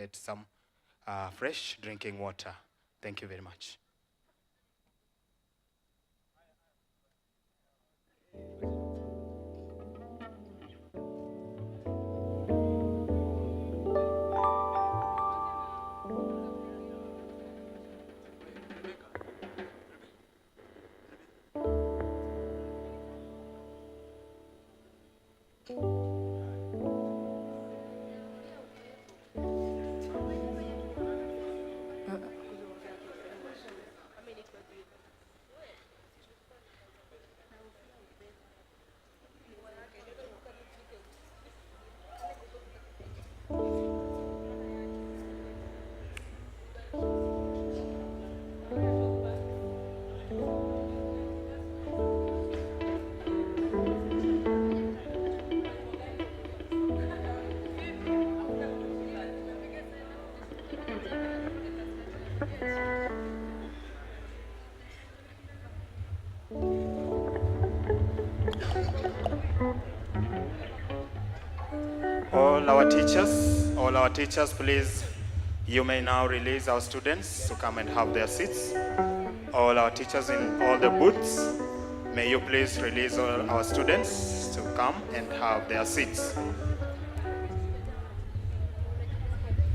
get some fresh drinking water. Thank you very much. All our teachers, please, you may now release our students to come and have their seats. All our teachers in all the booths, may you please release all our students to come and have their seats.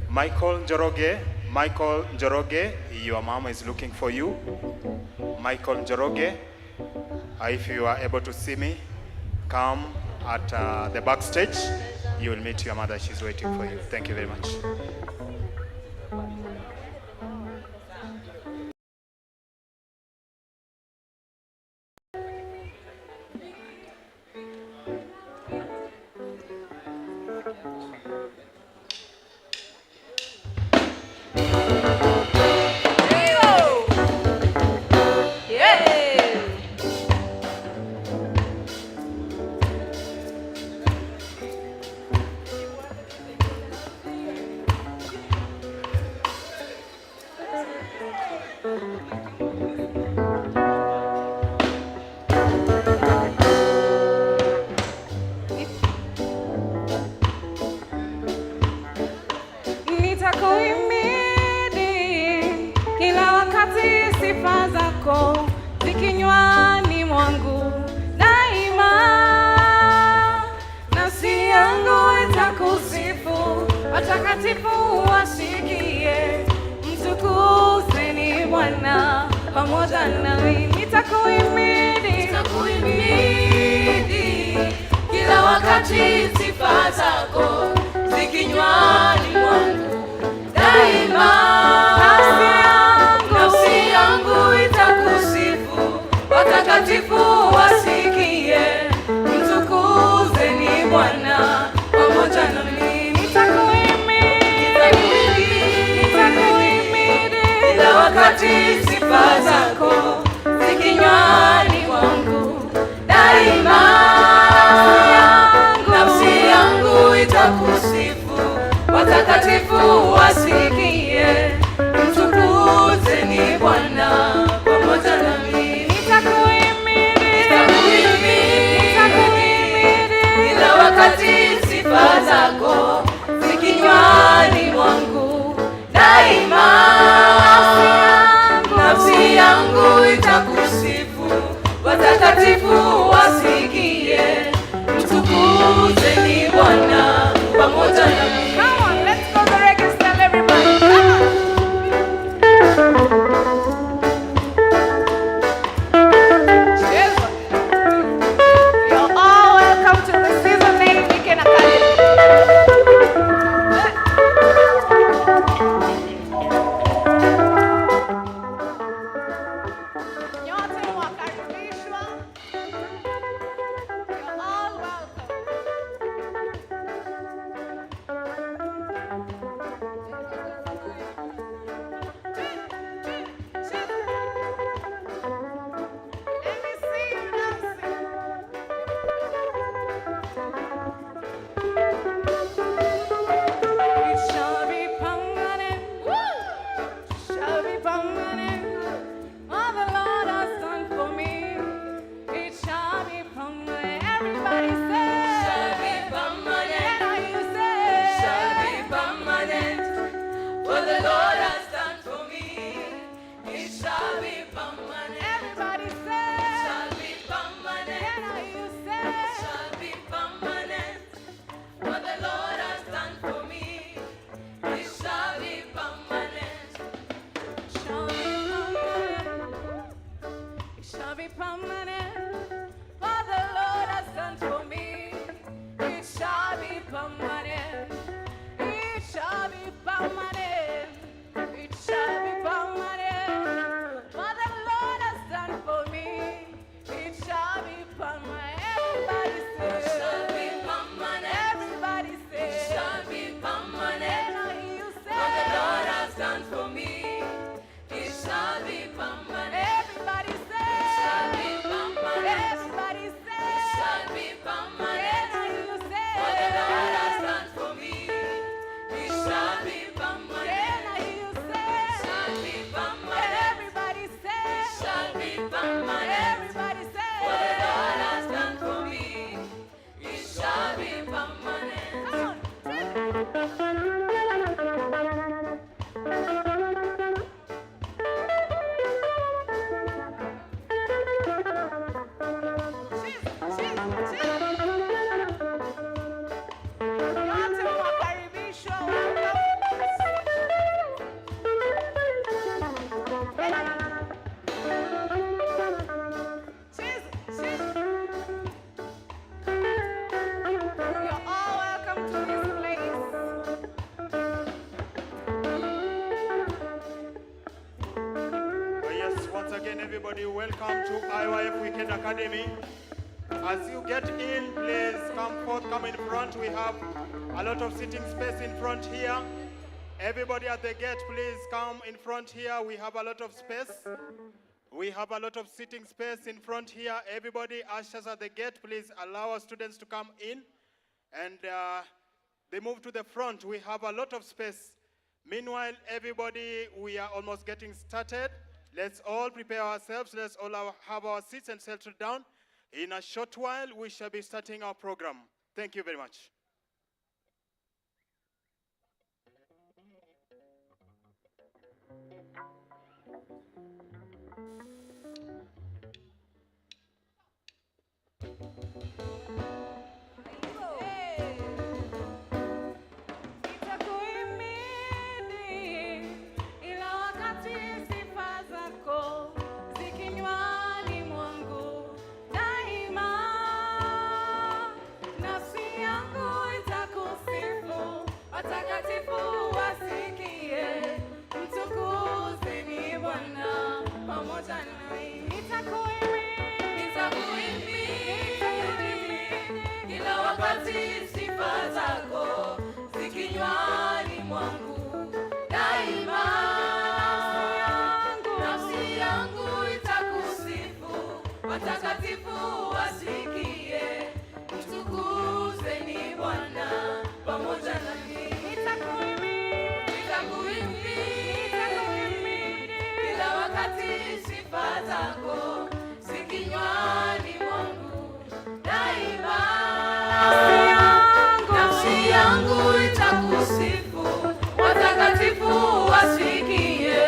Michael Njoroge, your mom is looking for you. Michael Njoroge, if you are able to see me, come at the backstage. You will meet your mother. She's waiting for you. Thank you very much. Zikinywani mwangu daima, nafsi yangu itakusifu, watakatifu wasikie, mtukuzeni Bwana pamoja nami. Nitakuhimidi kila wakati, sifa zako zikinywani mwangu daima. Nafsi yangu itakusifu, watakatifu wasikie, mtukuzeni Bwana pamoja nami. Nitakuhimidi kila wakati, sifa zako zikinywani mwangu daima. Nafsi yangu itakusifu, watakatifu wasikie, mtukuzeni Bwana pamoja nami. Nitakuhimidi kila wakati, sifa zako zikinywani mwangu daima. Nafsi yangu itakusifu, watakatifu wasikie, mtukuzeni Bwana pamoja nami. Come on, let's go the reggae style, everybody. Come on. You're all welcome to the Season 8 Weekend Academy. everybody. Welcome to IYF Weekend Academy. As you get in, please come forth, come in front. We have a lot of sitting space in front here. Everybody at the gate, please come in front here. We have a lot of space. We have a lot of sitting space in front here. Everybody, ushers at the gate, please allow our students to come in. And they move to the front. We have a lot of space. Meanwhile, everybody, we are almost getting started. Let's all prepare ourselves. Let's all have our seats and settle down. In a short while, we shall be starting our program. Thank you very much. Sifa zako zikinywani mwangu daima, nafsi yangu itakusifu, watakatifu wasikie, mtukuzeni Bwana pamoja nami. Nitakuimbia kila wakati, sifa zako zikinywani mwangu daima, nafsi yangu itakusifu, watakatifu wasikie,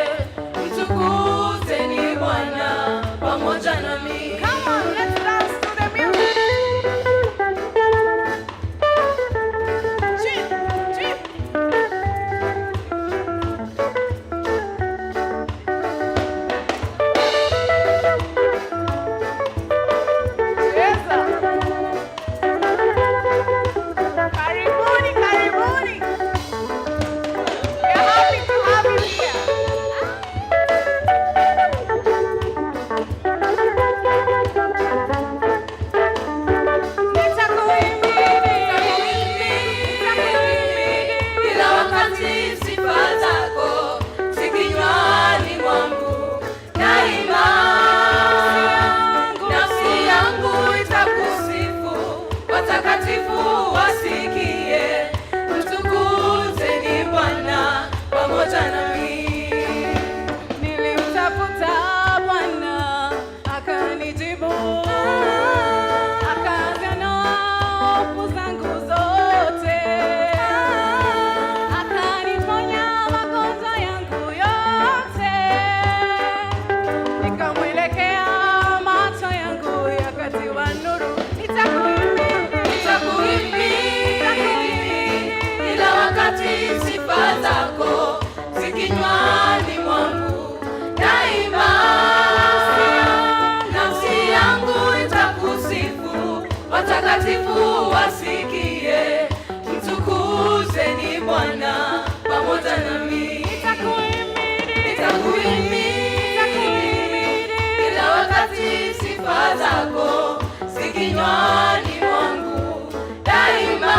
mtukuzeni Bwana pamoja nami. Come on, let's dance to the music. Chip, chip. Karibuni, karibuni. We are happy to have you here. Kila wakati sifa zako zikinywani mwangu daima, nafsi yangu itakusifu, watakatifu wasikie, mtukuzeni Bwana pamoja nami. Nilimtafuta Bwana akanijibu, akaziona hofu zangu zote, akaniponya magonjwa yangu yote, nikamwelekea, macho yangu yakatiwa nuru. Nitakuimbia kila wakati, sifa zako zikinywani mwangu daima, nafsi yangu itakusifu, watakatifu wasikie, mtukuzeni Bwana pamoja nami. Nitakuimbia kila wakati, sifa zako zikinywani mwangu daima,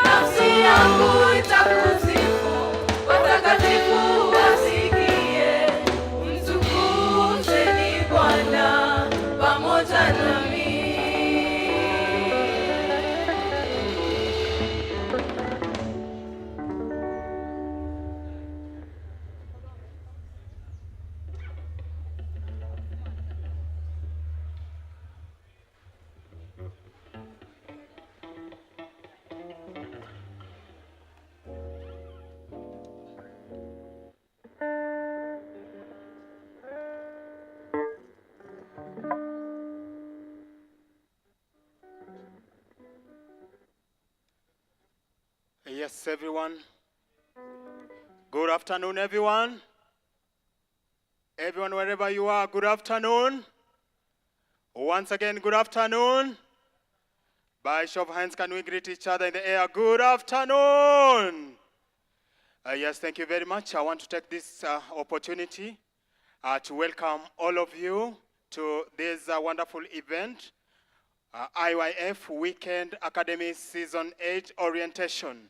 nafsi yangu itakusifu, watakatifu wasikie, mtukuzeni Bwana pamoja nami. Yes, everyone. Good afternoon, everyone. Everyone, wherever you are, good afternoon. Once again, good afternoon. By show of hands, can we greet each other in the air? Good afternoon. Yes, thank you very much. I want to take this opportunity to welcome all of you to this wonderful event, IYF Weekend Academy Season 8 Orientation.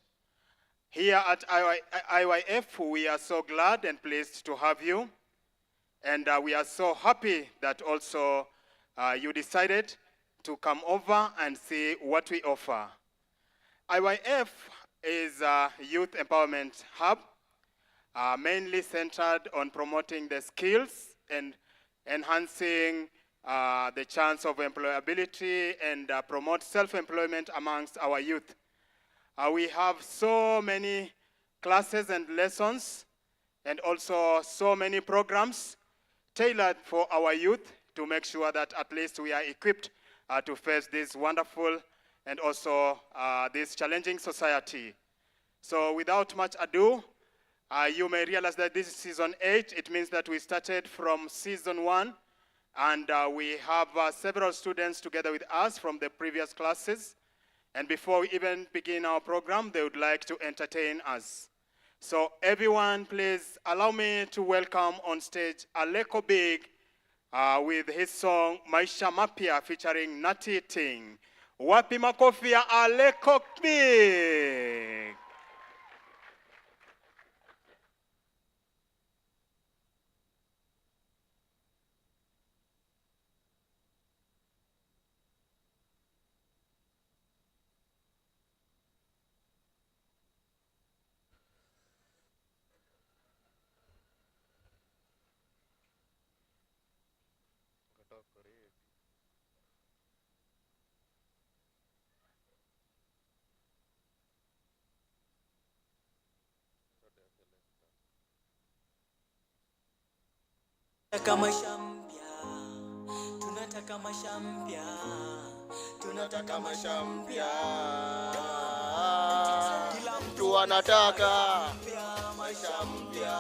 Here at IYF, we are so glad and pleased to have you. And we are so happy that also you decided to come over and see what we offer. IYF is a youth empowerment hub, mainly centered on promoting the skills and enhancing the chance of employability and promote self-employment amongst our youth. We have so many classes and lessons and also so many programs tailored for our youth to make sure that at least we are equipped to face this wonderful and also this challenging society. So without much ado, you may realize that this is season 8. It means that we started from season 1, and we have several students together with us from the previous classes. And before we even begin our program, they would like to entertain us. So everyone, please allow me to welcome on stage Aleko Big with his song Maisha Mapya featuring Natty Ting. Wapi makofi ya Aleko Big. Tunataka maisha mpya, tunataka maisha mpya, tunataka maisha mpya. Kila mtu anataka maisha mpya,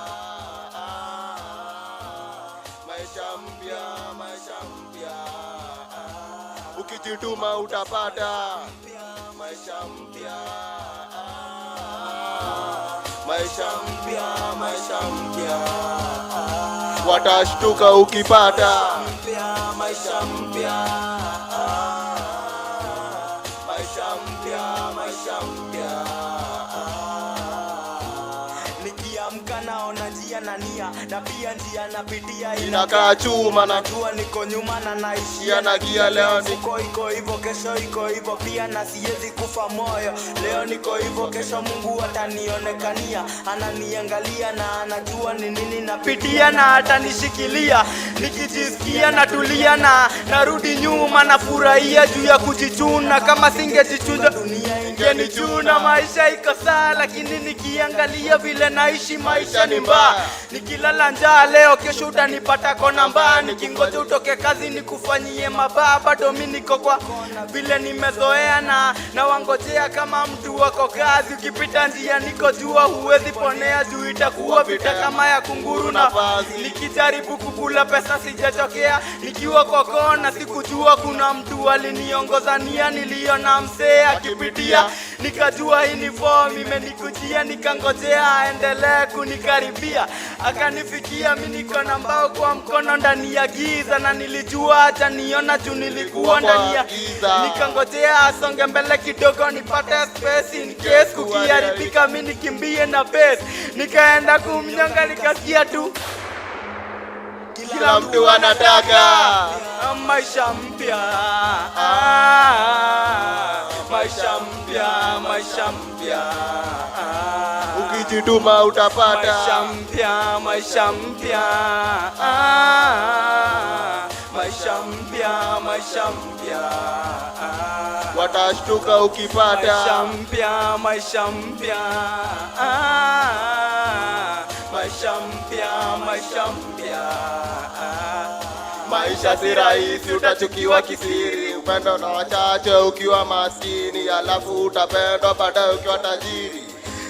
maisha mpya, maisha mpya. Ukijituma utapata maisha mpya, maisha mpya, maisha mpya. Watashtuka ukipata maisha mpya, maisha mpya, maisha mpya. Nikiamka naona njia na nia, na pia njia napitia inakaa chuma, najua niko nyuma na naishia na gia. Leo niko hivyo, kesho iko hivyo pia, na siwezi kufa moyo. Leo niko hivyo, kesho Mungu atanionekania, ananiangalia na anajua ni nini napitia, na atanishikilia. Nikijisikia natulia na narudi nyuma, na furahia juu ya kujichuna. Kama singejichuna dunia ingenichuna. Maisha iko sawa, lakini nikiangalia vile naishi maisha ni mbaya. Nikilala njaa leo, kesho utanipata kona mbaya. Nikingoja utoke kazi nikufanyie mabaya, bado mimi niko kwa vile nimezoea na wangojea kama mtu wako kazi. Ukipita njia niko jua huwezi ponea, juu itakuwa vita kama ya kunguru na pazi. Nikijaribu kukula pesa sijatokea, nikiwa kwa kona sikujua kuna mtu aliniongoza nia. Niliona msee akipitia, nikajua hii ni form imenikujia. Nikangojea aendelee kunikaribia, akanifikia. Mimi niko na mbao kwa mkono ndani ya giza, na nilijua hata niona juu nilikuwa ndani ya giza. Nikangojea asonge mbele kidogo nipate space in case kukiharibika mimi nikimbie na base. Nikaenda kumnyonga, nikasikia tu kila mtu anataka maisha mpya, maisha mpya, maisha mpya. Ukijituma utapata maisha mpya, maisha mpya, maisha mpya, maisha mpya. Watashtuka ukipata maisha mpya, maisha mpya, maisha mpya, maisha mpya. Maisha si rahisi, utachukiwa kisiri. Upendo na wachache ukiwa maskini, alafu utapendwa baadaye ukiwa tajiri.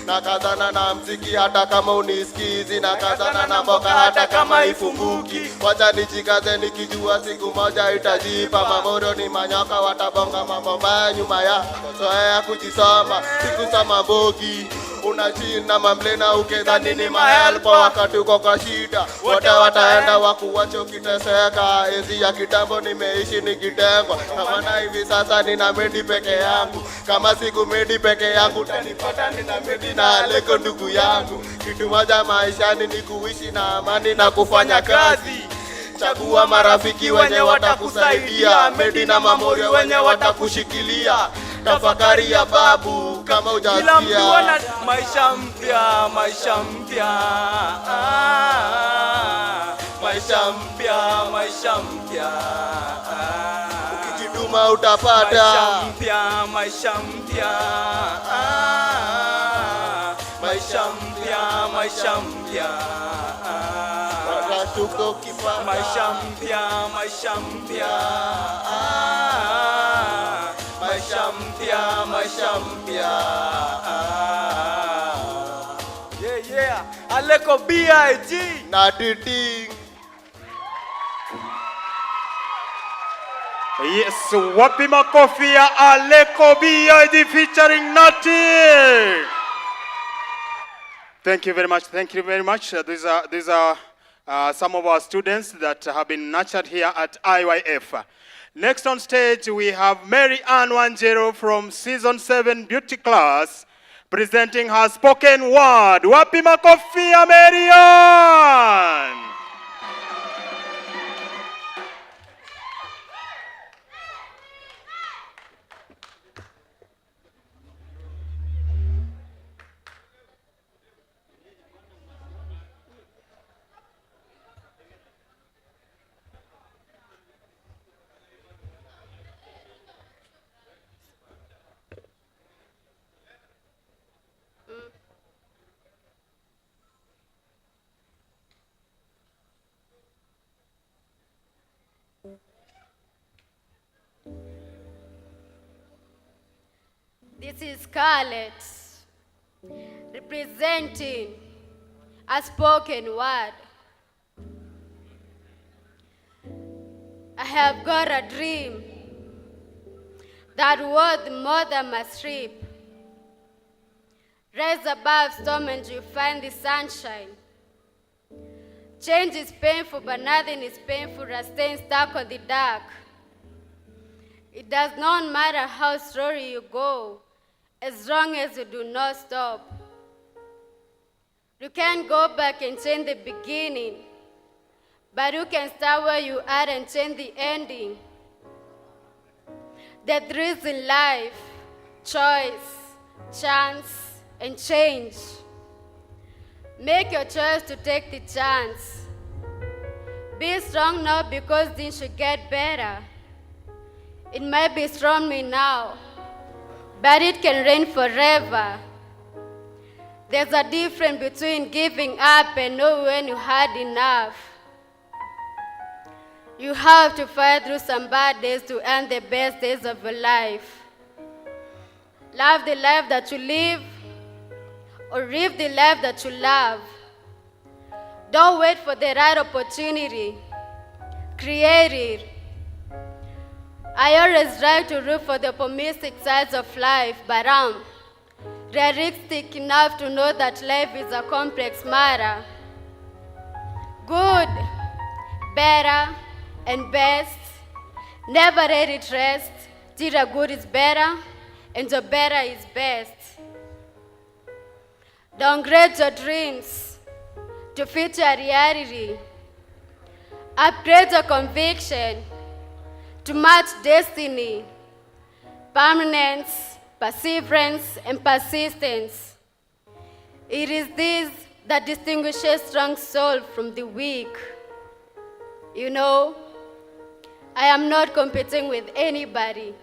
Nakazana na mziki hata kama unisikizi, nakazana na mboka hata kama ifunguki. Wacha nijikaze nikijua siku moja itajipa. Mamoro ni manyoka watabonga mambo mbaya nyuma ya zoea kujisoma, sikusoma mbogi. unachina mamlena ukedhani ni mahelpo wakati uko kwa shida wote wataenda wakuwacho kiteseka enzi ya kitambo nimeishi nikitengwa kama na hivi sasa nina medi peke yangu kama siku medi peke yangu utanipata nina medi na Aleko ndugu yangu kitu moja maishani ni kuishi na amani na kufanya kazi chagua marafiki wenye watakusaidia medi na mamorio wenye watakushikilia tafakari ya babu kama hujasikia kila mtu ana maisha mpya maisha mpya maisha mpya maisha mpya ukijituma utapata maisha mpya maisha mpya maisha mpya maisha mpya tuko kipata maisha mpya maisha mpya maisha mpya maisha mpya yeah Aleko BIG na didi Yes, wapi makofi ya Aleko BIG featuring Nati. Thank you very much. Thank you very much. These are some of our students that have been nurtured here at IYF. Next on stage, we have Mary Ann Wanjero from Season 7 Beauty Class, presenting her spoken word. Wapi makofi ya Mary Ann. This is Scarlett, representing a spoken word. I have got a dream that worth more than my sleep. Rise above storm and you find the sunshine. Change is painful, but nothing is painful as staying stuck on the dark. It does not matter how slowly you go, as long as you do not stop. You can't go back and change the beginning, but you can start where you are and change the ending. There is in life choice, chance, and change. Make your choice to take the chance. Be strong now because things should get better. It might be stormy now, but it can rain forever. There's a difference between giving up and knowing when you had enough. You have to fight through some bad days to earn the best days of your life. Love the life that you live, or live the life that you love. Don't wait for the right opportunity. Create it. I always try to look for the optimistic sides of life, but I'm realistic enough to know that life is a complex matter. Good, better, and best. Never let it rest till the good is better and the better is best. Downgrade your dreams to fit your reality. Upgrade your conviction to match destiny, permanence, perseverance, and persistence. It is this that distinguishes strong soul from the weak. You know, I am not competing with anybody,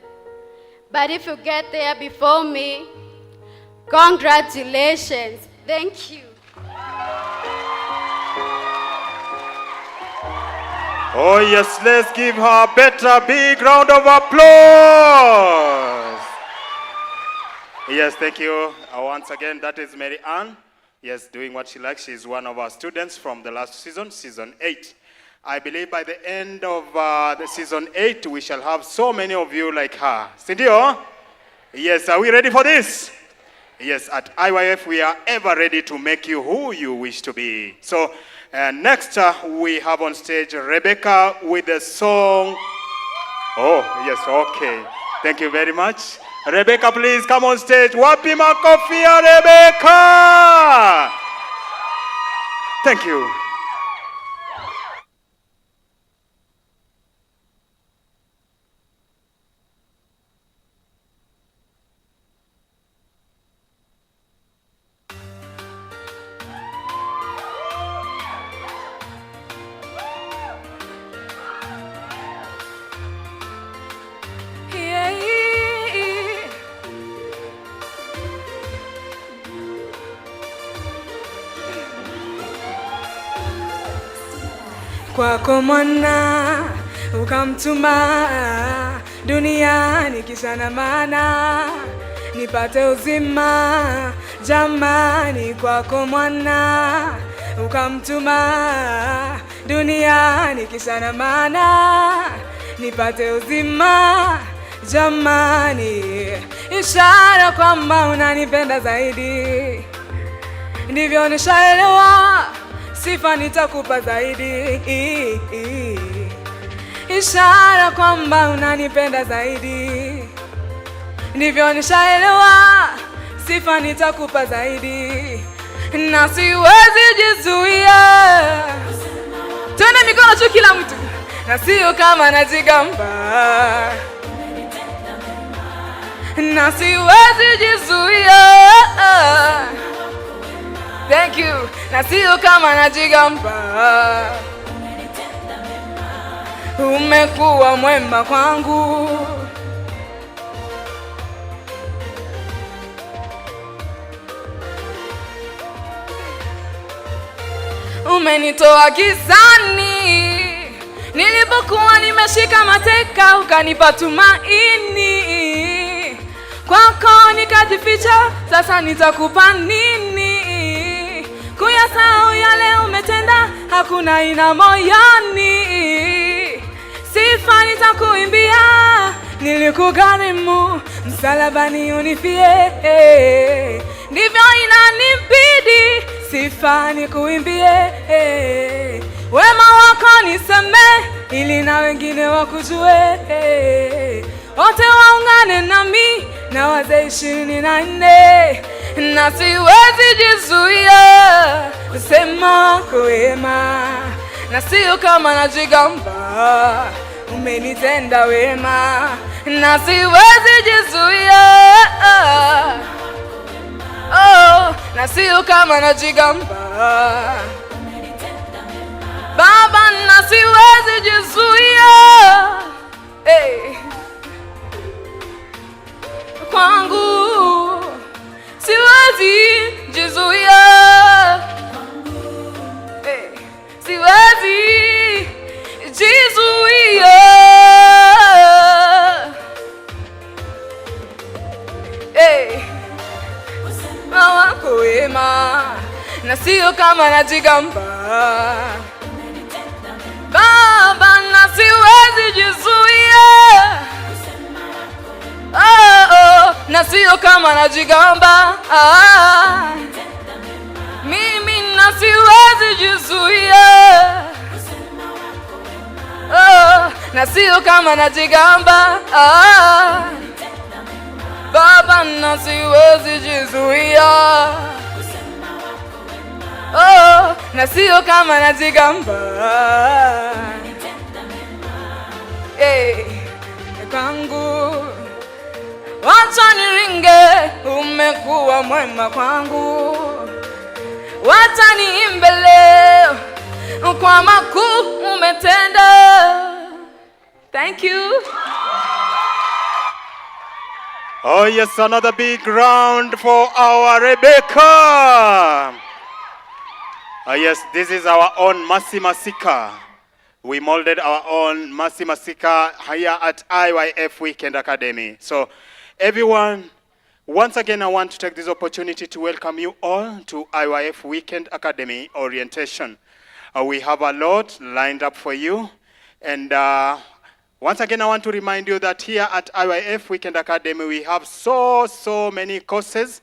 but if you get there before me, congratulations. Thank you. Oh yes, let's give her a better big round of applause. Yes, thank you. Once again, that is Mary Ann. Yes, doing what she likes. She's one of our students from the last season, season 8. I believe by the end of the season 8, we shall have so many of you like her. Sindio? Yes, are we ready for this? Yes, at IYF we are ever ready to make you who you wish to be. So next we have on stage Rebecca with the song. Oh, yes, okay. Thank you very much. Rebecca, please come on stage. Wapi makofi ya Rebecca. Thank you. Kwako mwana ukamtuma duniani kisha na maana nipate uzima jamani. Kwako mwana ukamtuma duniani kisha na maana nipate uzima jamani. Ishara kwamba unanipenda zaidi, ndivyo nishaelewa, sifa nitakupa zaidi. Ishara kwamba unanipenda zaidi, ndivyo nishaelewa, sifa nitakupa zaidi. Na siwezi jizuia. Tuende mikono juu kila mtu. Na sio kama najigamba, na siwezi jizuia. Thank you. Na sio kama najigamba, umekuwa mwema kwangu. Umenitoa gizani nilipokuwa nimeshika mateka, ukanipa tumaini. Kwako nikajificha, sasa nitakupa nini? Kuyasahau yale umetenda, hakuna ina moyoni. Sifa nitakuimbia, nilikugharimu msalabani unifie. Ndivyo inanibidi, sifa nikuimbie. Wema wako niseme, ili na wengine wakujue. Wote waungane nami na wazee 24. Na siwezi jizuia, sema wema. Na sio kama najigamba, umenitenda wema. Na siwezi jizuia, oh, na sio kama najigamba Baba, na siwezi jizuia. Hey. Kwangu siwezi jizuia. Hey. Siwezi jizuia. Hey. Wako wema, na sio kama najigamba Baba, na siwezi jizuia. Na sio kama najigamba. Mimi na siwezi jizuia. Na sio kama najigamba. Baba, na siwezi jizuia. Na sio kama najigamba. Kwangu wacha niringe, umekuwa mwema kwangu. Wacha niimbe leo, kwa makuu umetenda. Thank you. Oh yes, another big round for our Rebecca. Yes, this is our own Mercy Masika. We molded our own Mercy Masika here at IYF Weekend Academy. So everyone, once again I want to take this opportunity to welcome you all to IYF Weekend Academy Orientation. We have a lot lined up for you. And once again I want to remind you that here at IYF Weekend Academy we have so many courses.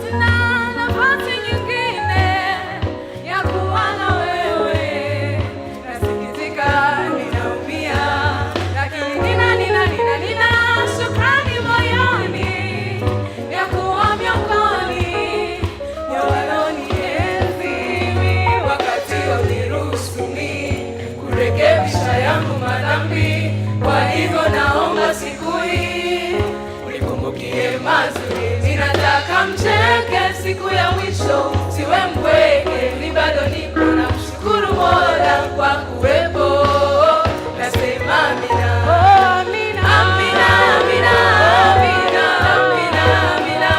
sina nafasi nyingine ya kuwa na wewe. Nasikitika, ninaumia, lakini nina shukrani moyoni ya kuwa miongoni ya wanaonienzi wakati uniruhusu kurekebisha yangu madhambi. Kwa hivyo naomba siku hii unikumbukie mazuri. Ninataka mcheke siku ya mwisho, siwe mpweke, ni bado nipo na mshukuru Mola kwa kuwepo. Nasema amina. Amina, amina, amina, amina, amina, amina,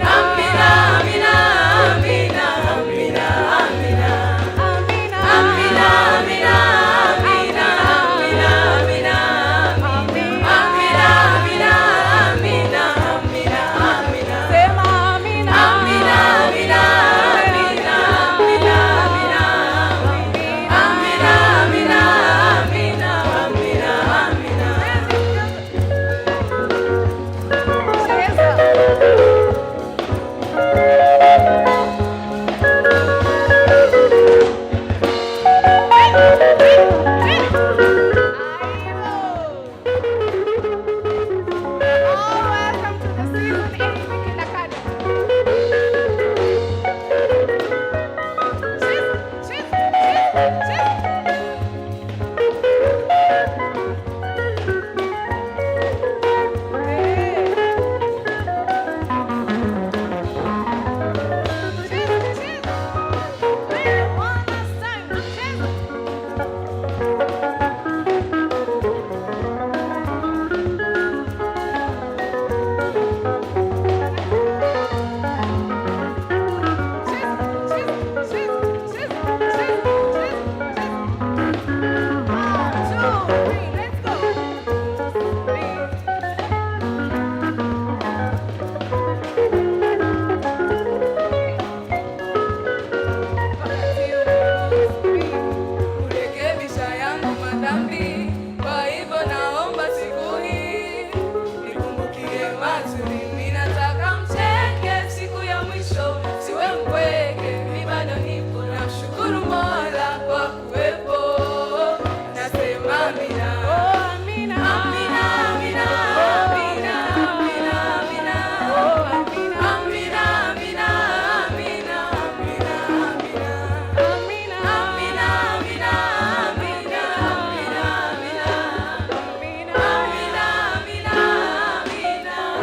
amina, amina, amina, amina, amina,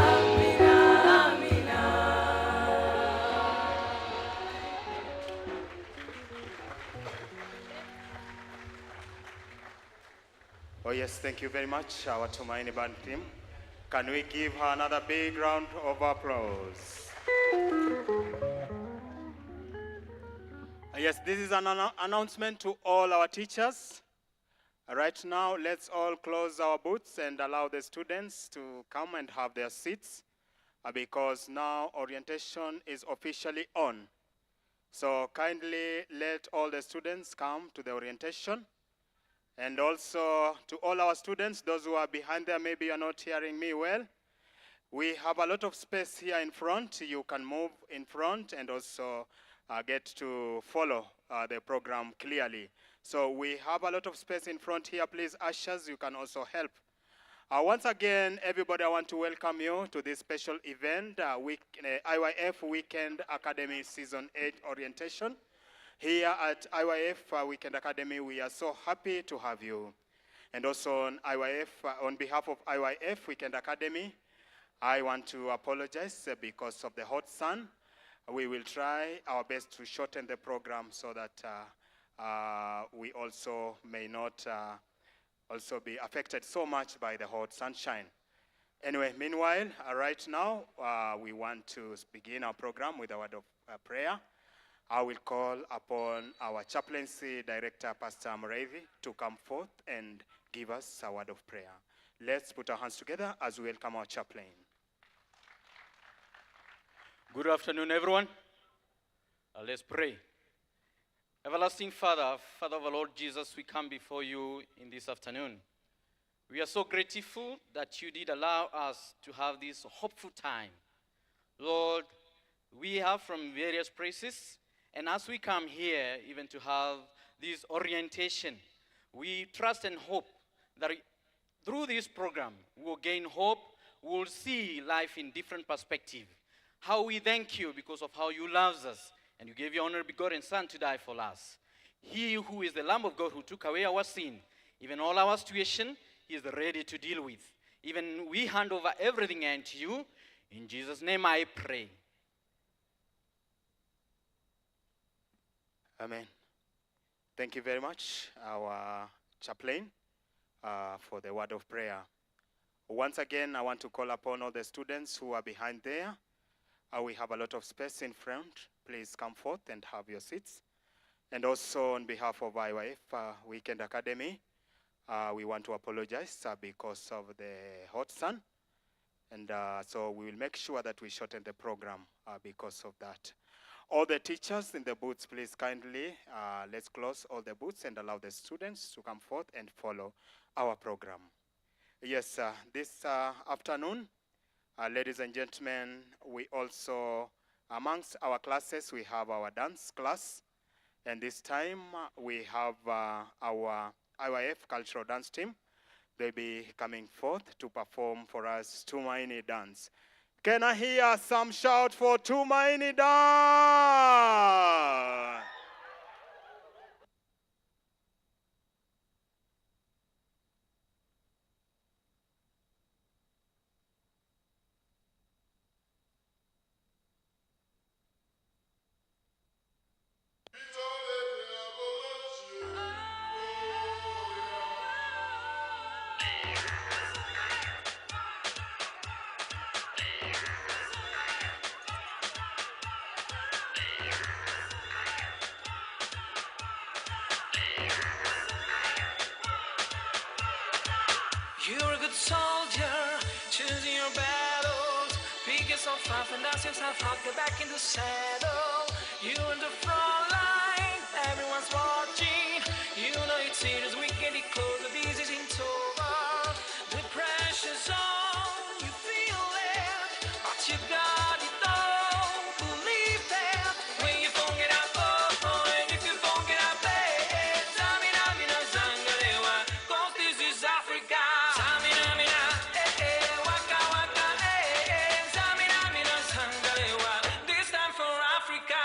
amina, amina. Oh yes, thank you very much, our Tumaini Band team. Can we give her another big round of applause? Yes, this is an announcement to all our teachers. Right now, let's all close our booths and allow the students to come and have their seats because now orientation is officially on. So kindly let all the students come to the orientation. And also to all our students, those who are behind there, maybe you're not hearing me well. We have a lot of space here in front. You can move in front and also get to follow the program clearly. So we have a lot of space in front here. Please, ushers, you can also help. Once again, everybody, I want to welcome you to this special event, IYF Weekend Academy Season 8 Orientation. Here at IYF Weekend Academy, we are so happy to have you. And also on IYF, on behalf of IYF Weekend Academy, I want to apologize because of the hot sun. We will try our best to shorten the program so that we also may not also be affected so much by the hot sunshine. Anyway, meanwhile, right now, we want to begin our program with a word of prayer. I will call upon our chaplaincy director, Pastor Mureithi, to come forth and give us a word of prayer. Let's put our hands together as we welcome our chaplain. Good afternoon, everyone. Let's pray. Everlasting Father, Father of our Lord Jesus, we come before you in this afternoon. We are so grateful that you did allow us to have this hopeful time. Lord, we have from various places. And as we come here, even to have this orientation, we trust and hope that through this program, we will gain hope, we will see life in different perspective. How we thank you because of how you love us, and you gave your only begotten Son to die for us. He who is the Lamb of God who took away our sin, even all our situation, he is ready to deal with. Even we hand over everything unto you. In Jesus' name I pray. Amen. Thank you very much, our chaplain, for the word of prayer. Once again, I want to call upon all the students who are behind there. We have a lot of space in front. Please come forth and have your seats. And also on behalf of IYF Weekend Academy, we want to apologize because of the hot sun. And so we will make sure that we shorten the program because of that. All the teachers in the booths, please kindly, let's close all the booths and allow the students to come forth and follow our program. Yes, this afternoon, ladies and gentlemen, we also, amongst our classes, we have our dance class. And this time, we have our IYF cultural dance team. They'll be coming forth to perform for us Tumaini dance. Can I hear some shout for Tumaini dance? You're a good soldier, choosing your battles. Pick yourself up and dust yourself out, get back in the saddle. You're in the front line, everyone's watching. You know it's serious, we get it close, the disease isn't over. The pressure's on, you feel it, but you got it all, believe that. When you phone it up, oh, and if you phone it up, hey, Samina, Mina, Sangalewa, 'cause this is Africa. This time for Africa.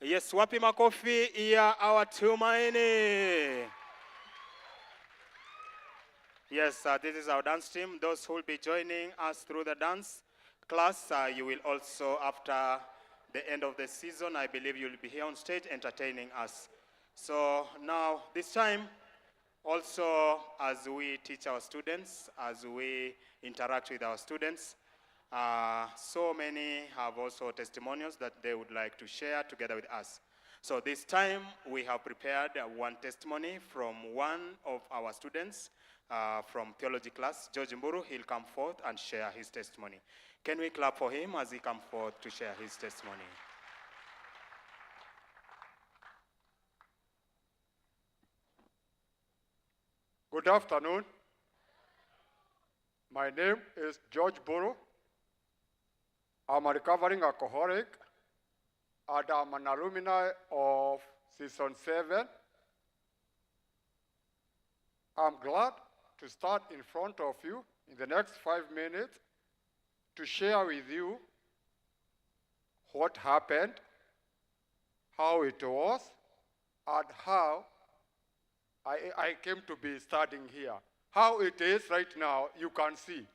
Yes, wapi makofi ya our Tumaini. Yes, this is our dance team. Those who will be joining us through the dance class, you will also, after the end of the season, I believe you'll be here on stage entertaining us. So now, this time, also as we teach our students, as we interact with our students, so many have also testimonials that they would like to share together with us. So this time we have prepared one testimony from one of our students from theology class, George Mburu. He'll come forth and share his testimony. Can we clap for him as he comes forth to share his testimony? Good afternoon. My name is George Buru. I'm a recovering alcoholic and I'm an alumni of Season 7. I'm glad to start in front of you in the next 5 minutes to share with you what happened, how it was, and how I came to be studying here. How it is right now, you can see.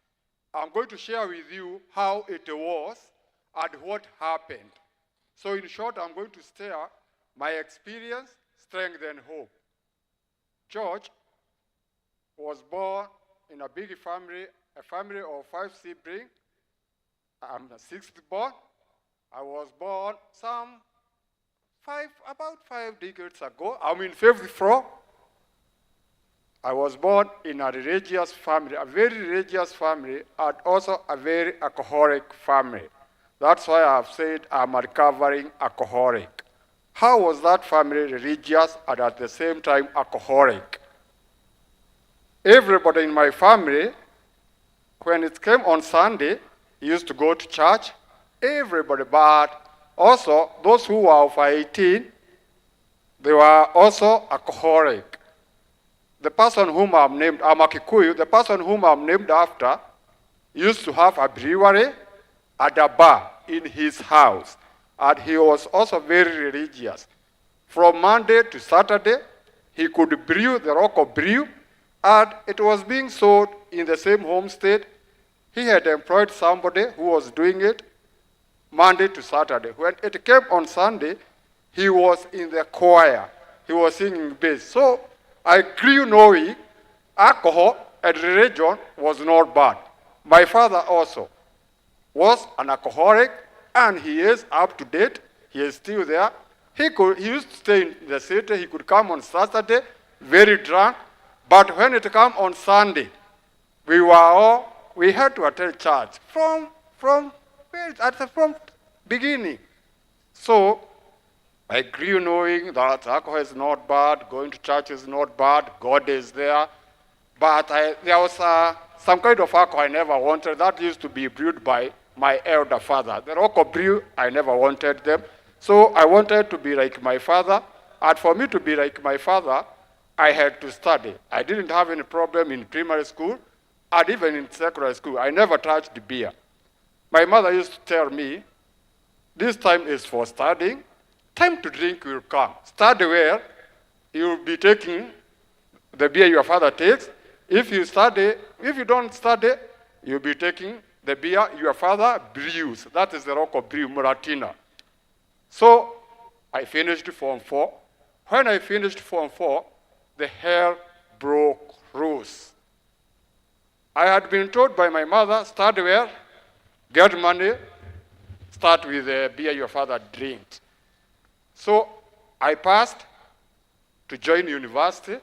I'm going to share with you how it was and what happened. So in short, I'm going to share my experience, strength, and hope. George was born in a big family, a family of 5 siblings. I'm the 6th born. I was born about 5 decades ago. I'm in 5th floor. I was born in a religious family, a very religious family, and also a very alcoholic family. That's why I've said I'm a recovering alcoholic. How was that family religious and at the same time alcoholic? Everybody in my family, when it came on Sunday, used to go to church. Everybody, but also those who were over 18, they were also alcoholic. The person whom I'm named, I'm a Kikuyu, the person whom I'm named after used to have a brewery and a bar in his house. And he was also very religious. From Monday to Saturday, he could brew the local brew, and it was being sold in the same homestead. He had employed somebody who was doing it Monday to Saturday. When it came on Sunday, he was in the choir. He was singing bass. So I grew knowing alcohol and religion was not bad. My father also was an alcoholic, and he is up to date. He is still there. He used to stay in the city. He could come on Saturday, very drunk. But when it came on Sunday, we had to attend church from beginning. So I grew knowing that alcohol is not bad, going to church is not bad, God is there. But there was some kind of alcohol I never wanted. That used to be brewed by my elder father. The local brew, I never wanted them. So I wanted to be like my father. And for me to be like my father, I had to study. I didn't have any problem in primary school, and even in secondary school. I never touched beer. My mother used to tell me, this time is for studying. Time to drink will come. Study well, you will be taking the beer your father takes. If you don't study, you'll be taking the beer your father brews. That is the local brew, Muratina. So I finished Form 4. When I finished Form 4, the hell broke loose. I had been told by my mother, study well, get money, start with the beer your father drinks. So I passed to join university.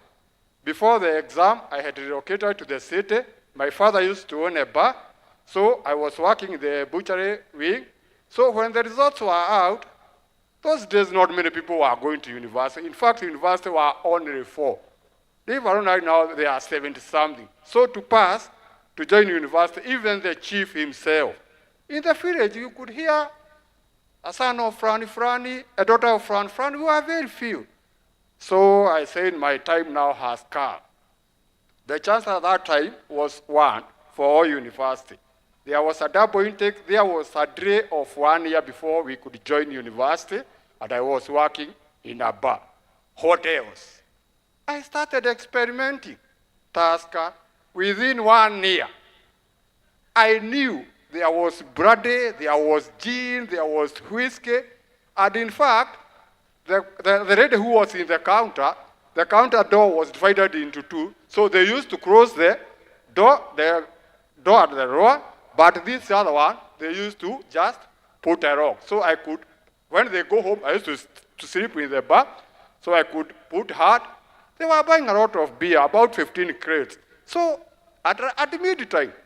Before the exam, I had relocated to the city. My father used to own a bar, so I was working in the butchery wing. So when the results were out, those days not many people were going to university. In fact, university were only 4. Even right now, they are 70-something. So to pass, to join university, even the chief himself, in the village, you could hear a son of Frani, a daughter of Frani, we were very few. So I said, my time now has come. The chancellor at that time was 1 for all university. There was a double intake. There was a delay of 1 year before we could join university. and I was working in a bar, hotels. I started experimenting. Tusker, within 1 year, I knew there was brandy, there was gin, there was whiskey, and in fact, the lady who was in the counter door was divided into two, so they used to close the door at the door, but this other one, they used to just put a lock. So I could, when they go home, I used to sleep in the bar, so I could put hard. They were buying a lot of beer, about 15 crates. So at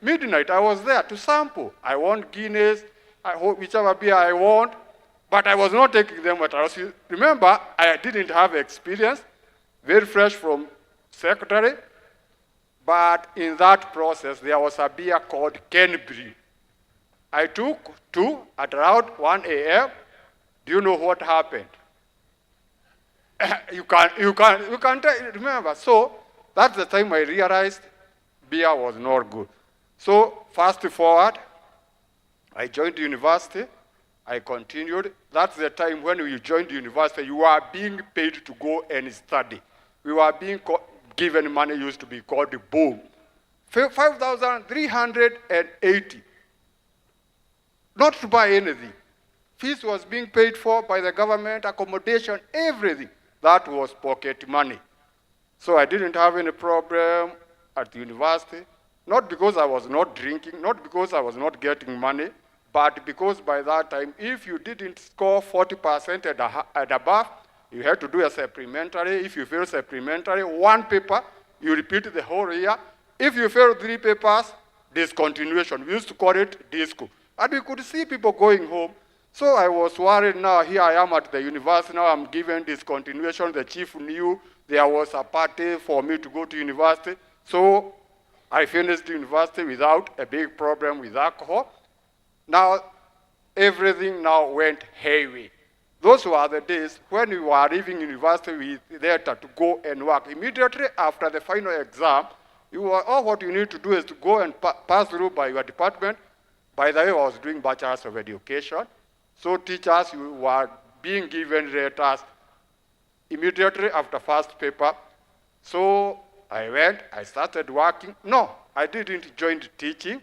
midnight, I was there to sample. I want Guinness, whichever beer I want, but I was not taking them at all. Remember, I didn't have experience, very fresh from secretary, but in that process, there was a beer called Canterbury. I took 2 at around 1 a.m. Do you know what happened? You can't remember. So that's the time I realized beer was not good. So fast forward, I joined university. I continued. That's the time when you joined university, you are being paid to go and study. We were being given money used to be called the boom. 5,380. Not to buy anything. Fees was being paid for by the government, accommodation, everything. That was pocket money. So I didn't have any problem at the university, not because I was not drinking, not because I was not getting money, but because by that time, if you didn't score 40% and above, you had to do a supplementary. If you fail supplementary, 1 paper, you repeat the whole year. If you fail 3 papers, discontinuation. We used to call it disco. And we could see people going home. So I was worried. Now here I am at the university. Now I'm given discontinuation. The chief knew there was a party for me to go to university. So I finished university without a big problem with alcohol. Now everything now went heavy. Those were the days when we were leaving university with letter to go and work. Immediately after the final exam, all what you need to do is to go and pass through by your department. By the way, I was doing bachelor's of education. So teachers, you were being given letters immediately after first paper. So I went, I started working. No, I didn't join teaching.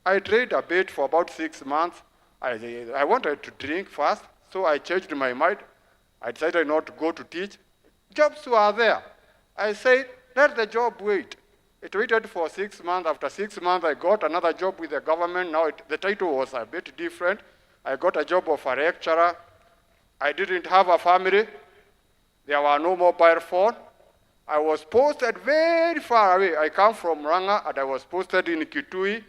I tried a bit for about 6 months. I wanted to drink first, so I changed my mind. I decided not to go to teach. Jobs were there. I said, let the job wait. It waited for 6 months. After 6 months, I got another job with the government. Now the title was a bit different. I got a job of a lecturer. I didn't have a family. There were no mobile phone. I was posted very far away. I come from Ranga, and I was posted in Kitui.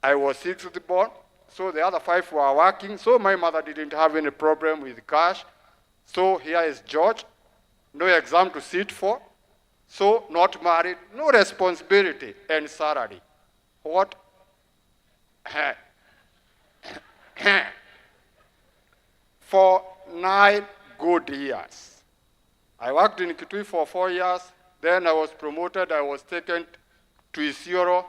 I was 6th born, so the other 5 were working. So my mother didn't have any problem with cash. So here is George, no exam to sit for. So not married, no responsibility and salary. What? For 9 good years. I worked in Kitui for 4 years. Then I was promoted. I was taken to Isiolo,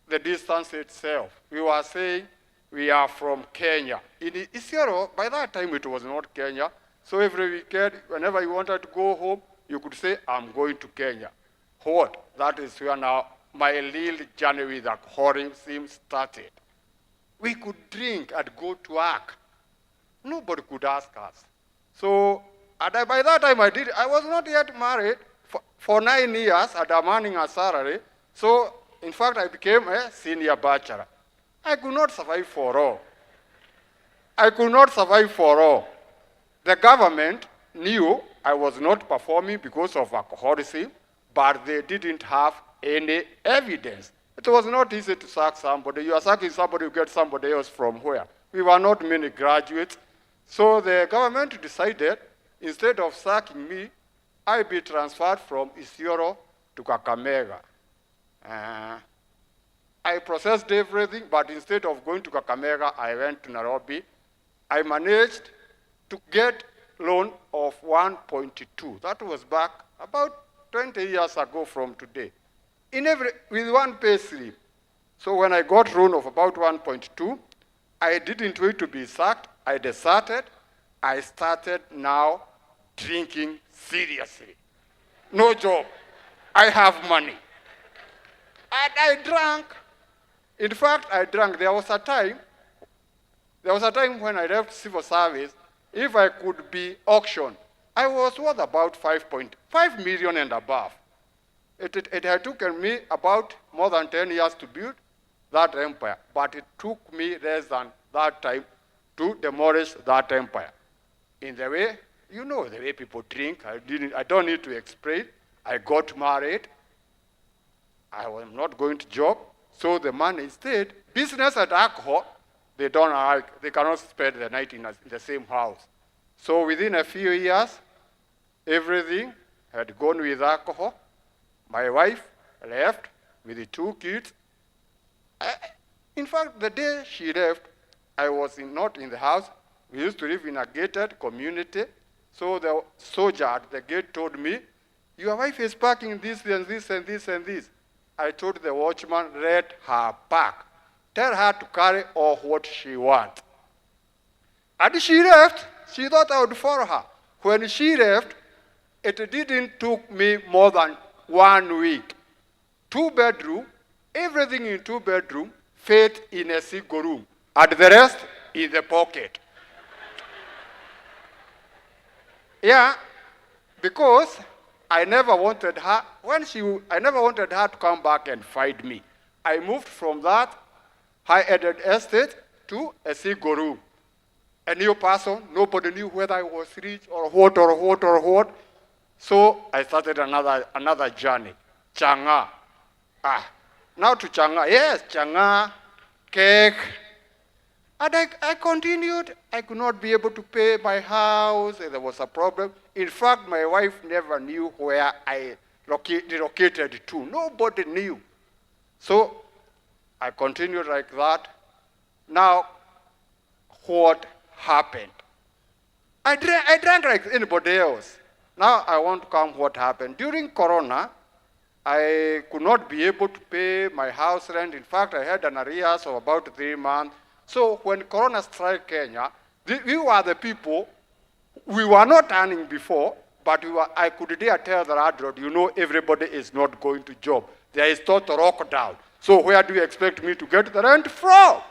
the distance itself. We were saying we are from Kenya. In Isiolo, by that time it was not Kenya. So every weekend, whenever you wanted to go home, you could say, I'm going to Kenya. What? That is where now my little journey with alcoholism started. We could drink and go to work. Nobody could ask us. So by that time I was not yet married for 9 years and I'm earning a salary. So in fact, I became a senior bachelor. I could not survive for all. The government knew I was not performing because of alcoholism, but they didn't have any evidence. It was not easy to sack somebody. You are sacking somebody, you get somebody else from where? We were not many graduates. So the government decided, instead of sacking me, I be transferred from Isiolo to Kakamega. I processed everything, but instead of going to Kakamega, I went to Nairobi. I managed to get loan of 1.2. That was back about 20 years ago from today. With one pay slip. So when I got loan of about 1.2, I didn't wait to be sacked. I deserted. I started now drinking seriously. No job. I have money. And I drank. In fact, I drank. There was a time when I left civil service, if I could be auctioned, I was worth about 5.5 million and above. It had taken me about more than 10 years to build that empire, but it took me less than that time to demolish that empire. In the way, you know the way people drink, I don't need to explain. I got married. I was not going to job, so the man instead, business and alcohol, they cannot spend the night in the same house. So within a few years, everything had gone with alcohol. My wife left with the 2 kids. In fact, the day she left, I was not in the house. We used to live in a gated community. So the soldier at the gate told me, your wife is packing this and this and this and this. I told the watchman, let her pack. Tell her to carry all what she wants. And she left. She thought I would follow her. When she left, it didn't took me more than 1 week. 2-bedroom, everything in 2-bedroom fit in a single room, and the rest in the pocket. Yeah, because I never wanted her, I never wanted her to come back and find me. I moved from that high-ended estate to a single room. A new person, nobody knew whether I was rich or what or what or what. So I started another journey, Changa. Now to Changa, yes, Changa, cake. And I continued. I could not be able to pay my house. There was a problem. In fact, my wife never knew where I relocated to. Nobody knew. So I continued like that. Now, what happened? I drank like anybody else. Now I want to come what happened. During Corona, I could not be able to pay my house rent. In fact, I had an arrears of about 3 months. So when Corona struck Kenya, we were the people, we were not earning before, but I could dare tell the landlord, you know, everybody is not going to job. There is total lockdown. So where do you expect me to get the rent from?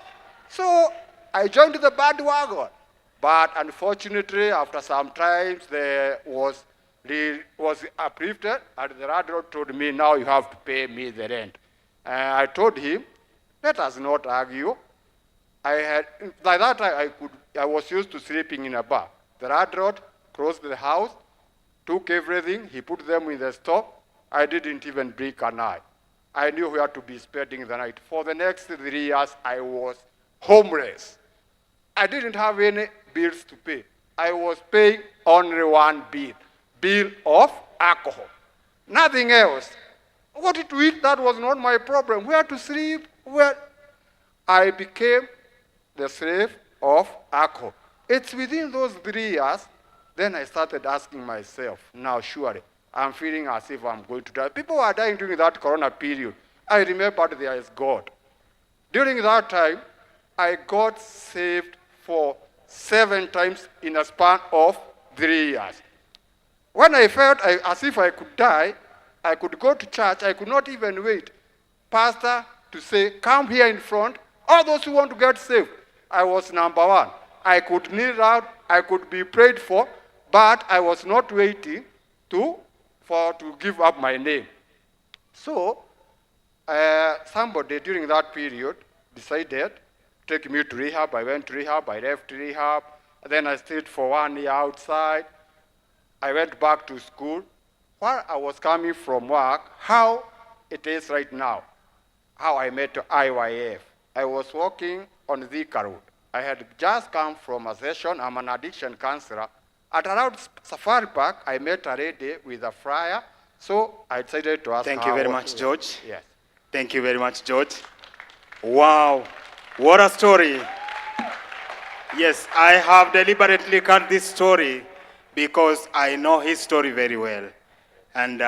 So I joined the bandwagon. But unfortunately, after some time, there was uplifted, and the landlord told me, now you have to pay me the rent. I told him, let us not argue. By that time, I was used to sleeping in a bar. The landlord closed the house, took everything, he put them in the store. I didn't even blink an eye. I knew where to be spending the night. For the next 3 years, I was homeless. I didn't have any bills to pay. I was paying only one bill of alcohol. Nothing else. What to eat, that was not my problem. Where to sleep, I became the slave of alcohol. It's within those 3 years, then I started asking myself, now surely, I'm feeling as if I'm going to die. People were dying during that Corona period. I remembered there is God. During that time, I got saved for 7 times in a span of 3 years. When I felt as if I could die, I could go to church, I could not even wait. Pastor to say, come here in front, all those who want to get saved. I was number 1. I could kneel down, I could be prayed for, but I was not waiting to give up my name. So, somebody during that period decided to take me to rehab. I went to rehab, I left rehab, then I stayed for 1 year outside. I went back to school. While I was coming from work, how it is right now, how I met IYF. I was walking on Thika Road. I had just come from a session. I'm an addiction counselor. At around Safari Park, I met a lady with a flyer, so I decided to ask her. Thank you very much, George. Yes. Thank you very much, George. Wow, what a story. Yes, I have deliberately cut this story because I know his story very well. And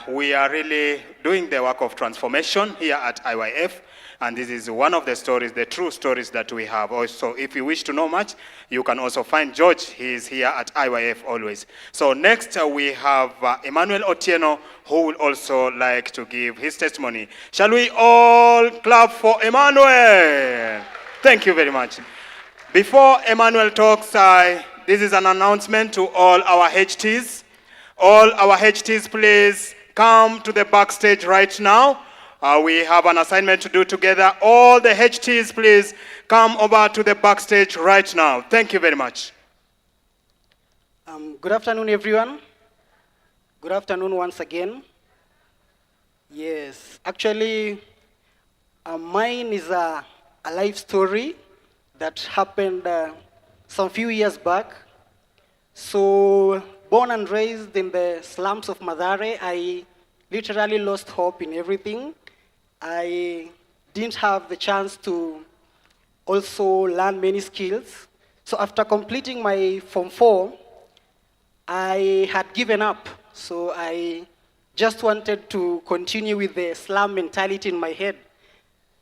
we are really doing the work of transformation here at IYF. And this is one of the stories, the true stories that we have. Also, if you wish to know much, you can also find George. He is here at IYF always. So next we have Emmanuel Otieno, who will also like to give his testimony. Shall we all clap for Emmanuel? Thank you very much. Before Emmanuel talks, this is an announcement to all our HTs. All our HTs, please come to the backstage right now. We have an assignment to do together. All the HTs, please come over to the backstage right now. Thank you very much. Good afternoon, everyone. Good afternoon once again. Yes, actually, mine is a life story that happened some few years back. So, born and raised in the slums of Mathare, I literally lost hope in everything. I didn't have the chance to also learn many skills. So after completing my Form 4, I had given up. So I just wanted to continue with the slum mentality in my head.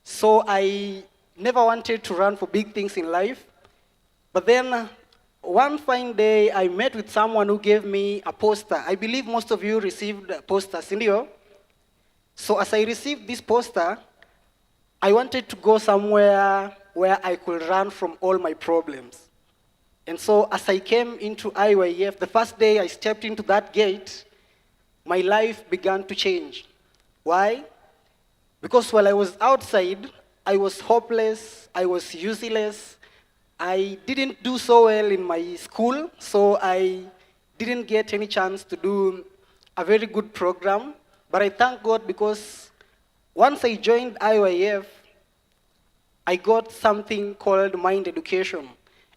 So I never wanted to run for big things in life. But then one fine day, I met with someone who gave me a poster. I believe most of you received posters, Indio. So as I received this poster, I wanted to go somewhere where I could run from all my problems. And so as I came into IYF, the first day I stepped into that gate, my life began to change. Why? Because while I was outside, I was hopeless, I was useless, I didn't do so well in my school, so I didn't get any chance to do a very good program. But I thank God because once I joined IYF, I got something called mind education.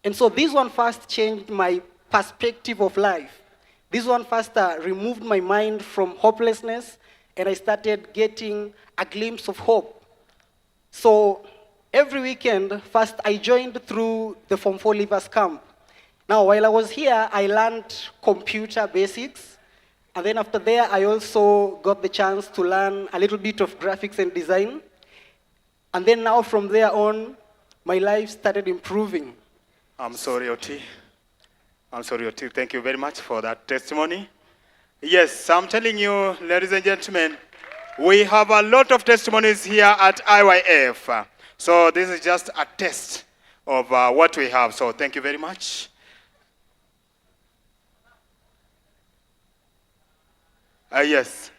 And so this one first changed my perspective of life. This one first removed my mind from hopelessness, and I started getting a glimpse of hope. So every weekend, first I joined through the Form 4 Leavers Camp. Now, while I was here, I learned computer basics. And then after there, I also got the chance to learn a little bit of graphics and design. And then now from there on, my life started improving. I'm sorry, Oti. I'm sorry, Oti. Thank you very much for that testimony. Yes, I'm telling you, ladies and gentlemen, we have a lot of testimonies here at IYF. So this is just a test of what we have. So thank you very much. Yes.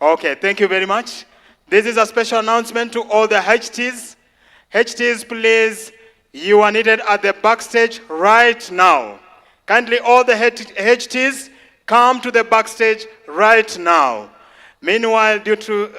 Okay, thank you very much. This is a special announcement to all the HTs. HTs, please, you are needed at the backstage right now. Kindly, all the HTs, come to the backstage right now. Meanwhile, due to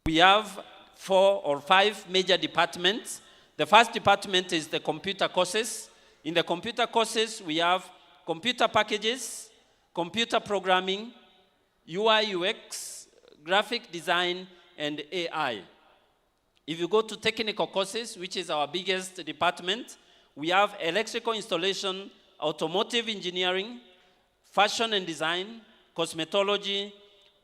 We have 4 or 5 major departments. The first department is the computer courses. In the computer courses, we have computer packages, computer programming, UI UX, graphic design, and AI. If you go to technical courses, which is our biggest department, we have electrical installation, automotive engineering, fashion and design, cosmetology,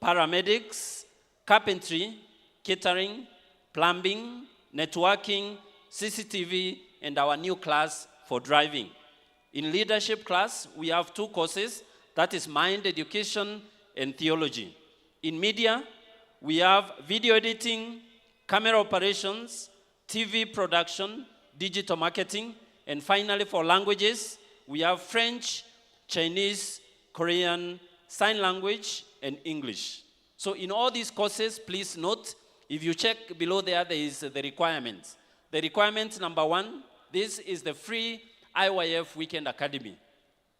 paramedics, carpentry, catering, plumbing, networking, CCTV, and our new class for driving. In leadership class, we have 2 courses, that is mind education and theology. In media, we have video editing, camera operations, TV production, digital marketing, and finally for languages, we have French, Chinese, Korean, sign language, and English. So in all these courses, please note, if you check below there, there is the requirements. The requirement number 1, this is the free IYF Weekend Academy.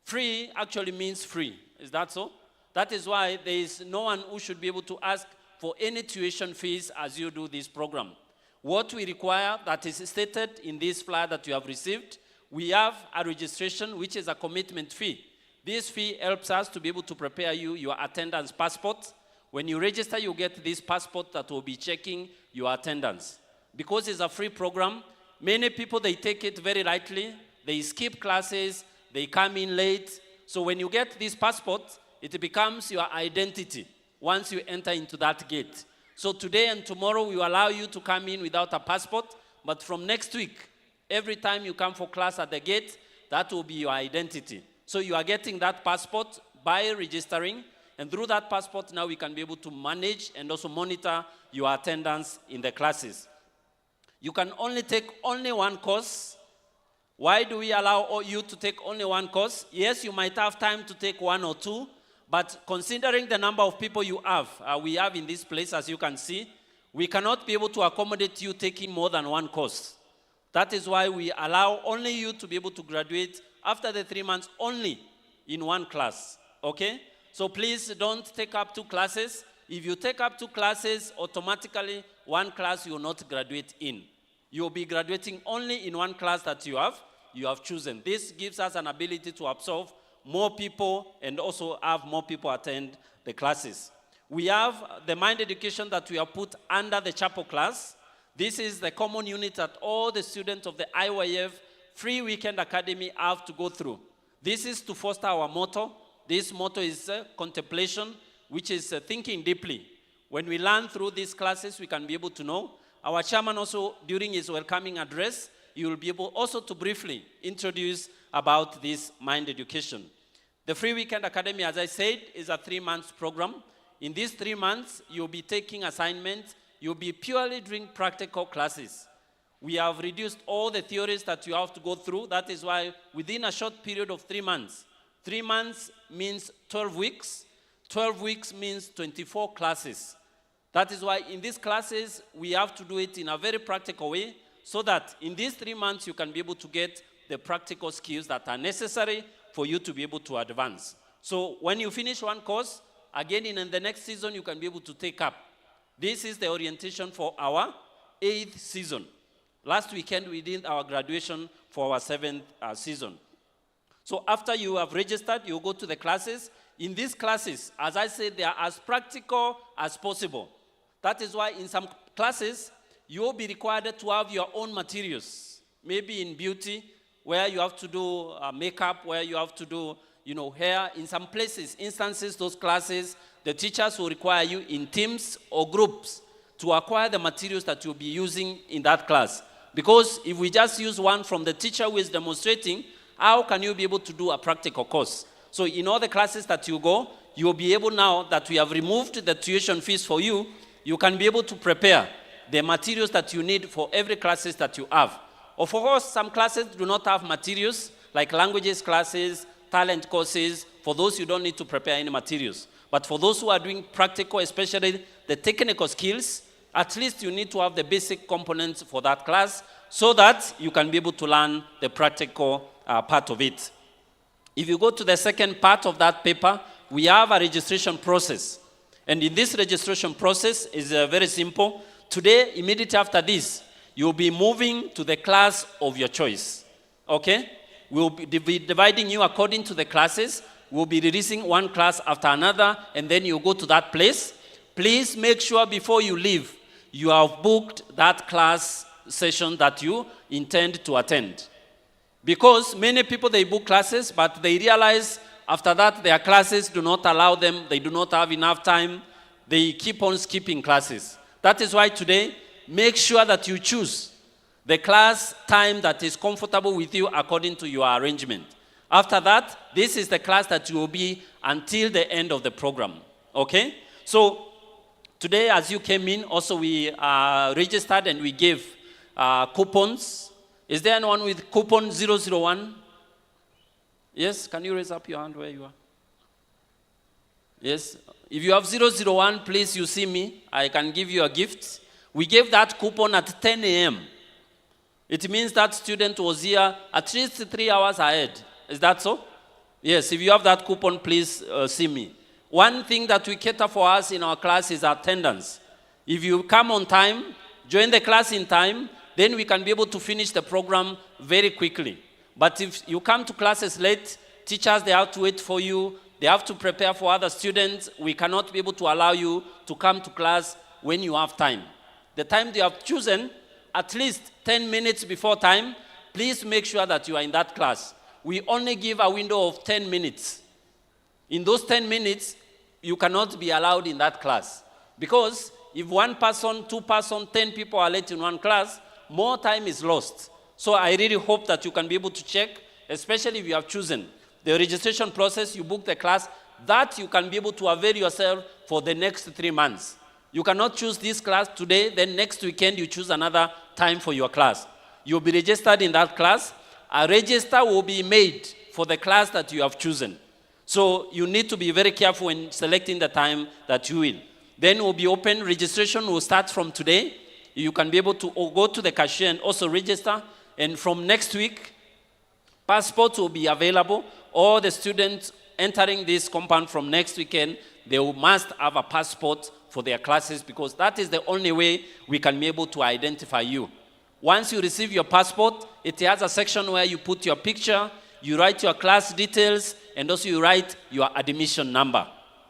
Free actually means free. Is that so? That is why there is no one who should be able to ask for any tuition fees as you do this program. What we require that is stated in this flyer that you have received, we have a registration which is a commitment fee. This fee helps us to be able to prepare you your attendance passport. When you register, you get this passport that will be checking your attendance. Because it's a free program, many people, they take it very lightly. They skip classes, they come in late. So when you get this passport, it becomes your identity once you enter into that gate. So today and tomorrow, we will allow you to come in without a passport, but from next week, every time you come for class at the gate, that will be your identity. So you are getting that passport by registering, and through that passport, now we can be able to manage and also monitor your attendance in the classes. You can only take only one course. Why do we allow you to take only one course? Yes, you might have time to take 1 or 2, but considering the number of people we have in this place, as you can see, we cannot be able to accommodate you taking more than one course. That is why we allow only you to be able to graduate after the 3 months only in one class, okay? So please don't take up 2 classes. If you take up 2 classes, automatically one class you will not graduate in. You will be graduating only in one class that you have chosen. This gives us an ability to absorb more people and also have more people attend the classes. We have the mind education that we have put under the chapel class. This is the common unit that all the students of the IYF Free Weekend Academy have to go through. This is to foster our motto. This motto is contemplation, which is thinking deeply. When we learn through these classes, we can be able to know. Our chairman also, during his welcoming address, he will be able also to briefly introduce about this mind education. The Free Weekend Academy, as I said, is a 3-month program. In these 3 months, you'll be taking assignments. You'll be purely doing practical classes. We have reduced all the theories that you have to go through. That is why within a short period of 3 months, 3 months means 12 weeks. 12 weeks means 24 classes. That is why in these classes, we have to do it in a very practical way so that in these 3 months, you can be able to get the practical skills that are necessary for you to be able to advance. So when you finish one course, again in the next season, you can be able to take up. This is the orientation for our 8th season. Last weekend, we did our graduation for our 7th season. So after you have registered, you go to the classes. In these classes, as I said, they are as practical as possible. That is why in some classes, you will be required to have your own materials. Maybe in beauty, where you have to do makeup, where you have to do, hair. In some places, instances, those classes, the teachers will require you in teams or groups to acquire the materials that you'll be using in that class. Because if we just use one from the teacher who is demonstrating, how can you be able to do a practical course? So in all the classes that you go, you'll be able now that we have removed the tuition fees for you, you can be able to prepare the materials that you need for every classes that you have. Of course, some classes do not have materials, like languages classes, talent courses. For those, you don't need to prepare any materials. But for those who are doing practical, especially the technical skills, at least you need to have the basic components for that class so that you can be able to learn the practical part of it. If you go to the second part of that paper, we have a registration process. And in this registration process is very simple. today, immediately after this, you'll be moving to the class of your choice. Okay? We'll be dividing you according to the classes. We'll be releasing one class after another, and then you go to that place. Please make sure before you leave, you have booked that class session that you intend to attend. Because many people, they book classes, but they realize after that their classes do not allow them, they do not have enough time, they keep on skipping classes. That is why today, make sure that you choose the class time that is comfortable with you according to your arrangement. After that, this is the class that you will be until the end of the program. Okay? So, today as you came in, also we registered and we gave coupons. Is there anyone with coupon 001? Yes? Can you raise up your hand where you are? Yes? If you have 001, please, you see me. I can give you a gift. We gave that coupon at 10 a.m. It means that student was here at least 3 hours ahead. Is that so? Yes, if you have that coupon, please see me. One thing that we cater for us in our class is attendance. If you come on time, join the class in time, then we can be able to finish the program very quickly. But if you come to classes late, teachers, they have to wait for you. They have to prepare for other students. We cannot be able to allow you to come to class when you have time. The time they have chosen, at least 10 minutes before time, please make sure that you are in that class. We only give a window of 10 minutes. In those 10 minutes, you cannot be allowed in that class. Because if one person, 2 persons, 10 people are late in one class, more time is lost. So I really hope that you can be able to check, especially if you have chosen the registration process, you book the class, that you can be able to avail yourself for the next 3 months. You cannot choose this class today, then next weekend you choose another time for your class. You'll be registered in that class. A register will be made for the class that you have chosen. So you need to be very careful in selecting the time that you will. Then it will be open. Registration will start from today. You can be able to go to the cashier and also register. And from next week, passports will be available. All the students entering this compound from next weekend, they must have a passport for their classes, because that is the only way we can be able to identify you. Once you receive your passport, it has a section where you put your picture, you write your class details, and also you write your admission number.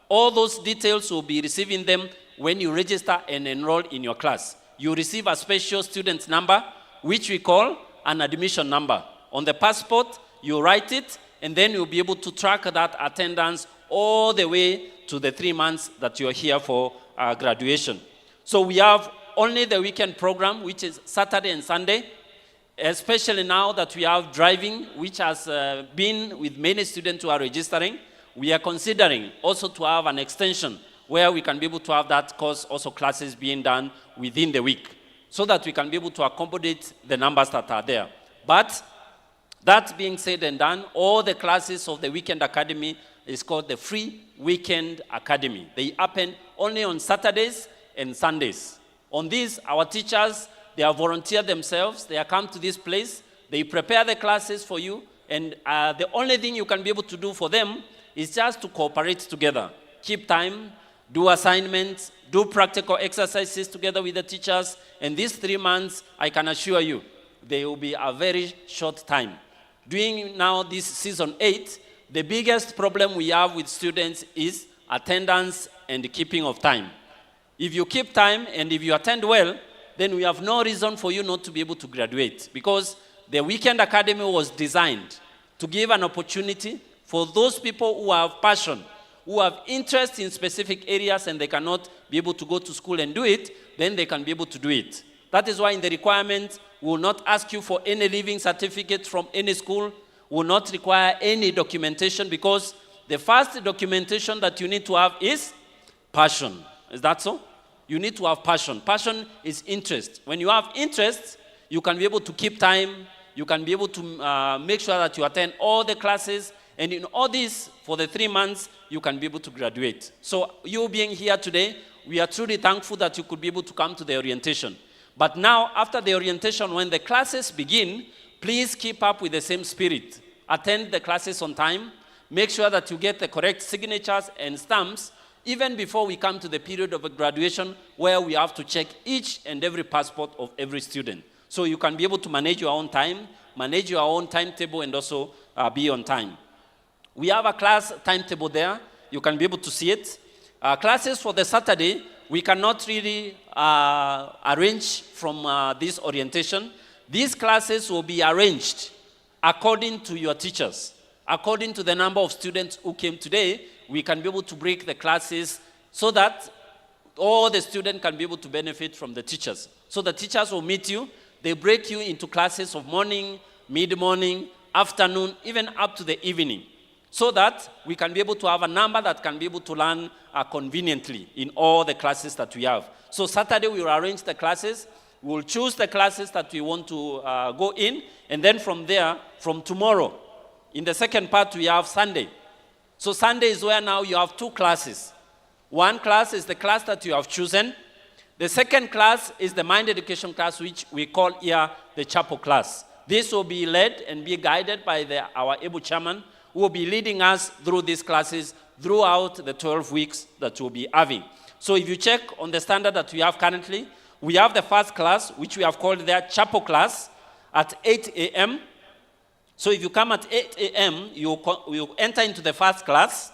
All those details will be receiving them when you register and enroll in your class. You receive a special student number, which we call an admission number. On the passport, you write it, and then you'll be able to track that attendance all the way to the 3 months that you're here for graduation. So we have only the weekend program, which is Saturday and Sunday, especially now that we have driving, which has been with many students who are registering. We are considering also to have an extension where we can be able to have that course, also classes being done within the week, so that we can be able to accommodate the numbers that are there. But that being said and done, all the classes of the Weekend Academy is called the Free Weekend Academy. They happen only on Saturdays and Sundays. On these, our teachers, they have volunteered themselves. They have come to this place. They prepare the classes for you. And the only thing you can be able to do for them is just to cooperate together. Keep time, do assignments, do practical exercises together with the teachers. And these 3 months, I can assure you, they will be a very short time. During now this season 8, the biggest problem we have with students is attendance and the keeping of time. If you keep time and if you attend well, then we have no reason for you not to be able to graduate, because the Weekend Academy was designed to give an opportunity for those people who have passion, who have interest in specific areas and they cannot be able to go to school and do it, then they can be able to do it. That is why in the requirement, we will not ask you for any leaving certificate from any school, will not require any documentation, because the first documentation that you need to have is passion. Is that so? You need to have passion. Passion is interest. When you have interest, you can be able to keep time. You can be able to make sure that you attend all the classes. And in all this, for the 3 months, you can be able to graduate. So you being here today, we are truly thankful that you could be able to come to the orientation. But now, after the orientation, when the classes begin, please keep up with the same spirit. Attend the classes on time. Make sure that you get the correct signatures and stamps even before we come to the period of graduation where we have to check each and every passport of every student. So you can be able to manage your own time, manage your own timetable, and also be on time. We have a class timetable there. You can be able to see it. Classes for the Saturday, we cannot really arrange from this orientation. These classes will be arranged according to your teachers. According to the number of students who came today, we can be able to break the classes so that all the students can be able to benefit from the teachers. So the teachers will meet you. They break you into classes of morning, mid-morning, afternoon, even up to the evening, so that we can be able to have a number that can be able to learn conveniently in all the classes that we have. So Saturday, we will arrange the classes. We will choose the classes that we want to go in. And then from there, from tomorrow, in the second part, we have Sunday. So Sunday is where now you have two classes. One class is the class that you have chosen. The second class is the mind education class, which we call here the chapel class. This will be led and be guided by our able chairman, who will be leading us through these classes throughout the 12 weeks that we'll be having. So if you check on the standard that we have currently, we have the first class, which we have called their chapel class, at 8 a.m. So if you come at 8 a.m., you'll enter into the first class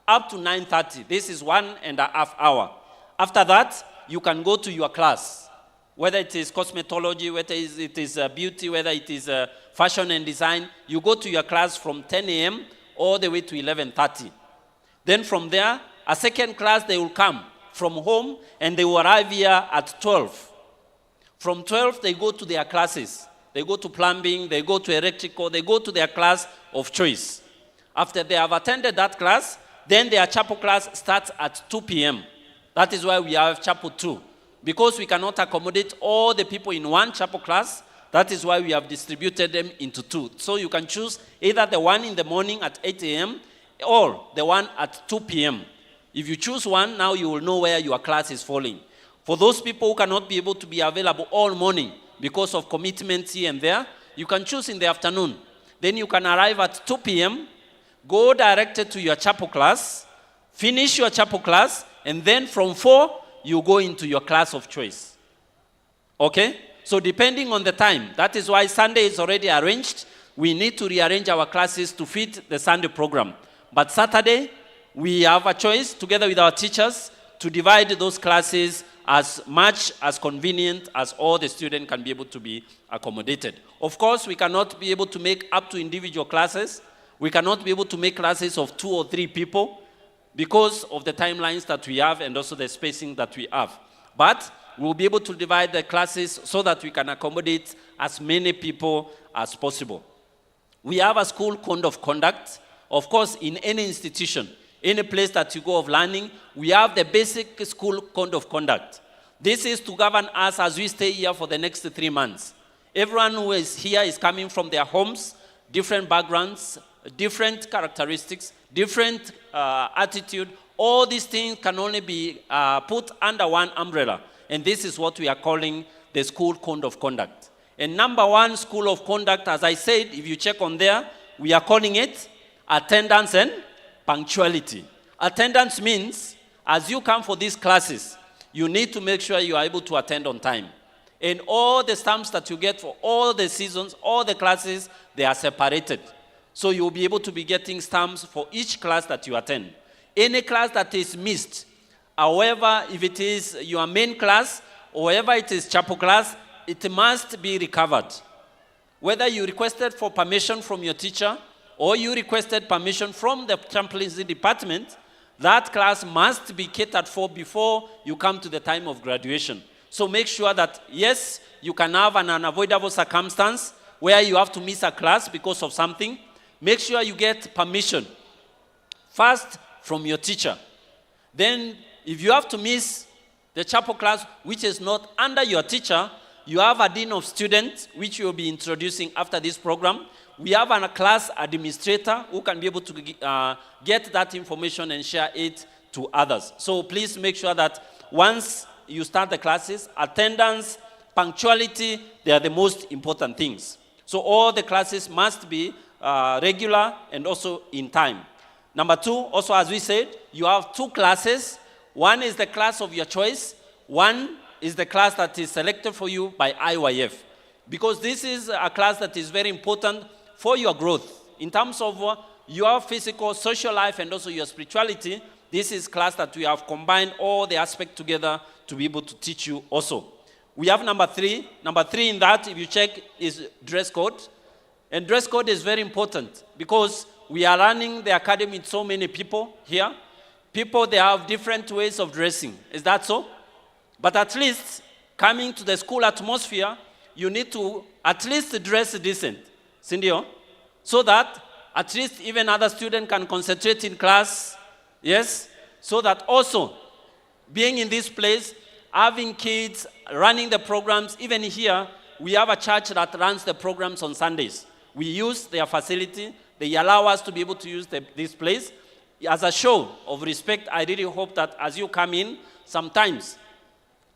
up to 9:30. This is 1.5 hours. After that, you can go to your class, whether it is cosmetology, whether it is beauty, whether it is fashion and design. You go to your class from 10 a.m. all the way to 11:30. Then from there, a second class, they will come from home and they will arrive here at 12. From 12, they go to their classes. They go to plumbing, they go to electrical, they go to their class of choice. After they have attended that class, then their chapel class starts at 2 p.m. That is why we have chapel 2. Because we cannot accommodate all the people in one chapel class, that is why we have distributed them into 2. So you can choose either the one in the morning at 8 a.m. or the one at 2 p.m. If you choose one, now you will know where your class is falling. For those people who cannot be able to be available all morning because of commitments here and there, you can choose in the afternoon. Then you can arrive at 2 p.m., go directed to your chapel class, finish your chapel class, and then from 4, you go into your class of choice. Okay? So depending on the time, that is why Sunday is already arranged. We need to rearrange our classes to fit the Sunday program. But Saturday, we have a choice together with our teachers to divide those classes as much as convenient as all the students can be able to be accommodated. Of course, we cannot be able to make up to individual classes. We cannot be able to make classes of 2 or 3 people because of the timelines that we have and also the spacing that we have. But we'll be able to divide the classes so that we can accommodate as many people as possible. We have a school code of conduct. Of course, in any institution, any place that you go of learning, we have the basic school code of conduct. This is to govern us as we stay here for the next 3 months. Everyone who is here is coming from their homes, different backgrounds, different characteristics, different attitude. All these things can only be put under one umbrella. And this is what we are calling the school code of conduct. And number 1 school of conduct, as I said, if you check on there, we are calling it attendance and punctuality. Attendance means, as you come for these classes, you need to make sure you are able to attend on time. And all the stamps that you get for all the seasons, all the classes, they are separated. So you'll be able to be getting stamps for each class that you attend. Any class that is missed, however, if it is your main class, or whether it is chapel class, it must be recovered. Whether you requested for permission from your teacher, or you requested permission from the chaplaincy department, that class must be catered for before you come to the time of graduation. So make sure that, yes, you can have an unavoidable circumstance where you have to miss a class because of something. Make sure you get permission first from your teacher. Then, if you have to miss the chapel class, which is not under your teacher, you have a dean of students, which you will be introducing after this program. We have a class administrator who can be able to get that information and share it to others. So please make sure that once you start the classes, attendance, punctuality, they are the most important things. So all the classes must be regular and also in time. Number 2, also as we said, you have 2 classes. One is the class of your choice. One is the class that is selected for you by IYF. Because this is a class that is very important for your growth. In terms of your physical, social life, and also your spirituality, this is class that we have combined all the aspects together to be able to teach you also. We have number 3. Number 3 in that, if you check, is dress code. And dress code is very important because we are running the academy with so many people here. People, they have different ways of dressing. Is that so? But at least, coming to the school atmosphere, you need to at least dress decent. Sindio? So that at least even other students can concentrate in class. Yes? So that also, being in this place, having kids, running the programs, even here, we have a church that runs the programs on Sundays. We use their facility. They allow us to be able to use this place. As a show of respect, I really hope that as you come in, sometimes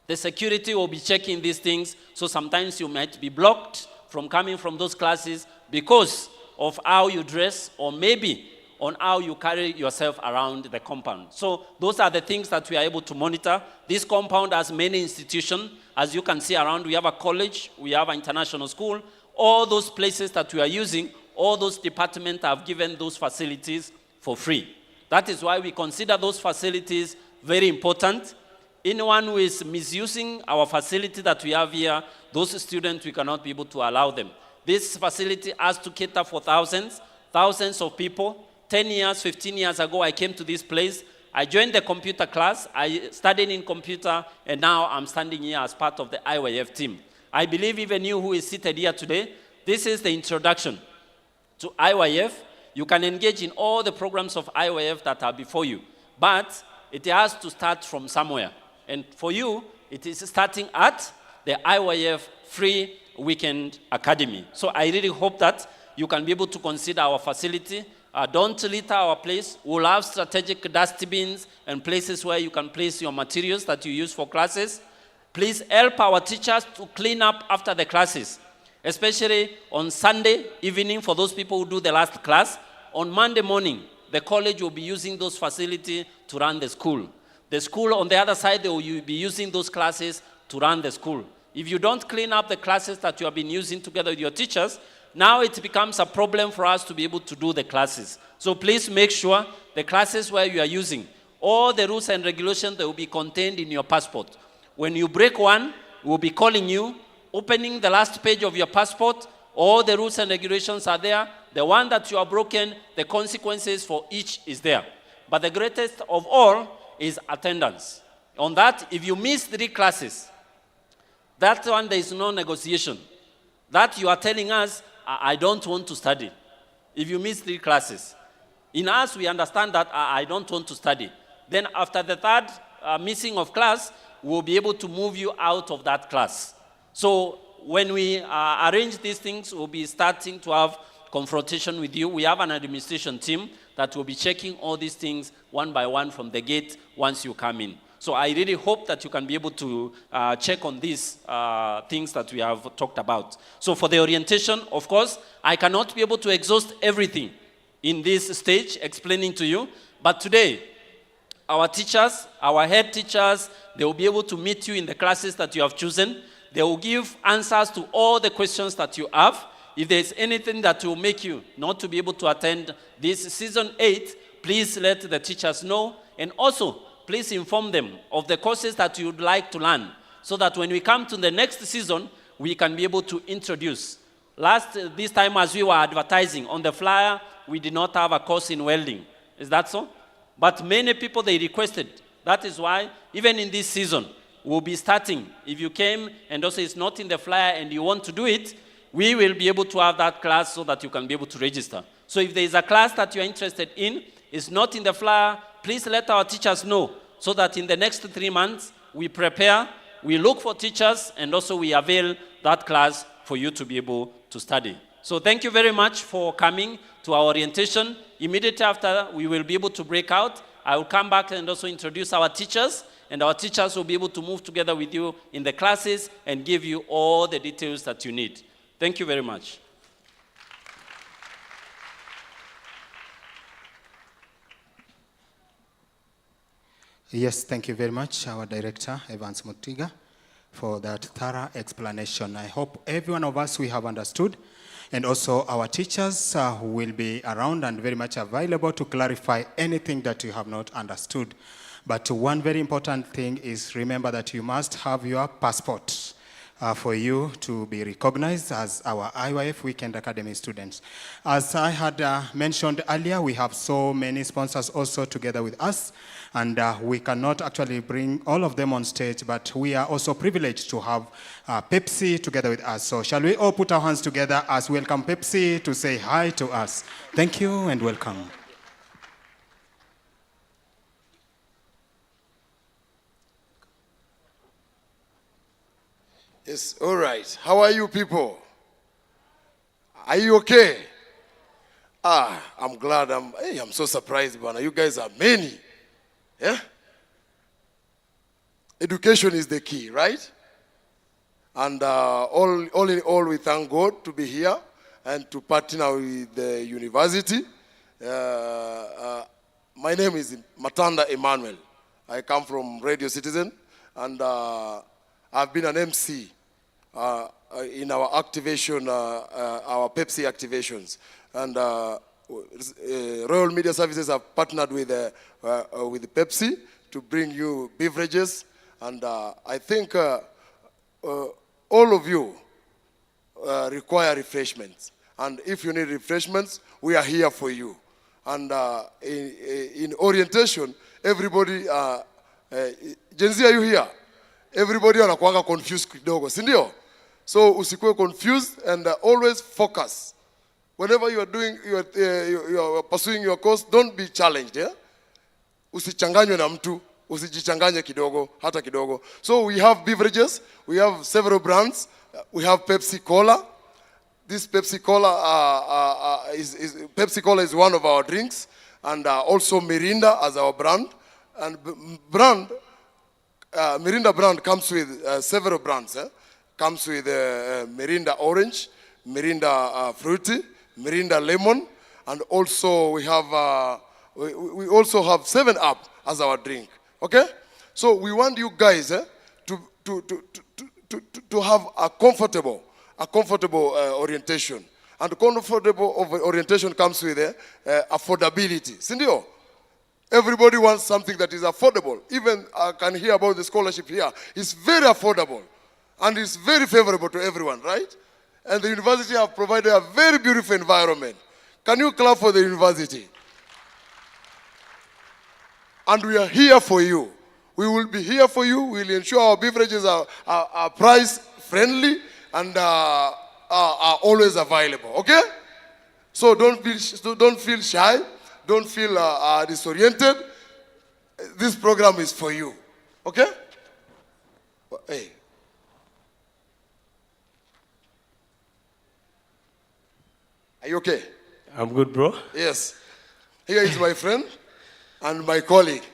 the security will be checking these things, so sometimes you might be blocked from coming from those classes because of how you dress or maybe on how you carry yourself around the compound. So those are the things that we are able to monitor. This compound has many institutions. As you can see around, we have a college, we have an international school. All those places that we are using, all those departments have given those facilities for free. That is why we consider those facilities very important. Anyone who is misusing our facility that we have here, those students, we cannot be able to allow them. This facility has to cater for thousands of people. 10 years, 15 years ago, I came to this place. I joined the computer class. I studied in computer, and now I'm standing here as part of the IYF team. I believe even you who is seated here today, this is the introduction to IYF. You can engage in all the programs of IYF that are before you, but it has to start from somewhere. And for you, it is starting at the IYF Free Weekend Academy. So I really hope that you can be able to consider our facility. Don't litter our place. We'll have strategic dustbins and places where you can place your materials that you use for classes. Please help our teachers to clean up after the classes, especially on Sunday evening for those people who do the last class. On Monday morning, the college will be using those facilities to run the school. The school on the other side, they will be using those classes to run the school. If you don't clean up the classes that you have been using together with your teachers, now it becomes a problem for us to be able to do the classes. So please make sure the classes where you are using, all the rules and regulations, they will be contained in your passport. When you break one, we'll be calling you, opening the last page of your passport. All the rules and regulations are there. The one that you are broken, the consequences for each is there. But the greatest of all is attendance. On that, if you miss 3 classes, that one there is no negotiation. That you are telling us, I don't want to study. If you miss 3 classes. In us, we understand that I don't want to study. Then after the 3rd missing of class, we'll be able to move you out of that class. So when we arrange these things, we'll be starting to have confrontation with you. We have an administration team that will be checking all these things one by one from the gate once you come in. So I really hope that you can be able to check on these things that we have talked about. So for the orientation, of course, I cannot be able to exhaust everything in this stage explaining to you. But today, our teachers, our head teachers, they will be able to meet you in the classes that you have chosen. They will give answers to all the questions that you have. If there is anything that will make you not to be able to attend this season 8, please let the teachers know. And also, please inform them of the courses that you would like to learn so that when we come to the next season, we can be able to introduce. This time as we were advertising on the flyer, we did not have a course in welding. Is that so? But many people, they requested. That is why, even in this season, we'll be starting. If you came and also it's not in the flyer and you want to do it, we will be able to have that class so that you can be able to register. So if there is a class that you're interested in, it's not in the flyer, please let our teachers know so that in the next 3 months, we prepare, we look for teachers, and also we avail that class for you to be able to study. So thank you very much for coming to our orientation. Immediately after, we will be able to break out. I will come back and also introduce our teachers, and our teachers will be able to move together with you in the classes and give you all the details that you need. Thank you very much. Yes, thank you very much, our director, Evans Mutiga, for that thorough explanation. I hope every one of us we have understood, and also our teachers who will be around and very much available to clarify anything that you have not understood. But one very important thing is remember that you must have your passport for you to be recognized as our IYF Weekend Academy students. As I had mentioned earlier, we have so many sponsors also together with us, and we cannot actually bring all of them on stage, but we are also privileged to have Pepsi together with us. So shall we all put our hands together as we welcome Pepsi to say hi to us. Thank you and welcome. Yes, all right. How are you people? Are you okay? I'm glad. I'm so surprised, Bana. You guys are many. Yeah? Education is the key, right? And all in all, we thank God to be here and to partner with the university. My name is Matanda Emmanuel. I come from Radio Citizen, and I've been an MC in our activation, our Pepsi activations. And Royal Media Services have partnered with Pepsi to bring you beverages. And I think all of you require refreshments. And if you need refreshments, we are here for you. And in orientation, everybody, Gen Z, are you here? Everybody anakuanga confused kidogo, si ndio? So usikuwe confused and always focus. Whenever you are doing, you are pursuing your course, don't be challenged. Yeah? Usichanganywe na mtu, usijichanganye kidogo, hata kidogo. So we have beverages, we have several brands. We have Pepsi Cola. This Pepsi Cola Pepsi Cola is one of our drinks, and also Mirinda as our brand. And Mirinda brand comes with several brands. Comes with Mirinda Orange, Mirinda Fruity, Mirinda Lemon, and also we have we also have 7-Up as our drink. Okay, so we want you guys to have a comfortable orientation, and comfortable orientation comes with affordability. Sindio? Everybody wants something that is affordable. Even I can hear about the scholarship here. It's very affordable. And it's very favorable to everyone, right? And the university have provided a very beautiful environment. Can you clap for the university? And we are here for you. We will be here for you. We will ensure our beverages are price friendly and are always available, okay? So don't feel shy. Don't feel disoriented. This program is for you. Okay? Hey. Are you okay? I'm good, bro. Yes. Here is my friend and my colleague.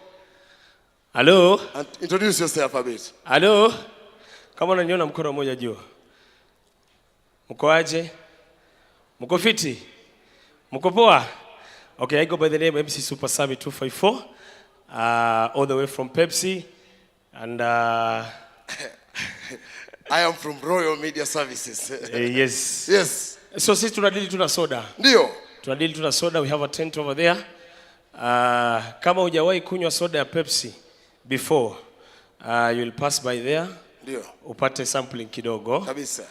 Hello. And introduce yourself a bit. Hello. Kama unaniona mkono mmoja juu. Mko aje? Mko fiti? Mko poa? Okay, I go by the name MC Super Sammy 254, all the way from Pepsi, and I am from Royal Media Services. Yes. Yes. So sisi tunadili tuna soda. Ndio. Tunadili tuna soda. We have a tent over there. Kama hujawahi kunywa soda ya Pepsi before, you will pass by there. Ndio. Upate sampling kidogo. Kabisa.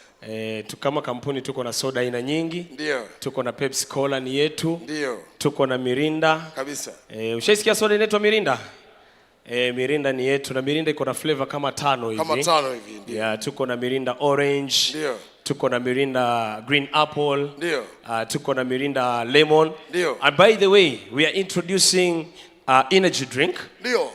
Kama kampuni tuko na soda aina nyingi. Ndio. Tuko na Pepsi Cola ni yetu. Ndio. Tuko na Mirinda. Kabisa. Ushaisikia soda inaitwa Mirinda? Mirinda ni yetu, na Mirinda iko na flavor kama 5 hivi. Kama 5 hivi, ndio. Yeah, tuko na Mirinda Orange. Ndio. Tuko na Mirinda Green Apple. Ndio. Tuko na Mirinda Lemon. Ndio. And by the way, we are introducing energy drink. Ndio.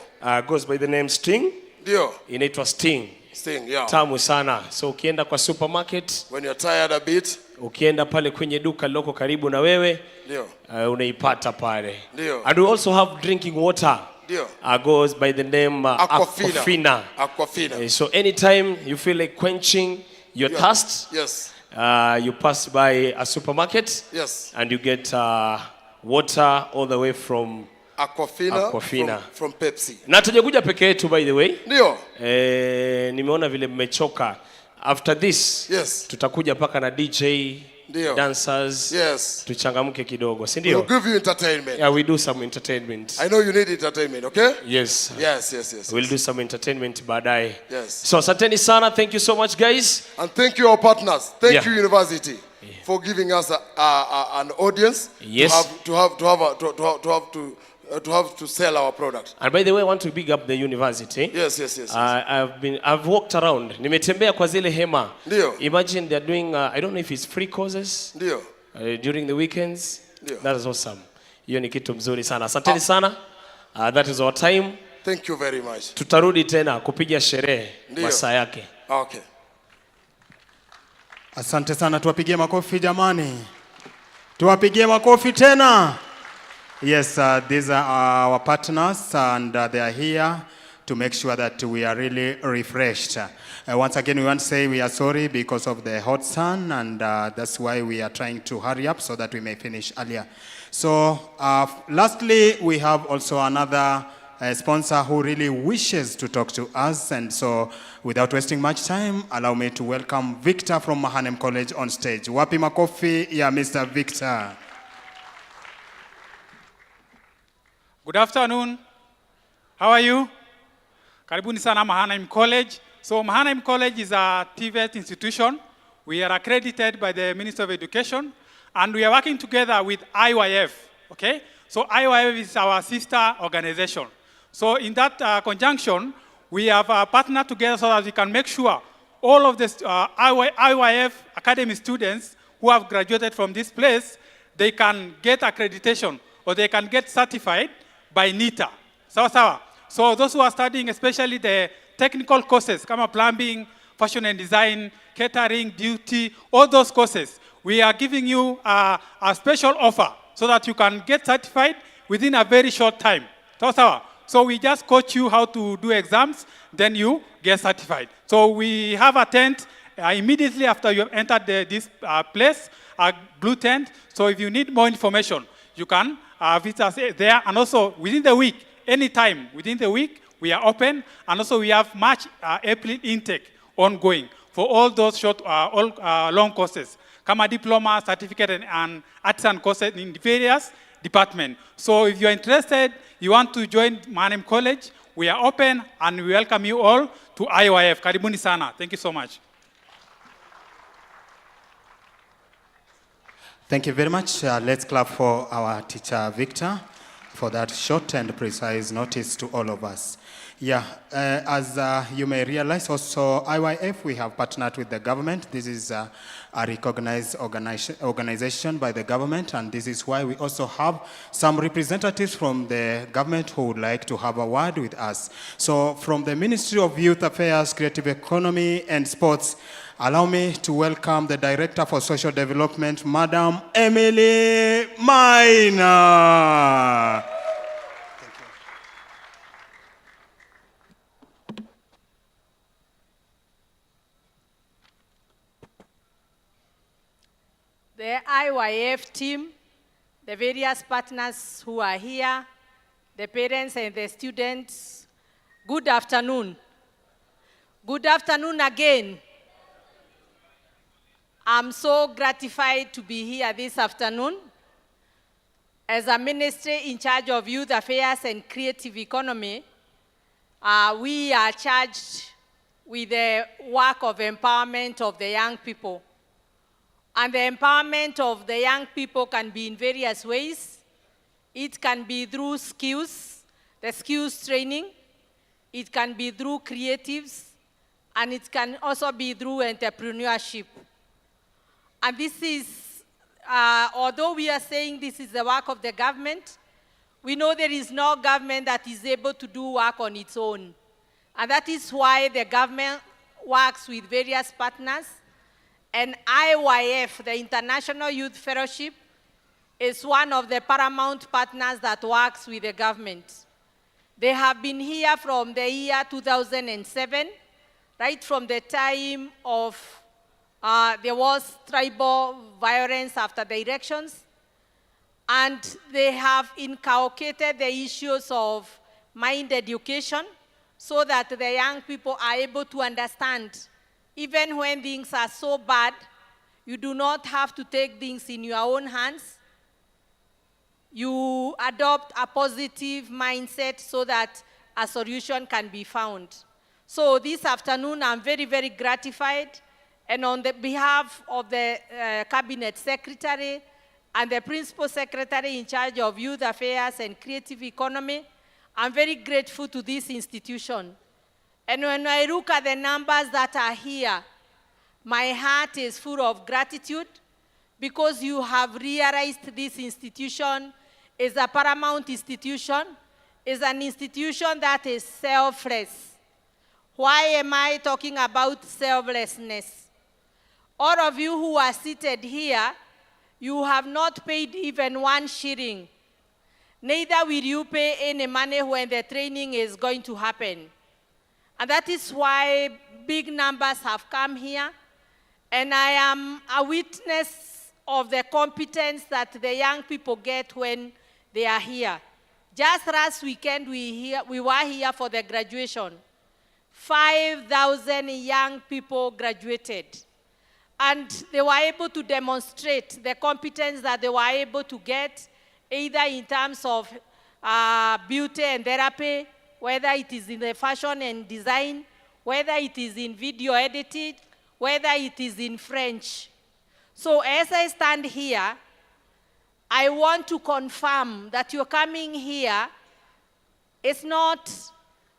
Goes by the name Sting. Ndio. Inaitwa Sting. Sting, yeah. Tamu sana. So ukienda kwa supermarket, when you're tired a bit, ukienda pale kwenye duka loko karibu na wewe, ndio, unaipata pale. Ndio. And we also have drinking water. Ndio. Goes by the name Aquafina. Aquafina. So anytime you feel like quenching your thirst, yes, you pass by a supermarket, yes, and you get water all the way from Aquafina. From Pepsi. Na tujakuja peke yetu by the way. Ndio. Nimeona vile mmechoka. After this, yes, tutakuja paka na DJ, ndio, dancers. Yes. Tuchangamke kidogo, si ndio? We'll give you entertainment. Yeah, we do some entertainment. I know you need entertainment, okay? Yes. Yes. We'll do some entertainment baadaye. Yes. So asanteni sana. Thank you so much guys. And thank you our partners. Thank you university for giving us an audience. Yes. To have to sell our product. And by the way, I want to big up the university. Yes. I've walked around. Nimetembea kwa zile hema. Ndio. Imagine they're doing I don't know if it's free courses. Ndio. During the weekends. Ndio. That is awesome. Hiyo ni kitu mzuri sana. Asanteni sana. That is our time. Thank you very much. Tutarudi tena kupiga sherehe masaa yake. Okay. Asante sana, tuwapigie makofi jamani. Tuwapigie makofi tena. Yes, these are our partners and they are here to make sure that we are really refreshed. Once again, we want to say we are sorry because of the hot sun and that's why we are trying to hurry up so that we may finish earlier. So lastly, we have also another sponsor who really wishes to talk to us, and so without wasting much time, allow me to welcome Victor from Mahanaim College on stage. Wapi makofi ya Mr. Victor. Good afternoon. How are you? Karibuni sana Mahanaim College. So Mahanaim College is a TVET institution. We are accredited by the Ministry of Education, and we are working together with IYF. Okay? So IYF is our sister organization. So in that conjunction, we have partnered together so that we can make sure all of the IYF academy students who have graduated from this place, they can get accreditation or they can get certified by NITA. Sawa. So those who are studying, especially the technical courses, kama plumbing, fashion and design, catering, duty, all those courses, we are giving you a special offer so that you can get certified within a very short time. Sawa. So we just coach you how to do exams, then you get certified. So we have a tent immediately after you have entered this place, a blue tent. So if you need more information, you can visit us there. And also within the week, anytime within the week, we are open. And also we have March, April intake ongoing for all those short, long courses. Kama diploma, certificate, and artisan courses in various departments. So if you're interested, you want to join Mahanaim College, we are open and we welcome you all to IYF. Karibuni sana. Thank you so much. Thank you very much. Let's clap for our teacher, Victor, for that short and precise notice to all of us. Yeah, as you may realize, also IYF, we have partnered with the government. This is a recognized organization by the government, and this is why we also have some representatives from the government who would like to have a word with us. So from the Ministry of Youth Affairs, Creative Economy and Sports, allow me to welcome the Director for Social Development, Madam Emily Maina. The IYF team, the various partners who are here, the parents and the students, good afternoon. Good afternoon again. I'm so gratified to be here this afternoon. As a ministry in charge of youth affairs and creative economy, we are charged with the work of empowerment of the young people. And the empowerment of the young people can be in various ways. It can be through skills, the skills training. It can be through creatives. And it can also be through entrepreneurship. And this is, although we are saying this is the work of the government, we know there is no government that is able to do work on its own. And that is why the government works with various partners. And IYF, the International Youth Fellowship, is one of the paramount partners that works with the government. They have been here from the year 2007, right from the time of there was tribal violence after the elections. And they have inculcated the issues of mind education so that the young people are able to understand, even when things are so bad, you do not have to take things in your own hands. You adopt a positive mindset so that a solution can be found. So this afternoon, I'm very, very gratified. And on the behalf of the Cabinet Secretary and the Principal Secretary in charge of Youth Affairs and Creative Economy, I'm very grateful to this institution. And when I look at the numbers that are here, my heart is full of gratitude because you have realized this institution is a paramount institution, is an institution that is selfless. Why am I talking about selflessness? All of you who are seated here, you have not paid even 1 shilling. Neither will you pay any money when the training is going to happen. And that is why big numbers have come here. And I am a witness of the competence that the young people get when they are here. Just last weekend, we were here for the graduation. 5,000 young people graduated. And they were able to demonstrate the competence that they were able to get, either in terms of beauty and therapy, whether it is in the fashion and design, whether it is in video editing, whether it is in French. So as I stand here, I want to confirm that you're coming here. It's not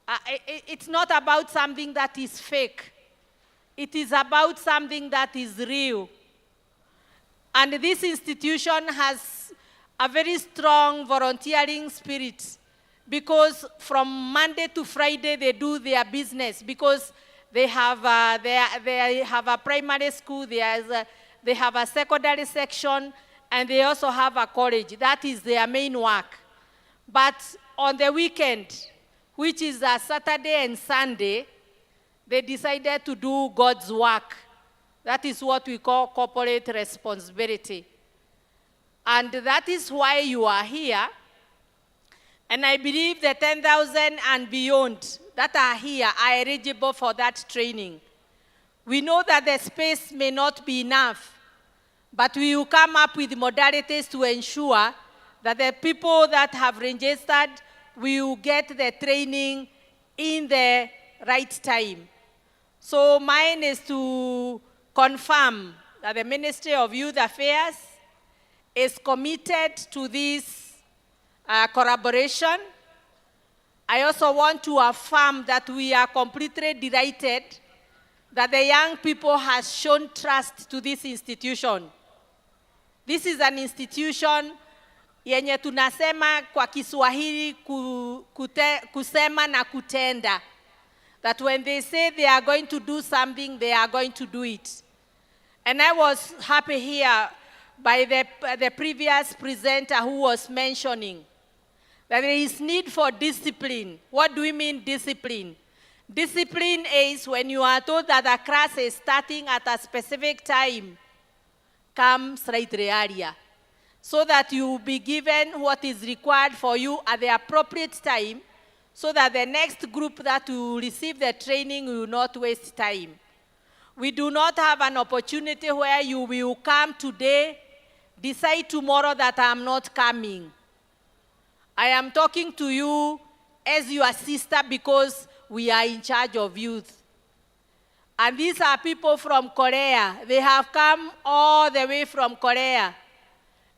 about something that is fake. It is about something that is real. And this institution has a very strong volunteering spirit because from Monday to Friday they do their business because they have a primary school, they have a secondary section, and they also have a college. That is their main work. But on the weekend, which is a Saturday and Sunday, they decided to do God's work. That is what we call corporate responsibility. And that is why you are here. And I believe the 10,000 and beyond that are here are eligible for that training. We know that the space may not be enough, but we will come up with modalities to ensure that the people that have registered will get the training in the right time. So mine is to confirm that the Ministry of Youth Affairs is committed to this collaboration. I also want to affirm that we are completely delighted that the young people have shown trust to this institution. This is an institution yenye tunasema kwa Kiswahili kusema na kutenda. That when they say they are going to do something, they are going to do it. And I was happy here by the previous presenter who was mentioning that there is need for discipline. What do we mean discipline? Discipline is when you are told that the class is starting at a specific time, come slightly earlier, so that you will be given what is required for you at the appropriate time, so that the next group that will receive the training will not waste time. We do not have an opportunity where you will come today, decide tomorrow that I'm not coming. I am talking to you as your sister because we are in charge of youth. And these are people from Korea. They have come all the way from Korea.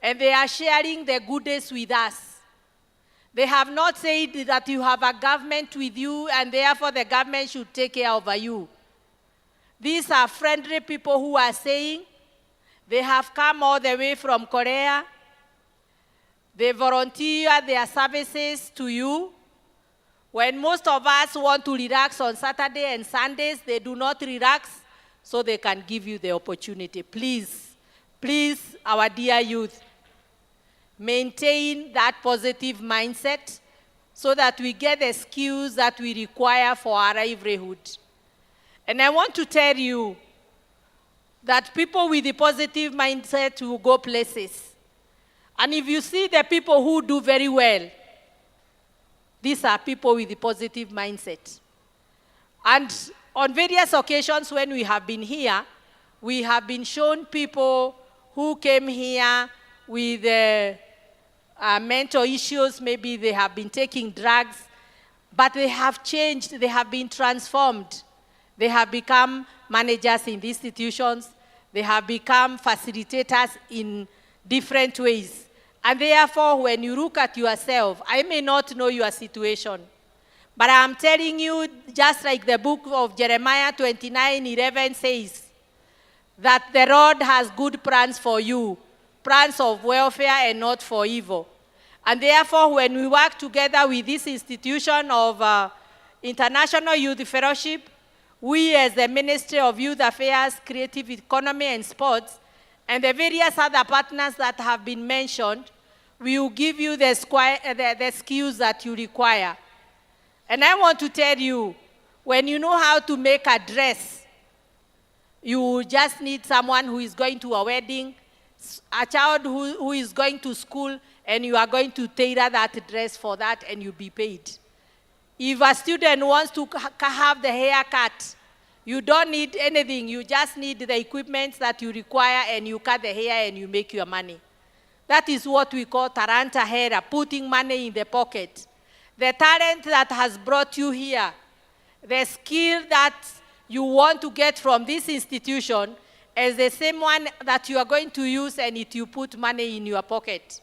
And they are sharing the goodies with us. They have not said that you have a government with you and therefore the government should take care of you. These are friendly people who are saying they have come all the way from Korea. They volunteer their services to you. When most of us want to relax on Saturday and Sundays, they do not relax, so they can give you the opportunity. Please, please, our dear youth, maintain that positive mindset so that we get the skills that we require for our livelihood. And I want to tell you that people with the positive mindset will go places. And if you see the people who do very well, these are people with a positive mindset. And on various occasions when we have been here, we have been shown people who came here with mental issues. Maybe they have been taking drugs, but they have changed, they have been transformed. They have become managers in the institutions. They have become facilitators in different ways. And therefore, when you look at yourself, I may not know your situation, but I'm telling you, just like the book of Jeremiah 29:11 says, that the Lord has good plans for you, plans of welfare and not for evil. And therefore, when we work together with this institution of International Youth Fellowship, we as the Ministry of Youth Affairs, Creative Economy and Sports, and the various other partners that have been mentioned, we will give you the skills that you require. And I want to tell you, when you know how to make a dress, you just need someone who is going to a wedding, a child who is going to school, and you are going to tailor that dress for that, and you'll be paid. If a student wants to have the haircut, you don't need anything. You just need the equipment that you require, and you cut the hair, and you make your money. That is what we call taranta hera, putting money in the pocket. The talent that has brought you here, the skill that you want to get from this institution is the same one that you are going to use, and you put money in your pocket.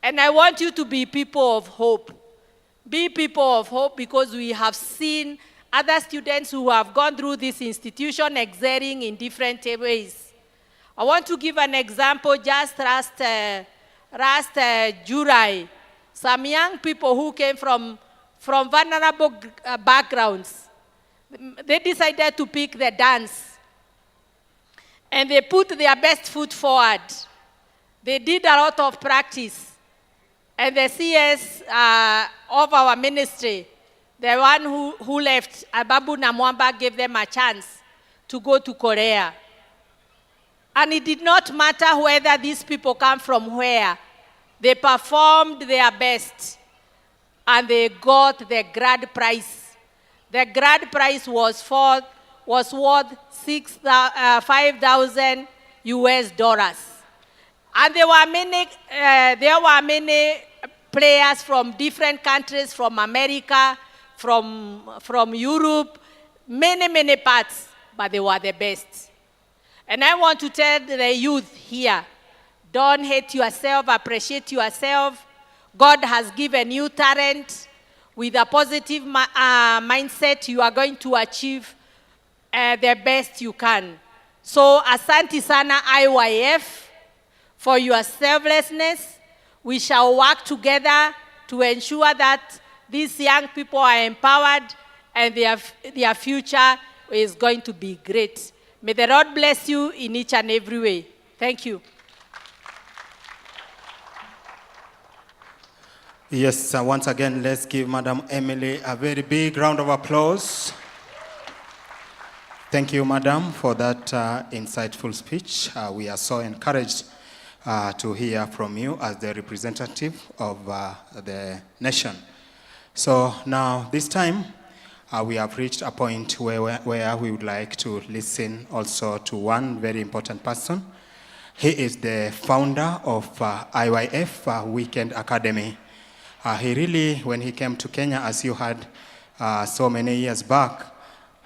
And I want you to be people of hope. Be people of hope, because we have seen other students who have gone through this institution excelling in different ways. I want to give an example. Just last July, some young people who came from vulnerable backgrounds, they decided to pick the dance. And they put their best foot forward. They did a lot of practice. And the CS of our ministry, the one who left, Ababu Namwamba, gave them a chance to go to Korea. And it did not matter whether these people come from where. They performed their best, and they got the grand prize. The grand prize was worth 5,000 US dollars. And there were many players from different countries, from America, from Europe, many parts, but they were the best. And I want to tell the youth here, don't hate yourself, appreciate yourself. God has given you talent. With a positive mindset, you are going to achieve the best you can. So, asante sana IYF for your selflessness. We shall work together to ensure that these young people are empowered and their future is going to be great. May the Lord bless you in each and every way. Thank you. Yes, once again, let's give Madam Emily a very big round of applause. Thank you, Madam, for that insightful speech. We are so encouraged to hear from you as the representative of the nation. So now, this time, we have reached a point where we would like to listen also to one very important person. He is the founder of IYF Weekend Academy. He really, when he came to Kenya, as you heard so many years back,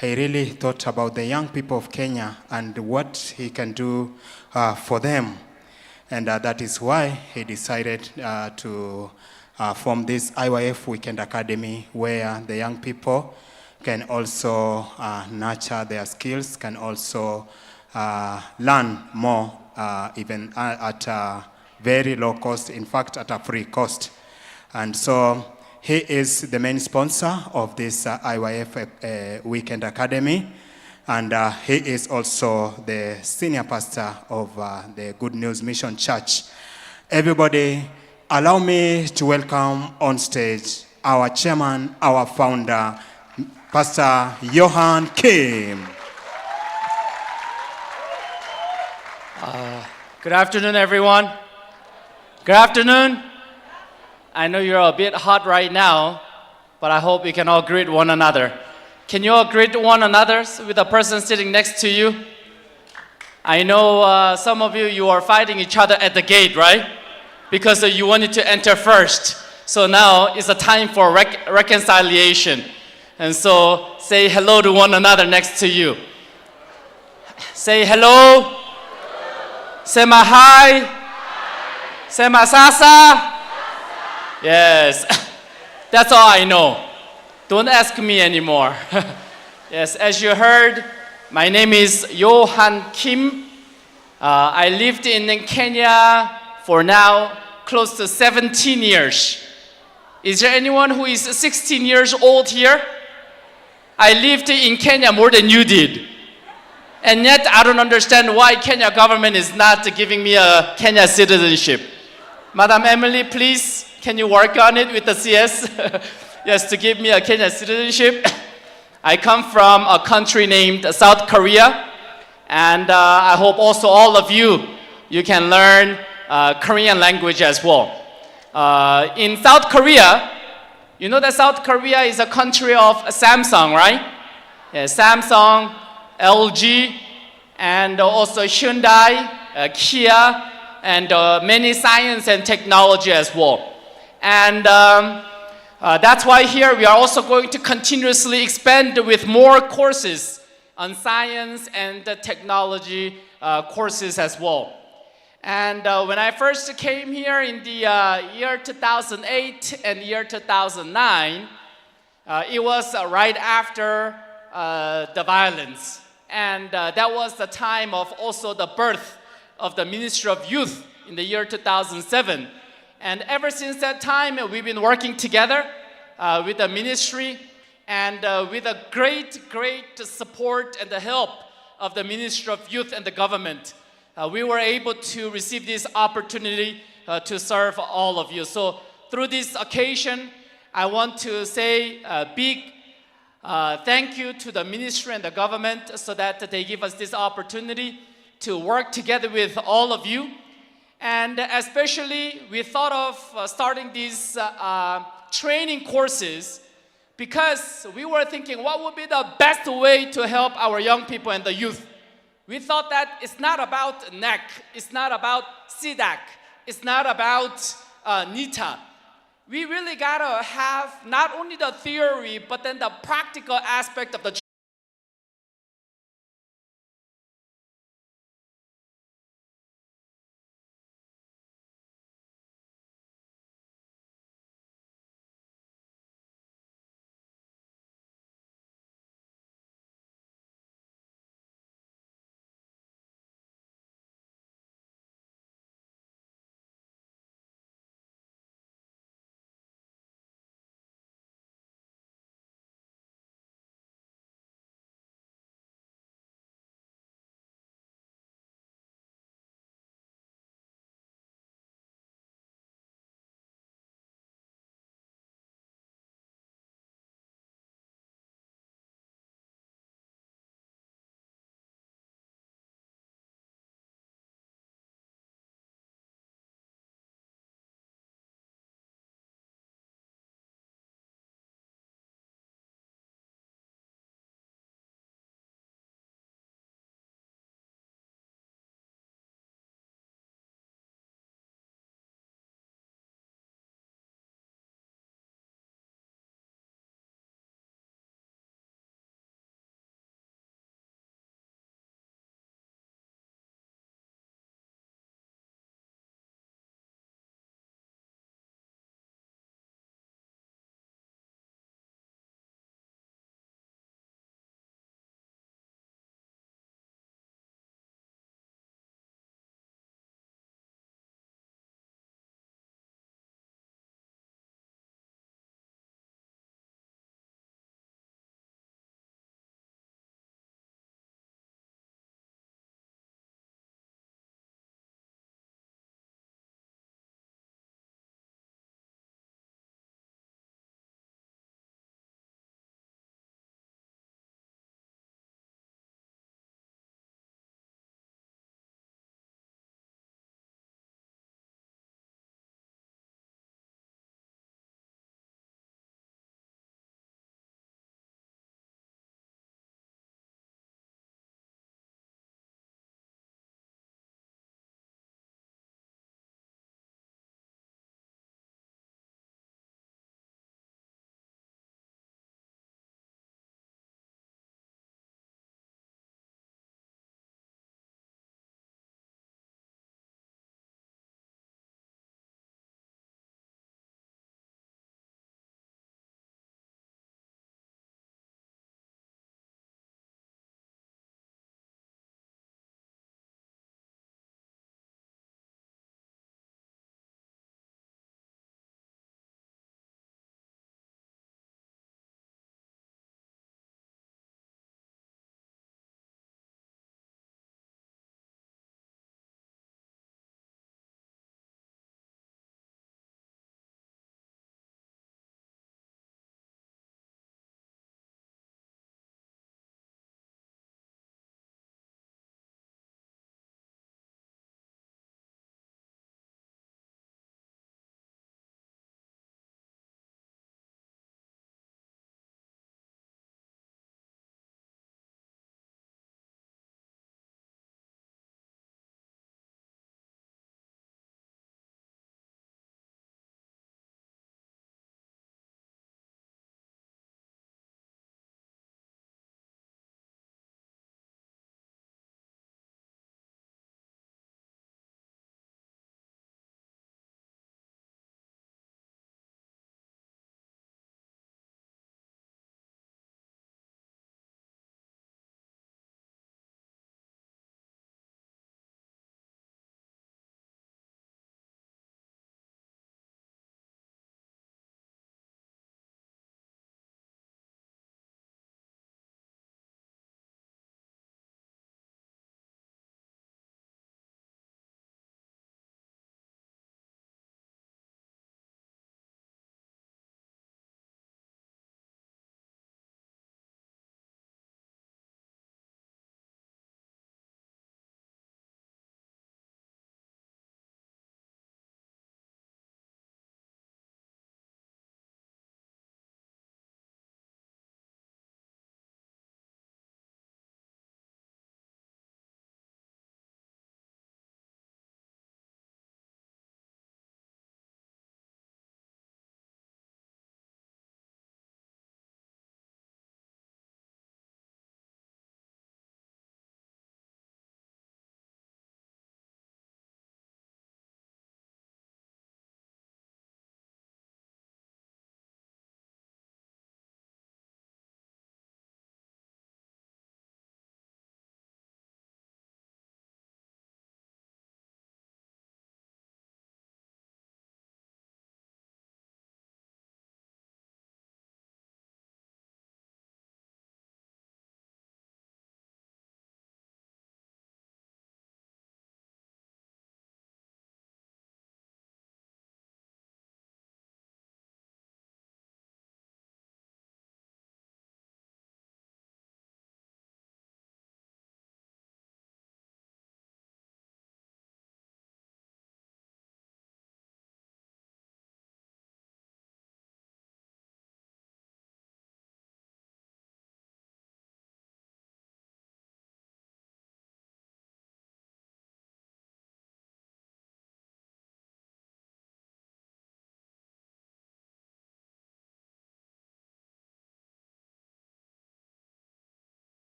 he really thought about the young people of Kenya and what he can do for them. And that is why he decided to form this IYF Weekend Academy, where the young people can also nurture their skills, can also learn more, even at a very low cost, in fact, at a free cost. And so he is the main sponsor of this IYF Weekend Academy. And he is also the senior pastor of the Good News Mission Church. Everybody, allow me to welcome on stage our chairman, our founder, Pastor Johan Kim. Good afternoon, everyone. Good afternoon. I know you're a bit hot right now, but I hope you can all greet one another. Can you all greet one another with the person sitting next to you? I know some of you are fighting each other at the gate, right? Because you wanted to enter first. So now it's a time for reconciliation. And so say hello to one another next to you. Say hello. Say my hi. Say my sasa. Yes. That's all I know. Don't ask me anymore. Yes, as you heard, my name is Johan Kim. I lived in Kenya for now close to 17 years. Is there anyone who is 16 years old here? I lived in Kenya more than you did. And yet I don't understand why Kenya government is not giving me a Kenya citizenship. Madam Emily, please, can you work on it with the CS? Yes, to give me a Kenya citizenship. I come from a country named South Korea. And I hope also all of you can learn Korean language as well. In South Korea, you know that South Korea is a country of Samsung, right? Yeah, Samsung, LG, and also Hyundai, Kia, and many science and technology as well. And that's why here we are also going to continuously expand with more courses on science and technology courses as well. And when I first came here in the year 2008 and year 2009, it was right after the violence. And that was the time of also the birth of the Ministry of Youth in the year 2007. And ever since that time, we've been working together with the ministry and with a great support and the help of the Ministry of Youth and the government. We were able to receive this opportunity to serve all of you. So through this occasion, I want to say a big thank you to the ministry and the government so that they give us this opportunity to work together with all of you. And especially, we thought of starting these training courses because we were thinking what would be the best way to help our young people and the youth. We thought that it's not about NEC, it's not about CDAC, it's not about NITA. We really gotta have not only the theory, but then the practical aspect of the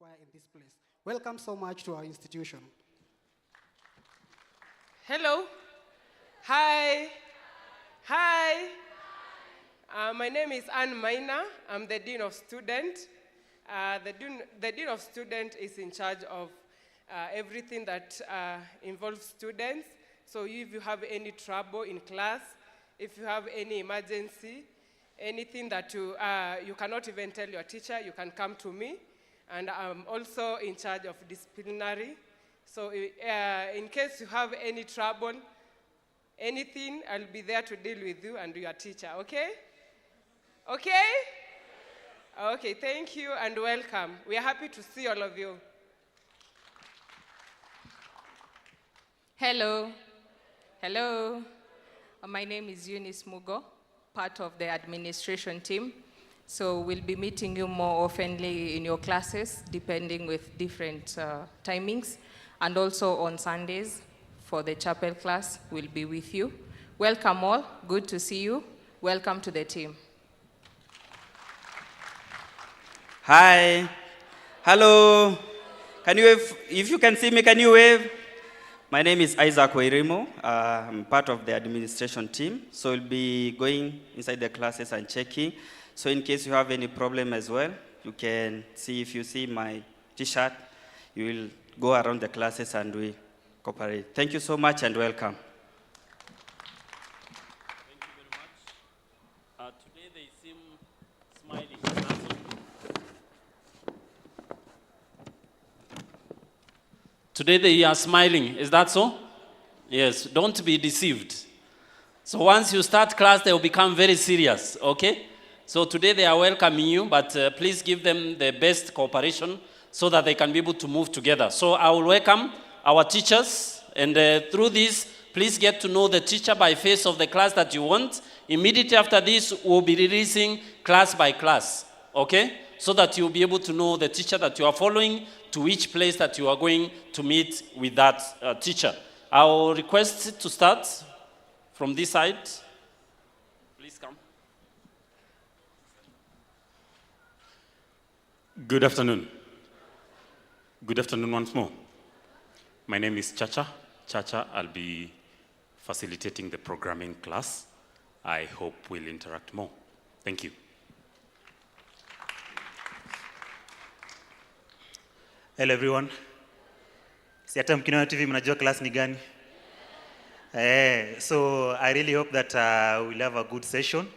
choir in this place. Welcome so much to our institution. Hello. Hi. Hi. My name is Anne Maina. I'm the Dean of Student. The Dean of Student is in charge of everything that involves students. So if you have any trouble in class, if you have any emergency, anything that you cannot even tell your teacher, you can come to me. And I'm also in charge of disciplinary. So in case you have any trouble, anything, I'll be there to deal with you and your teacher, okay? Okay? Okay, thank you and welcome. We are happy to see all of you. Hello. Hello. My name is Eunice Mugo, part of the administration team. So we'll be meeting you more oftenly in your classes, depending with different timings. And also on Sundays for the chapel class, we'll be with you. Welcome all. Good to see you. Welcome to the team. Hi. Hello. Can you wave? If you can see me, can you wave? My name is Isaac Wairimo. I'm part of the administration team. So we'll be going inside the classes and checking. So in case you have any problem as well, you can see, if you see my t-shirt, you will go around the classes and we cooperate. Thank you so much and welcome. Today they seem smiling. Today they are smiling. Is that so? Yes. Don't be deceived. So once you start class, they will become very serious. Okay? So today they are welcoming you, but please give them the best cooperation so that they can be able to move together. So I will welcome our teachers, and through this, please get to know the teacher by face of the class that you want. Immediately after this, we'll be releasing class by class, okay? So that you'll be able to know the teacher that you are following to each place that you are going to meet with that teacher. I will request to start from this side. Please come. Good afternoon. Good afternoon once more. My name is Chacha. Chacha, I'll be facilitating the programming class. I hope we'll interact more. Thank you. Hello everyone. Si hata mkiniona TV mnajua class ni gani? So I really hope that we'll have a good session.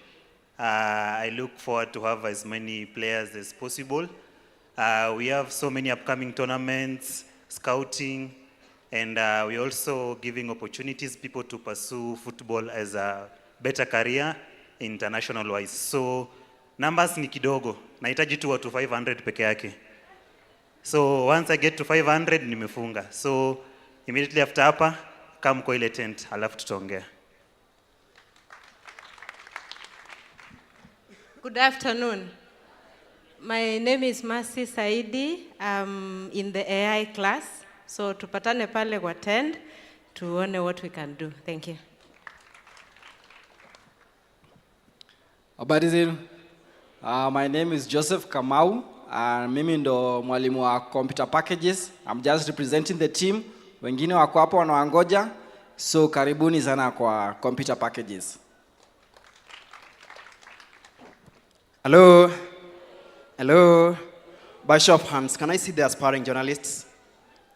I look forward to have as many players as possible. We have so many upcoming tournaments, scouting, and we're also giving opportunities people to pursue football as a better career international wise. So numbers ni kidogo. Nahitaji tu watu 500 peke yake. So once I get to 500 nimefunga. So immediately after hapa come kwa ile tent alafu tutaongea. Good afternoon. My name is Mercy Saidi. I'm in the AI class. So tupatane pale kwa tent tuone what we can do. Thank you. Habari zenu. My name is Joseph Kamau. Mimi ndo mwalimu wa computer packages. I'm just representing the team. Wengine wako hapo wanawangoja. So karibuni sana kwa computer packages. Hello. Hello. By show of hands, can I see the aspiring journalists?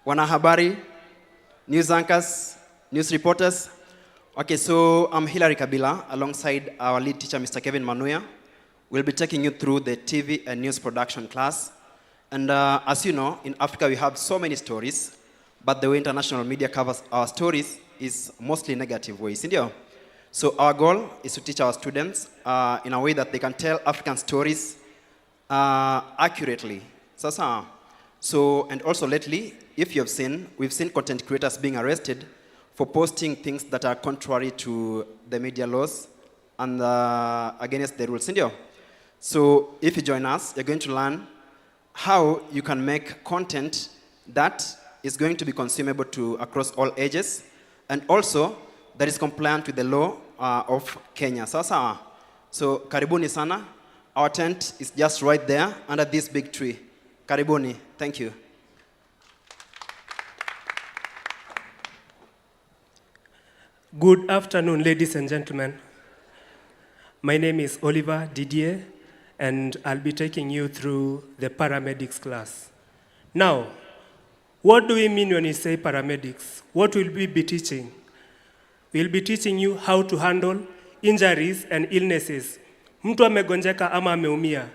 Wanahabari, news anchors, news reporters. Okay, so I'm Hilary Kabila alongside our lead teacher, Mr. Kevin Manuya. We'll be taking you through the TV and news production class. And as you know, in Africa we have so many stories, but the way international media covers our stories is mostly negative ways, isn't it? So our goal is to teach our students in a way that they can tell African stories accurately. So, and also lately, if you have seen, we've seen content creators being arrested for posting things that are contrary to the media laws and against the rules. So if you join us, you're going to learn how you can make content that is going to be consumable to across all ages, and also that is compliant with the law of Kenya. So karibuni sana. Our tent is just right there under this big tree. Karibuni. Thank you. Good afternoon, ladies and gentlemen. My name is Oliver Didier, and I'll be taking you through the paramedics class. Now, what do we mean when we say paramedics? What will we be teaching? We'll be teaching you how to handle injuries and illnesses. Mtu amegonjeka ama ameumia.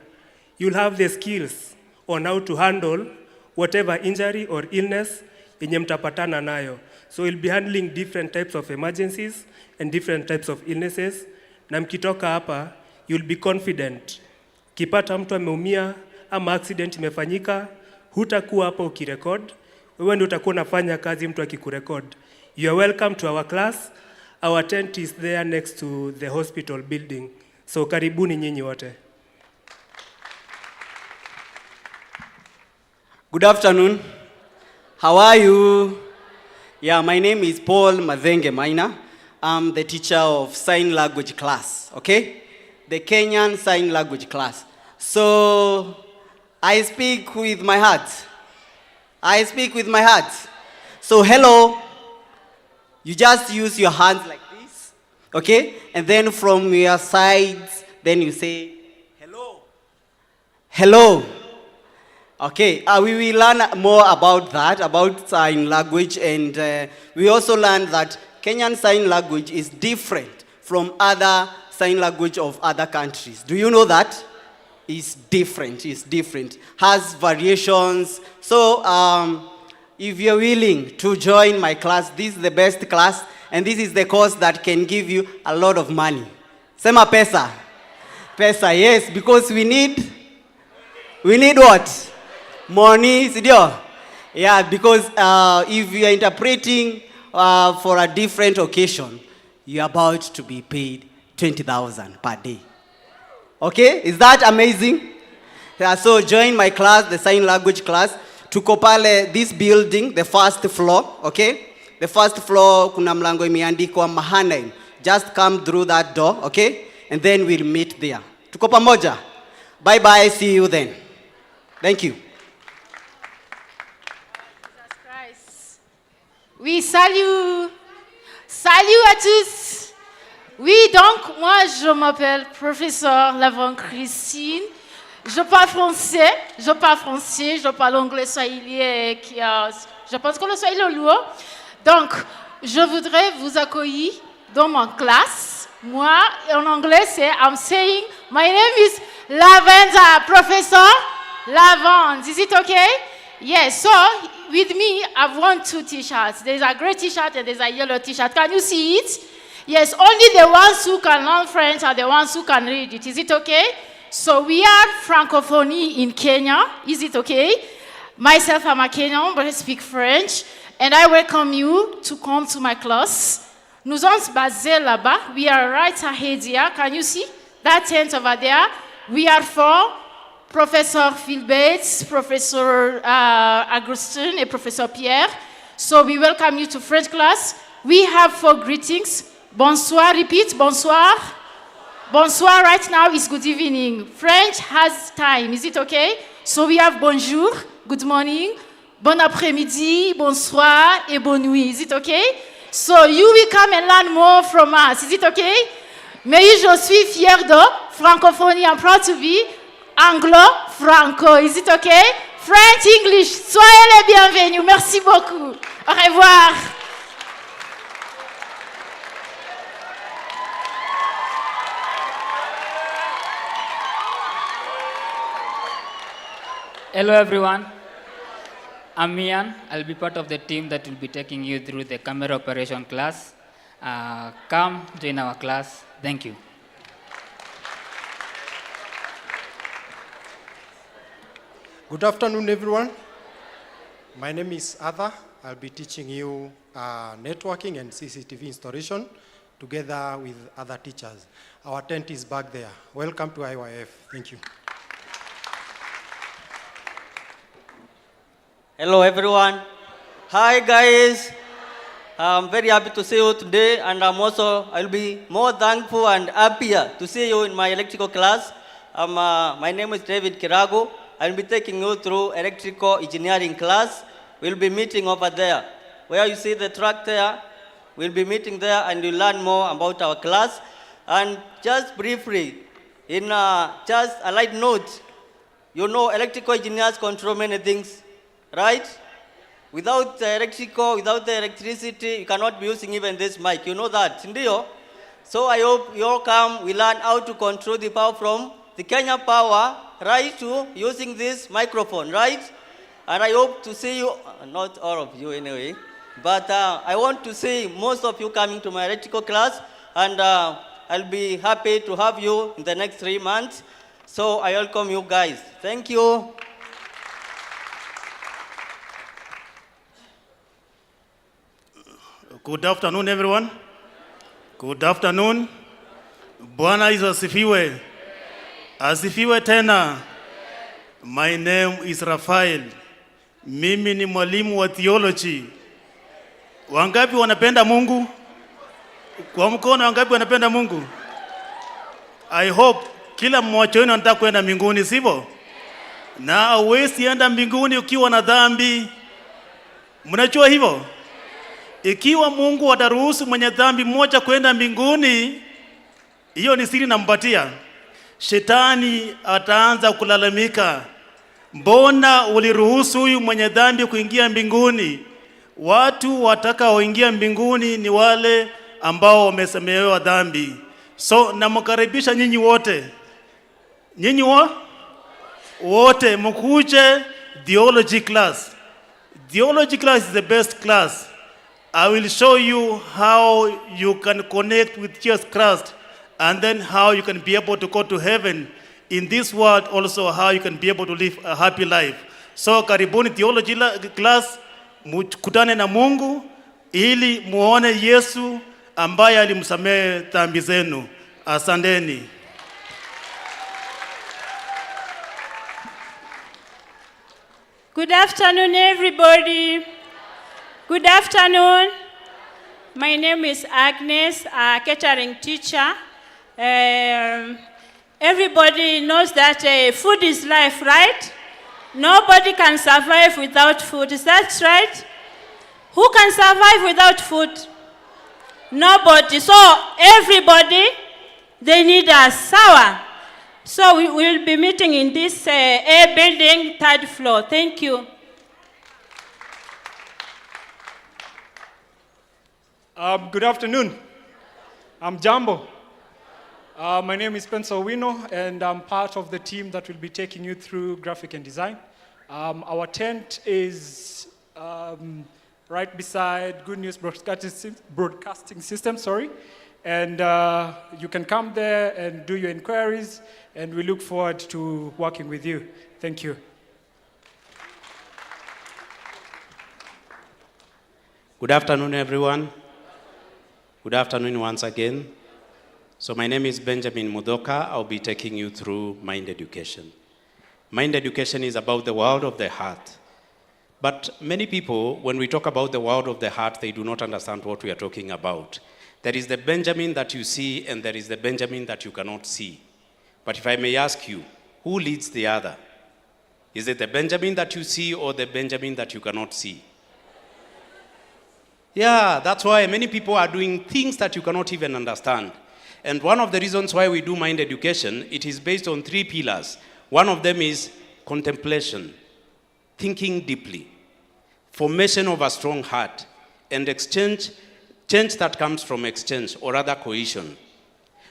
You'll have the skills on how to handle whatever injury or illness yenye mtapatana nayo. So we'll be handling different types of emergencies and different types of illnesses. Na mkitoka hapa, you'll be confident. Kipata mtu ameumia ama accident imefanyika, hutakuwa hapa ukirecord. Wewe ndio utakuwa unafanya kazi mtu akikurecord. You are welcome to our class. Our tent is there next to the hospital building. So karibuni nyinyi wote. Good afternoon. How are you? Yeah, my name is Paul Madhenge Maina. I'm the teacher of sign language class, okay? The Kenyan sign language class. So, I speak with my heart. I speak with my heart. So, hello. You just use your hands like this, okay? And then from your sides, then you say, hello. Hello. Okay, we will learn more about that, about sign language, and we also learned that Kenyan sign language is different from other sign language of other countries. Do you know that? It's different, has variations. So if you're willing to join my class, this is the best class, and this is the course that can give you a lot of money. Sema pesa. Pesa, yes, because we need what? Money, sidio? Yeah, because if you are interpreting for a different occasion, you're about to be paid 20,000 per day. Okay, is that amazing? Yeah, so join my class, the sign language class. Tuko pale this building, the first floor, okay? The first floor, kuna mlango imeandikwa Mahanaim. Just come through that door, okay? And then we'll meet there. Tuko pamoja? Bye-bye, see you then. Thank you. Oui, salut. Salut à tous. Oui, donc, moi, je m'appelle professeur Lavon Christine. Je parle français, je parle anglais, swahili, je pense que le swahili est lourd. Donc, je voudrais vous accueillir dans ma classe. Moi, en anglais, c'est I'm saying, my name is Lavenda, Professor Lavon. Is it okay? Yes, so with me, I've won 2 t-shirts. There's a gray t-shirt and there's a yellow t-shirt. Can you see it? Yes, only the ones who can learn French are the ones who can read it. Is it okay? So we are Francophonie in Kenya. Is it okay? Myself, I'm a Kenyan, but I speak French. And I welcome you to come to my class. Nous sommes basés là-bas. We are right ahead here. Can you see that tent over there? We are 4. Professor Phil Bates, Professor Augustin, and Professor Pierre. So we welcome you to French class. We have 4 greetings. Bonsoir, repeat, bonsoir. Bonsoir right now is good evening. French has time, is it okay? So we have bonjour, good morning, bon après-midi, bonsoir, et bonne nuit. Is it okay? So you will come and learn more from us. Is it okay? Mais je suis fier de francophonie. I'm proud to be Anglo-Franco. Is it okay? French, English. Soyez les bienvenus. Merci beaucoup. Au revoir. Hello everyone, I'm Ian. I'll be part of the team that will be taking you through the camera operation class. Come join our class. Thank you. Good afternoon everyone. My name is Arthur. I'll be teaching you networking and CCTV installation together with other teachers. Our tent is back there. Welcome to IYF. Thank you. Hello everyone. Hi guys. I'm very happy to see you today, and I'll be more thankful and happier to see you in my electrical class. My name is David Kirago. I'll be taking you through electrical engineering class. We'll be meeting over there. Where you see the track there, we'll be meeting there and you'll learn more about our class. And just briefly, in just a light note, you know electrical engineers control many things, right? Without the electricity, you cannot be using even this mic. You know that, Ndio? So I hope you all come, we learn how to control the power from the Kenya Power, right, to using this microphone, right? And I hope to see you, not all of you anyway, but I want to see most of you coming to my electrical class, and I'll be happy to have you in the next 3 months. So I welcome you guys. Thank you. Good afternoon, everyone. Good afternoon. Bwana Yesu asifiwe. Asifiwe tena. My name is Rafael. Mimi ni mwalimu wa theology. Wangapi wanapenda Mungu? Kwa mkono wangapi wanapenda Mungu? I hope kila mmoja wenu anataka kwenda mbinguni, sivyo? Na hauwezi enda mbinguni ukiwa na dhambi. Mnajua hivyo? Ikiwa Mungu ataruhusu mwenye dhambi mmoja kwenda mbinguni, hiyo ni siri nampatia. Shetani ataanza kulalamika. Mbona uliruhusu huyu mwenye dhambi kuingia mbinguni? Watu watakaoingia mbinguni ni wale ambao wamesamehewa dhambi. So namkaribisha nyinyi wote. Nyinyi wote mkuje theology class. Theology class is the best class. I will show you how you can connect with Jesus Christ, and then how you can be able to go to heaven in this world, also how you can be able to live a happy life. So karibuni theology class, mkutane na Mungu ili muone Yesu ambaye alimsamehe dhambi zenu. Asanteni. Good afternoon, everybody. Good afternoon. My name is Agnes, a catering teacher. Everybody knows that food is life, right? Nobody can survive without food. Is that right? Who can survive without food? Nobody. So everybody, they need us. Sawa. So we will be meeting in this A building, 3rd floor. Thank you. Good afternoon. I'm Jambo. My name is Spencer Wino, and I'm part of the team that will be taking you through graphic and design. Our tent is right beside Good News Broadcasting System, and you can come there and do your inquiries, and we look forward to working with you. Thank you. Good afternoon, everyone. Good afternoon once again. So my name is Benjamin Mudoka. I'll be taking you through Mind Education. Mind Education is about the world of the heart. But many people, when we talk about the world of the heart, they do not understand what we are talking about. There is the Benjamin that you see, and there is the Benjamin that you cannot see. But if I may ask you, who leads the other? Is it the Benjamin that you see or the Benjamin that you cannot see? Yeah, that's why many people are doing things that you cannot even understand. And one of the reasons why we do mind education, it is based on 3 pillars. One of them is contemplation, thinking deeply, formation of a strong heart, and change that comes from exchange, or rather cohesion.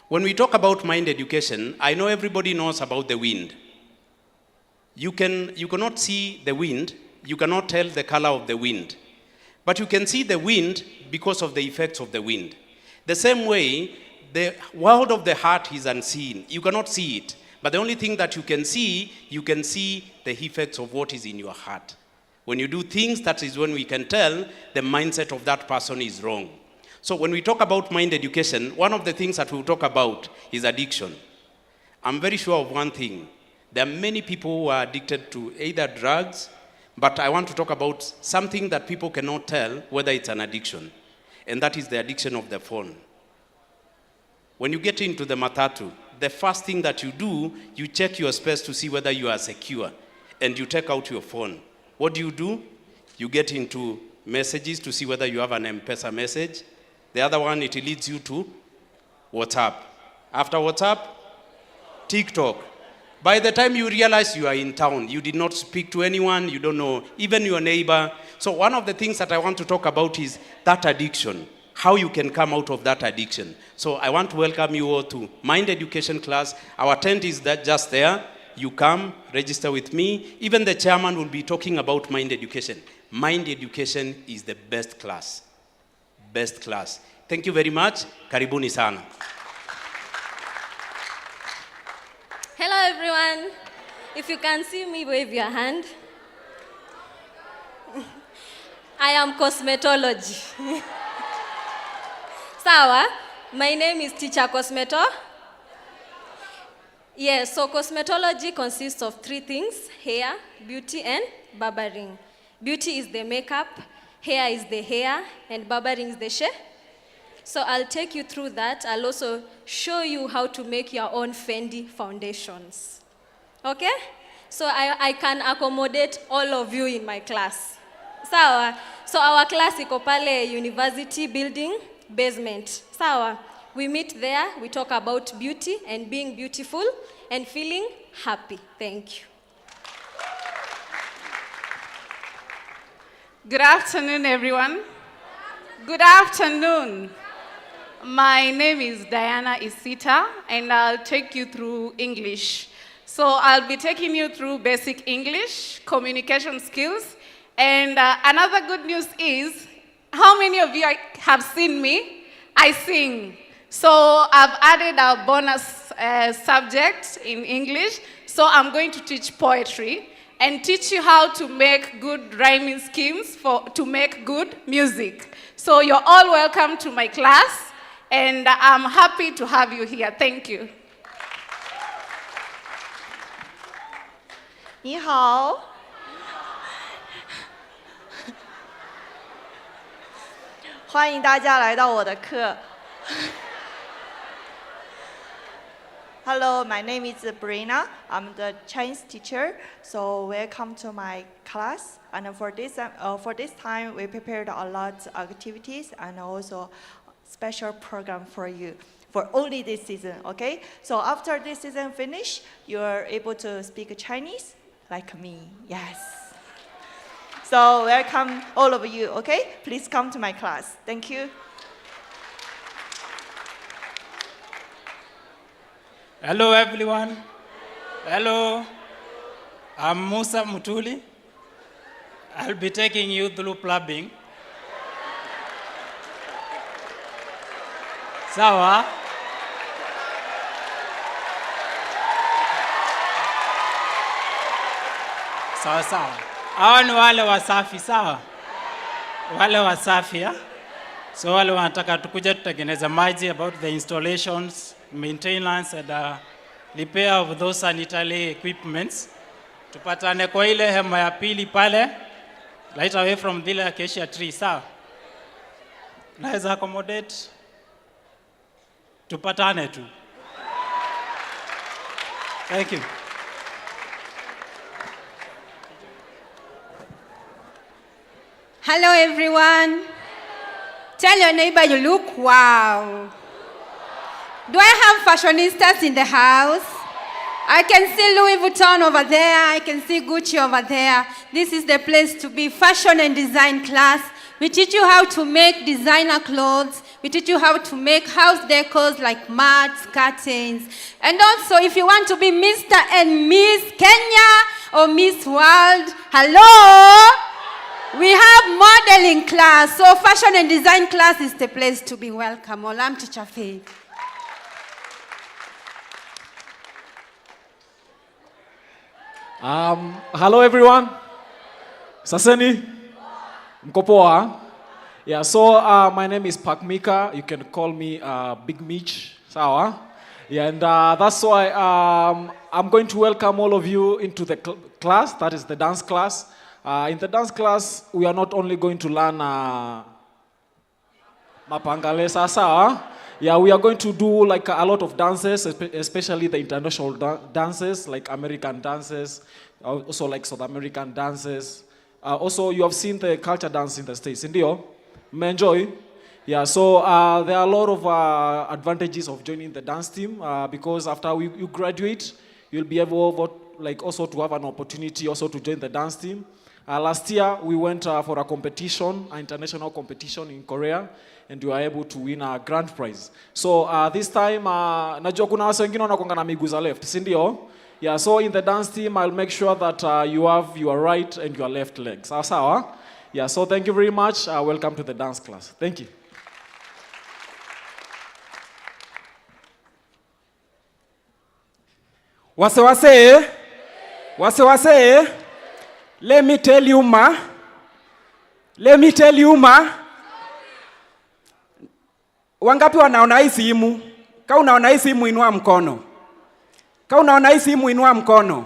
When we talk about mind education, I know everybody knows about the wind. You cannot see the wind, you cannot tell the color of the wind. But you can see the wind because of the effects of the wind. The same way, the world of the heart is unseen. You cannot see it. But the only thing that you can see the effects of what is in your heart. When you do things, that is when we can tell the mindset of that person is wrong. So when we talk about mind education, one of the things that we'll talk about is addiction. I'm very sure of one thing. There are many people who are addicted to either drugs, but I want to talk about something that people cannot tell whether it's an addiction, and that is the addiction of the phone. When you get into the matatu, the first thing that you do, you check your space to see whether you are secure. and you take out your phone. What do? You get into messages to see whether you have an M-Pesa message. The other one, it leads you to WhatsApp. After WhatsApp, TikTok. By the time you realize you are in town, you did not speak to anyone, you don't know, even your neighbor. So one of the things that I want to talk about is that addiction, how you can come out of that addiction. So I want to welcome you all to Mind Education class. Our tent is just there. You come, register with me. Even the chairman will be talking about Mind Education. Mind Education is the best class. Best class. Thank you very much. Karibuni sana. Hello, everyone. If you can see me, wave your hand. I am cosmetology. Sawa, my name is Teacher Cosmeto. Yes, so cosmetology consists of 3 things: hair, beauty, and barbering. Beauty is the makeup, hair is the hair, and barbering is the shape. So I'll take you through that. I'll also show you how to make your own Fendi foundations. Okay? So I can accommodate all of you in my class. Sawa? So our class iko pale university building basement. Sawa? We meet there, we talk about beauty and being beautiful and feeling happy. Thank you. Good afternoon, everyone. Good afternoon. My name is Diana Isita, and I'll take you through English. So I'll be taking you through basic English, communication skills, and another good news is, how many of you have seen me? I sing. So I've added a bonus subject in English, so I'm going to teach poetry and teach you how to make good rhyming schemes to make good music. So you're all welcome to my class, and I'm happy to have you here. Thank you. 你好，欢迎大家来到我的课。Hello, my name is Brina. I'm the Chinese teacher. So welcome to my class. And for this time, we prepared a lot of activities and also special program for you for only this season. Okay. So after this season finish, you are able to speak Chinese like me. Yes. So welcome all of you. Okay. Please come to my class. Thank you. Hello, everyone. Hello. I'm Musa Mutuli. I'll be taking you through plumbing. Sawa. Sawa sawa. Hawa ni wale wasafi, sawa? Wale wasafi, ya? So wale wanataka tukuje tutengeneza maji, about the installations, maintenance and repair of those sanitary equipments. Tupatane kwa ile hema ya pili pale, right away from the acacia tree, sawa? Naweza accommodate. Tupatane tu. Thank you. Hello, everyone. Tell your neighbor you look wow. Do I have fashionistas in the house? I can see Louis Vuitton over there. I can see Gucci over there. This is the place to be. Fashion and design class. We teach you how to make designer clothes. We teach you how to make house decors like mats, curtains. And also, if you want to be Mr. and Miss Kenya or Miss World, hello? We have modeling class. So fashion and design class is the place to be. Welcome. Olam Teacher Faith. Hello everyone. Saseni. Mkopoa. Yeah, so my name is Pak Mika. You can call me Big Mitch. Sawa. Yeah, and that's why I'm going to welcome all of you into the class. That is the dance class. In the dance class, we are not only going to learn Mapangale Sasa. Yeah, we are going to do like a lot of dances, especially the international dances, like American dances, also like South American dances. Also, you have seen the culture dance in the States, Indio? Enjoy? Yeah, so there are a lot of advantages of joining the dance team because after you graduate, you'll be able like also to have an opportunity also to join the dance team. Last year, we went for a competition, an international competition in Korea, and we were able to win a grand prize. So this time, najua kuna wase wengine wanakuanga na miguu za left, si ndio? Yeah, so in the dance team, I'll make sure that you have your right and your left leg. Sawa sawa? Yeah, so thank you very much. Welcome to the dance class. Thank you. Wase, let me tell you ma, wangapi wanaona hii simu? Kama unaona hii simu inua mkono.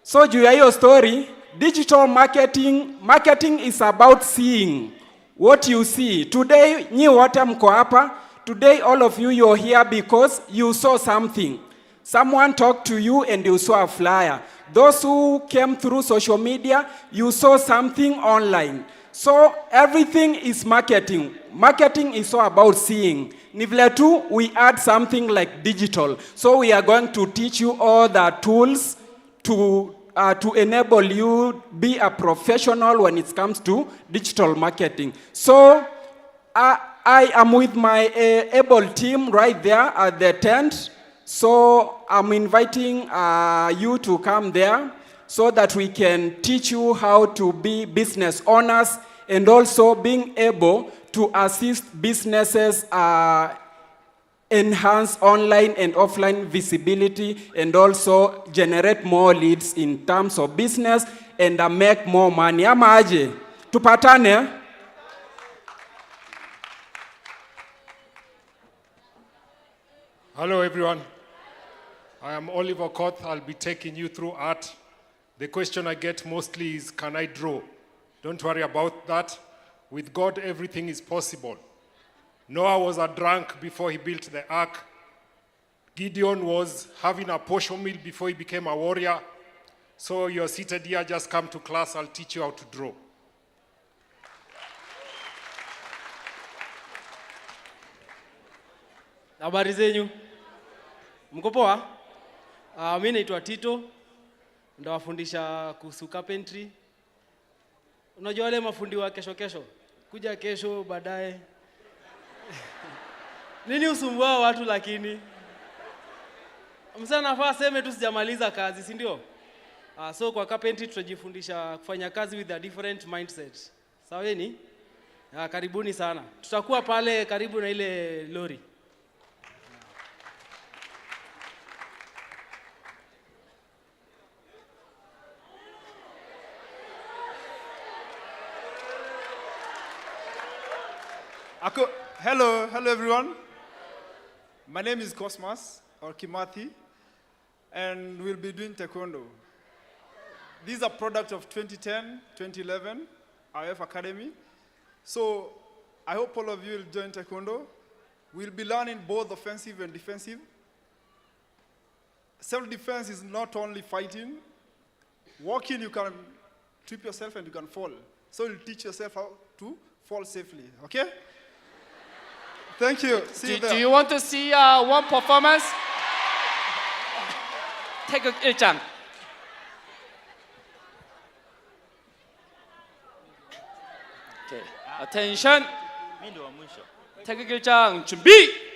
So juu ya hiyo story, digital marketing is about seeing what you see. Today, nyi wote mko hapa. Today, all of you're here because you saw something. Someone talked to you and you saw a flyer. Those who came through social media, you saw something online. So everything is marketing. Marketing is all about seeing. Ni vile tu, we add something like digital. So we are going to teach you all the tools to enable you be a professional when it comes to digital marketing. So I am with my able team right there at the tent. So I'm inviting you to come there so that we can teach you how to be business owners and also being able to assist businesses enhance online and offline visibility and also generate more leads in terms of business and make more money. Ama aje? Tupatane. Hello everyone. I am Oliver Koth. I'll be taking you through art. The question I get mostly is, can I draw? Don't worry about that. With God, everything is possible. Noah was a drunk before he built the ark. Gideon was having a portion meal before he became a warrior. So you're seated here, just come to class, I'll teach you how to draw. Habari zenyu? Mko poa? Mimi naitwa Tito. Ndawafundisha kuhusu carpentry. Unajua wale mafundi wa kesho? Kuja kesho baadaye. Nini usumbua watu lakini? Msana nafaa sema tu sijamaliza kazi, si ndio? So kwa carpentry tutajifundisha kufanya kazi with a different mindset. Saweni? Karibuni sana. Tutakuwa pale karibu na ile lori. Hello everyone. My name is Cosmas or Kimathi, and we'll be doing taekwondo. These are products of 2010, 2011, IYF Academy. So I hope all of you will join taekwondo. We'll be learning both offensive and defensive. Self-defense is not only fighting. Walking, you can trip yourself and you can fall. So you'll teach yourself how to fall safely, okay? Thank you. See you there. Do you want to see one performance? Take a chance. Okay. Attention. Take a chance. 준비.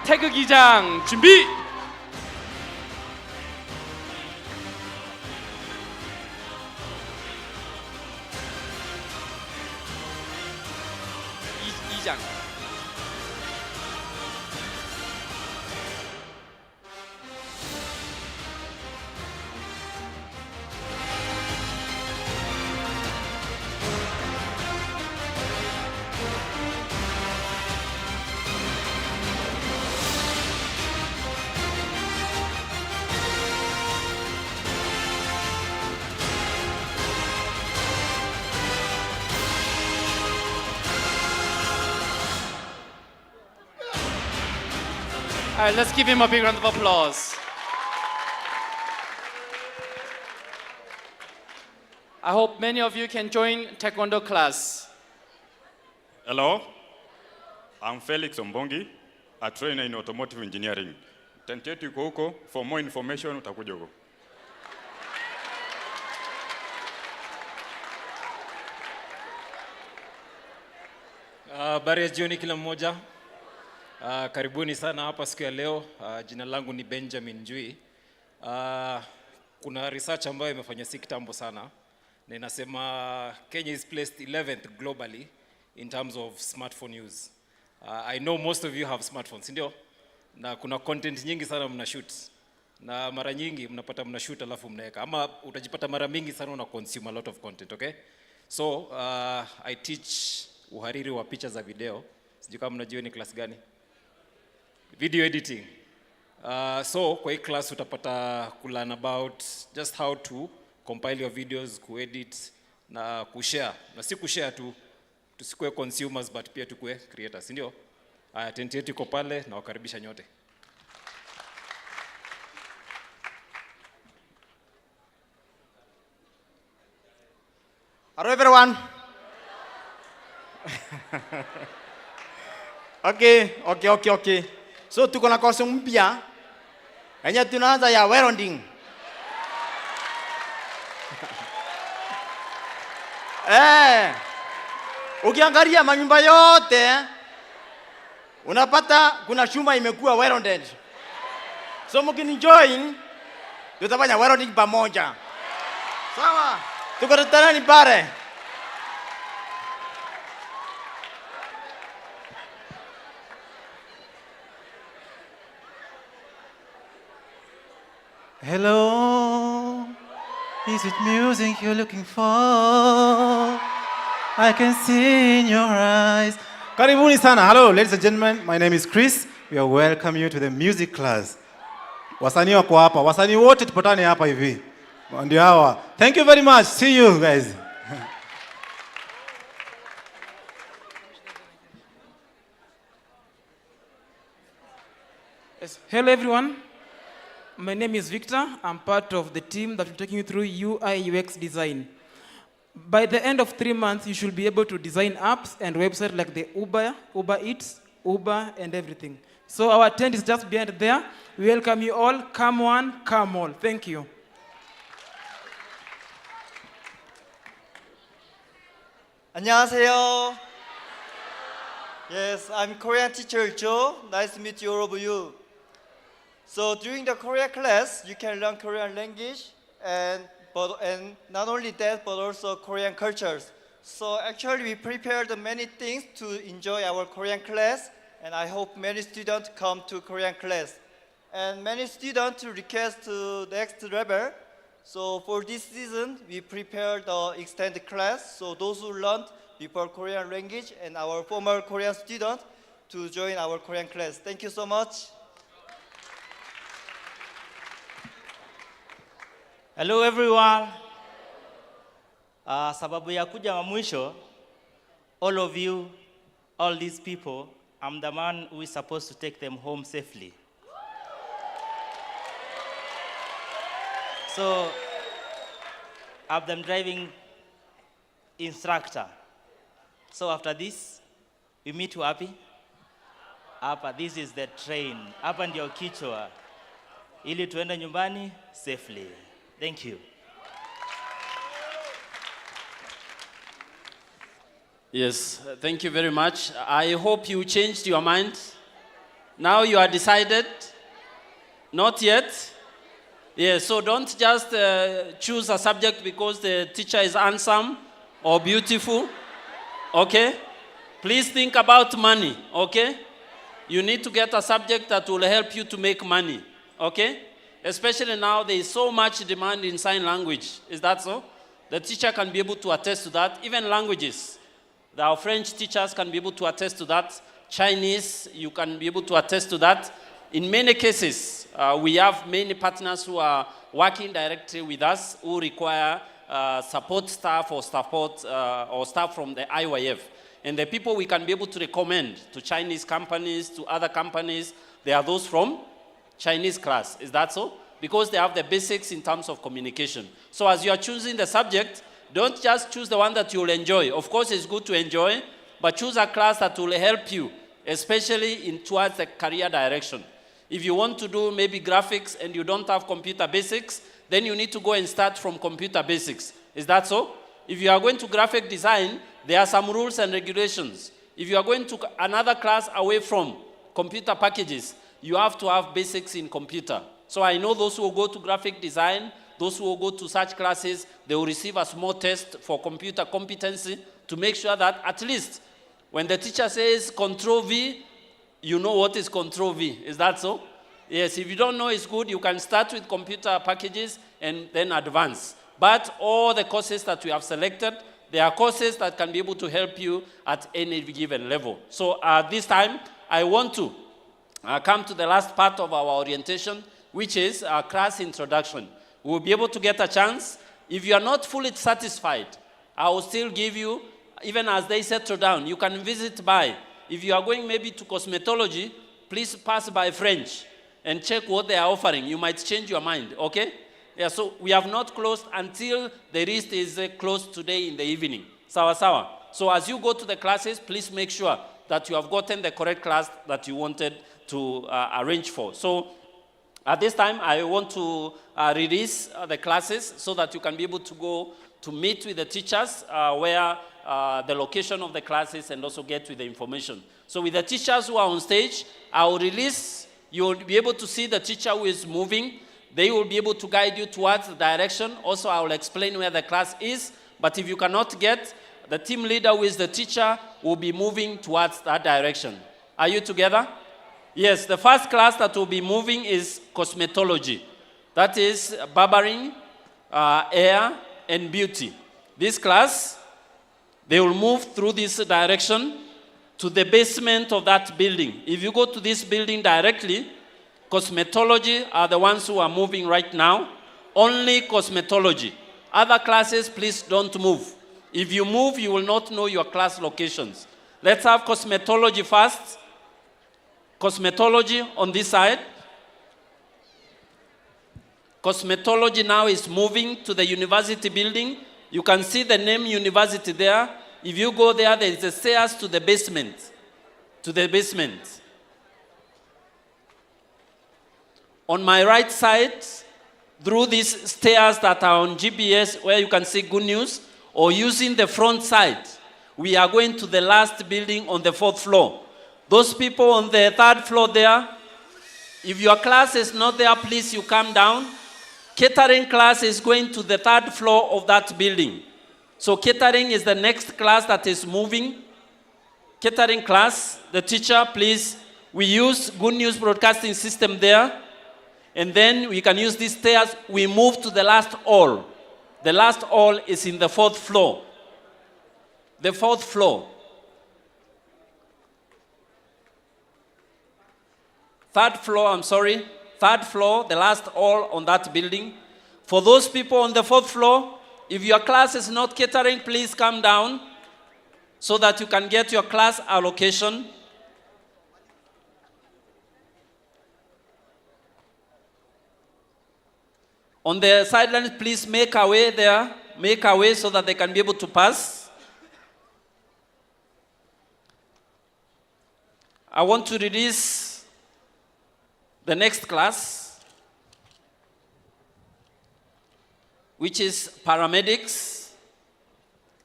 태극 2장 준비! 이장 All right, let's give him a big round of applause. I hope many of you can join Taekwondo class. Hello, I'm Felix Ombongi, a trainer in automotive engineering. Tentieti uko huko, for more information utakuja huko. Habari ya jioni kila mmoja. Karibuni sana hapa siku ya leo. Jina langu ni Benjamin Njui. Kuna research ambayo imefanywa si kitambo sana na inasema Kenya is placed 11th globally in terms of smartphone use. I know most of you have smartphones, ndio? Na kuna content nyingi sana mnashoot. Na mara nyingi mnapata mnashoot alafu mnaweka. Ama utajipata mara mingi sana una consume a lot of content, okay? So, I teach uhariri wa picha za video. Sijui kama mnajua ni class gani? Video editing. So, kwa hii class utapata kulearn about just how to compile your videos, kuedit na kushare. Na si kushare tu, tusikue consumers but pia tukue creators, ndio? Tenti yetu iko pale na wakaribisha nyote. Hello everyone. Okay. So tuko na course mpya. Yenye tunaanza ya welding. Ukiangalia manyumba yote unapata kuna chuma imekuwa welded. So mkinijoin tutafanya welding pamoja. Sawa? Tuko tayari pale. Hello, is it music you're looking for? I can see in your eyes. Karibuni sana. Hello, ladies and gentlemen. My name is Chris. We are welcome you to the music class. Wasanii wako hapa. Wasanii wote tupatane hapa hivi. Ndio hawa. Thank you very much. See you guys. Yes. Hello everyone. My name is Victor. I'm part of the team that will take you through UI UX design. By the end of 3 months, you should be able to design apps and websites like the Uber Eats, Uber, and everything. So our tent is just behind there. We welcome you all. Come one, come all. Thank you. 안녕하세요. Yes, I'm Korean teacher Joe. Nice to meet you, all of you. So during the Korean class, you can learn Korean language and not only that, but also Korean cultures. So actually, we prepared many things to enjoy our Korean class, and I hope many students come to Korean class. And many students request to next level. So for this season, we prepared the extended class. So those who learned before Korean language and our former Korean students to join our Korean class. Thank you so much. Hello everyone. Sababu ya kuja wa mwisho, all of you, all these people, I'm the man who is supposed to take them home safely. So, I'm the driving instructor. So after this, we meet wapi? Hapa, this is the train. Hapa ndio kichwa. Ili tuende nyumbani safely. Thank you. Yes, thank you very much. I hope you changed your mind. Now you are decided. Not yet. Yeah, so don't just choose a subject because the teacher is handsome or beautiful. Okay? Please think about money. Okay? You need to get a subject that will help you to make money. Okay? Especially now, there is so much demand in sign language. Is that so? The teacher can be able to attest to that. Even languages. Our French teachers can be able to attest to that. Chinese, you can be able to attest to that. In many cases, we have many partners who are working directly with us who require support staff or staff from the IYF. And the people we can be able to recommend to Chinese companies, to other companies, There are those from Chinese class. Is that so? Because they have the basics in terms of communication. So as you are choosing the subject, don't just choose the one that you will enjoy. Of course, it's good to enjoy, but choose a class that will help you, especially towards the career direction. If you want to do maybe graphics and you don't have computer basics, then you need to go and start from computer basics. Is that so? If you are going to graphic design, there are some rules and regulations. If you are going to another class away from computer packages, you have to have basics in computer. So I know those who will go to graphic design, those who will go to such classes, they will receive a small test for computer competency to make sure that at least when the teacher says Control V, you know what is Control V. Is that so? Yes, if you don't know, it's good. You can start with computer packages and then advance. But all the courses that we have selected, there are courses that can be able to help you at any given level. So this time, I want to come to the last part of our orientation, which is our class introduction. We'll be able to get a chance. If you are not fully satisfied, I will still give you, even as they settle down, you can visit by. If you are going maybe to cosmetology, please pass by French and check what they are offering. You might change your mind, okay? Yeah, so we have not closed until the list is closed today in the evening. Sawa sawa. So as you go to the classes, please make sure that you have gotten the correct class that you wanted to arrange for. So at this time, I want to release the classes so that you can be able to go to meet with the teachers where the location of the classes and also get with the information. So with the teachers who are on stage, I will release, you will be able to see the teacher who is moving. They will be able to guide you towards the direction. Also, I will explain where the class is. But if you cannot get, the team leader who is the teacher will be moving towards that direction. Are you together? Yes, the first class that will be moving is cosmetology. That is barbering, hair, and beauty. This class, they will move through this direction to the basement of that building. If you go to this building directly, cosmetology are the ones who are moving right now. Only cosmetology. Other classes, please don't move. If you move, you will not know your class locations. Let's have cosmetology first. Cosmetology on this side. Cosmetology now is moving to the university building. You can see the name university there. If you go there, there is a stairs to the basement. To the basement. On my right side, through these stairs that are on GPS, where you can see good news, or using the front side, we are going to the last building on the 4th floor. Those people on the 3rd floor there, if your class is not there, please you come down. Catering class is going to the 3rd floor of that building. So catering is the next class that is moving. Catering class, the teacher, please, we use Good News Broadcasting System there. And then we can use these stairs. We move to the last hall. The last hall is in the 4th floor. The 4th floor. 3rd floor, 3rd floor, the last hall on that building. For those people on the 4th floor, if your class is not catering, please come down so that you can get your class allocation. On the sidelines, please make a way there. Make a way so that they can be able to pass. I want to release the next class, which is paramedics.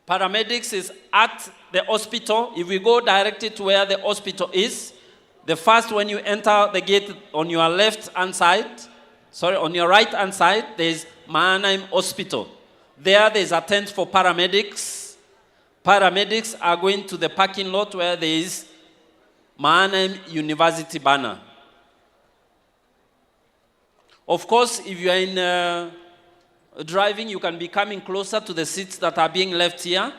Paramedics is at the hospital. If we go directly to where the hospital is, the first when you enter the gate on your left-hand side, on your right-hand side, there is Mannheim Hospital. There is a tent for paramedics. Paramedics are going to the parking lot where there is Mannheim University banner. Of course, if you are in driving, you can be coming closer to the seats that are being left here.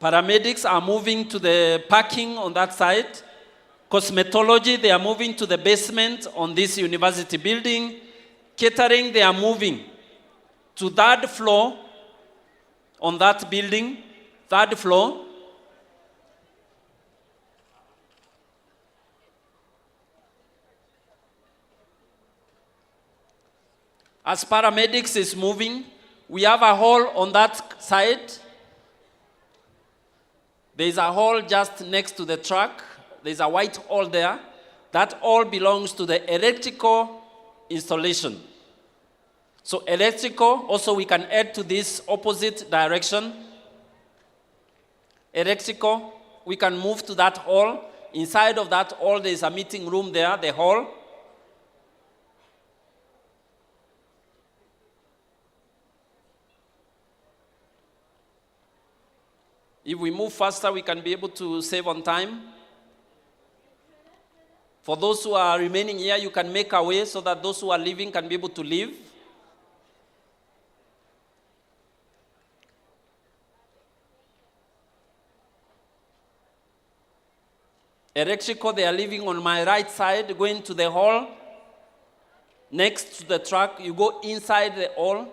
Paramedics are moving to the parking on that side. Cosmetology, they are moving to the basement on this university building. Catering, they are moving to 3rd floor on that building, 3rd floor. As paramedics is moving, we have a hall on that side. There's a hall just next to the truck. There's a white hall there. That all belongs to the electrical installation. So electrical, also we can add to this opposite direction. Electrical, we can move to that hall. Inside of that hall, there's a meeting room there, the hall. If we move faster, we can be able to save on time. For those who are remaining here, you can make a way so that those who are leaving can be able to leave. Electrical, they are leaving on my right side, going to the hall. Next to the truck, you go inside the hall.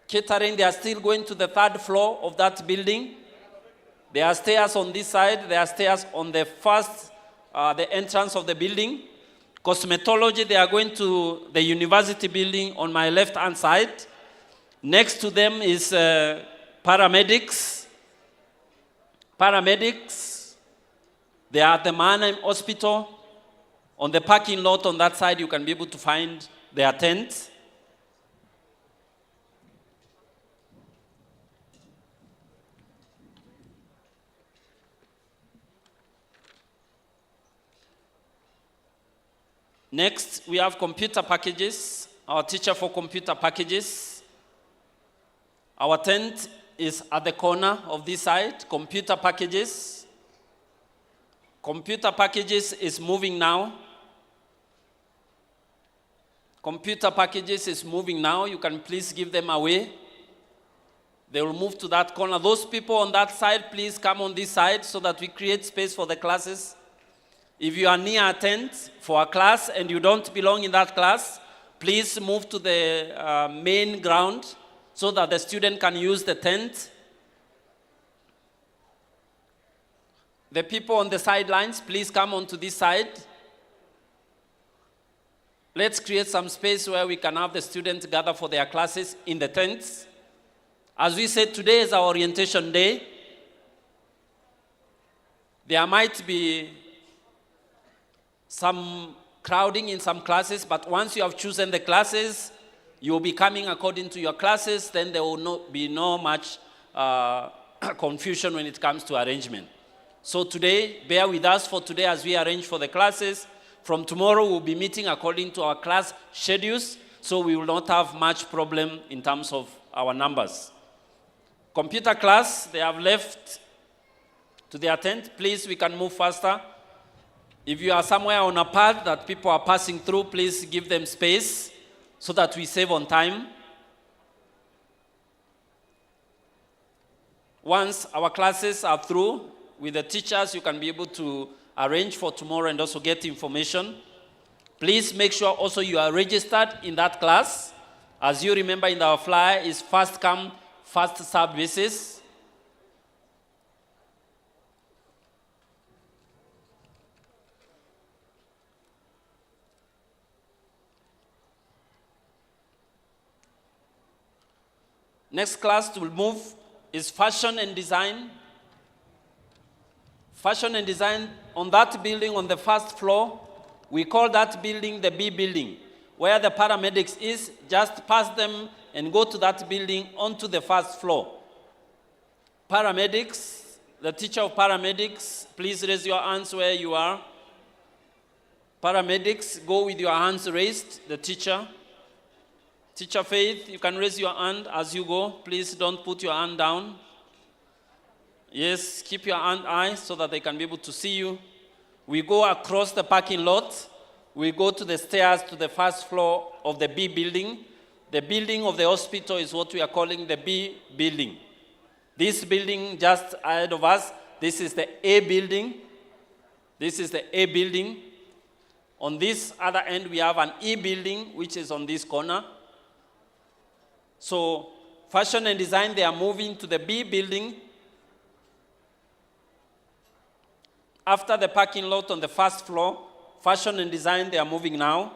Catering, they are still going to the 3rd floor of that building. There are stairs on this side. There are stairs on the first, the entrance of the building. Cosmetology, they are going to the university building on my left-hand side. Next to them is paramedics. Paramedics, they are at the Mannheim Hospital. On the parking lot on that side, you can be able to find their tent. Next, we have computer packages, our teacher for computer packages. Our tent is at the corner of this side, computer packages. Computer packages is moving now. Computer packages is moving now. You can please give them away. They will move to that corner. Those people on that side, please come on this side so that we create space for the classes. If you are near a tent for a class and you don't belong in that class, please move to the main ground so that the student can use the tent. The people on the sidelines, please come onto this side. Let's create some space where we can have the students gather for their classes in the tents. As we said, today is our orientation day. There might be some crowding in some classes, but once you have chosen the classes, you will be coming according to your classes, then there will be no much confusion when it comes to arrangement. So today, bear with us for today as we arrange for the classes. From tomorrow, we'll be meeting according to our class schedules, so we will not have much problem in terms of our numbers. Computer class, they have left to their tent. Please, we can move faster. If you are somewhere on a path that people are passing through, please give them space so that we save on time. Once our classes are through with the teachers, you can be able to arrange for tomorrow and also get information. Please make sure also you are registered in that class. As you remember in our flyer, is first come, first served basis. Next class to move is fashion and design. Fashion and design on that building on the first floor, we call that building the B building. Where the paramedics is, just pass them and go to that building onto the first floor. Paramedics, the teacher of paramedics, please raise your hands where you are. Paramedics, go with your hands raised, the teacher. Teacher Faith, you can raise your hand as you go. Please don't put your hand down. Yes, keep your hand high so that they can be able to see you. We go across the parking lot. We go to the stairs to the first floor of the B building. The building of the hospital is what we are calling the B building. This building just ahead of us, this is the A building. This is the A building. On this other end, we have an E building, which is on this corner. So, fashion and design, they are moving to the B building. After the parking lot on the first floor, fashion and design, they are moving now.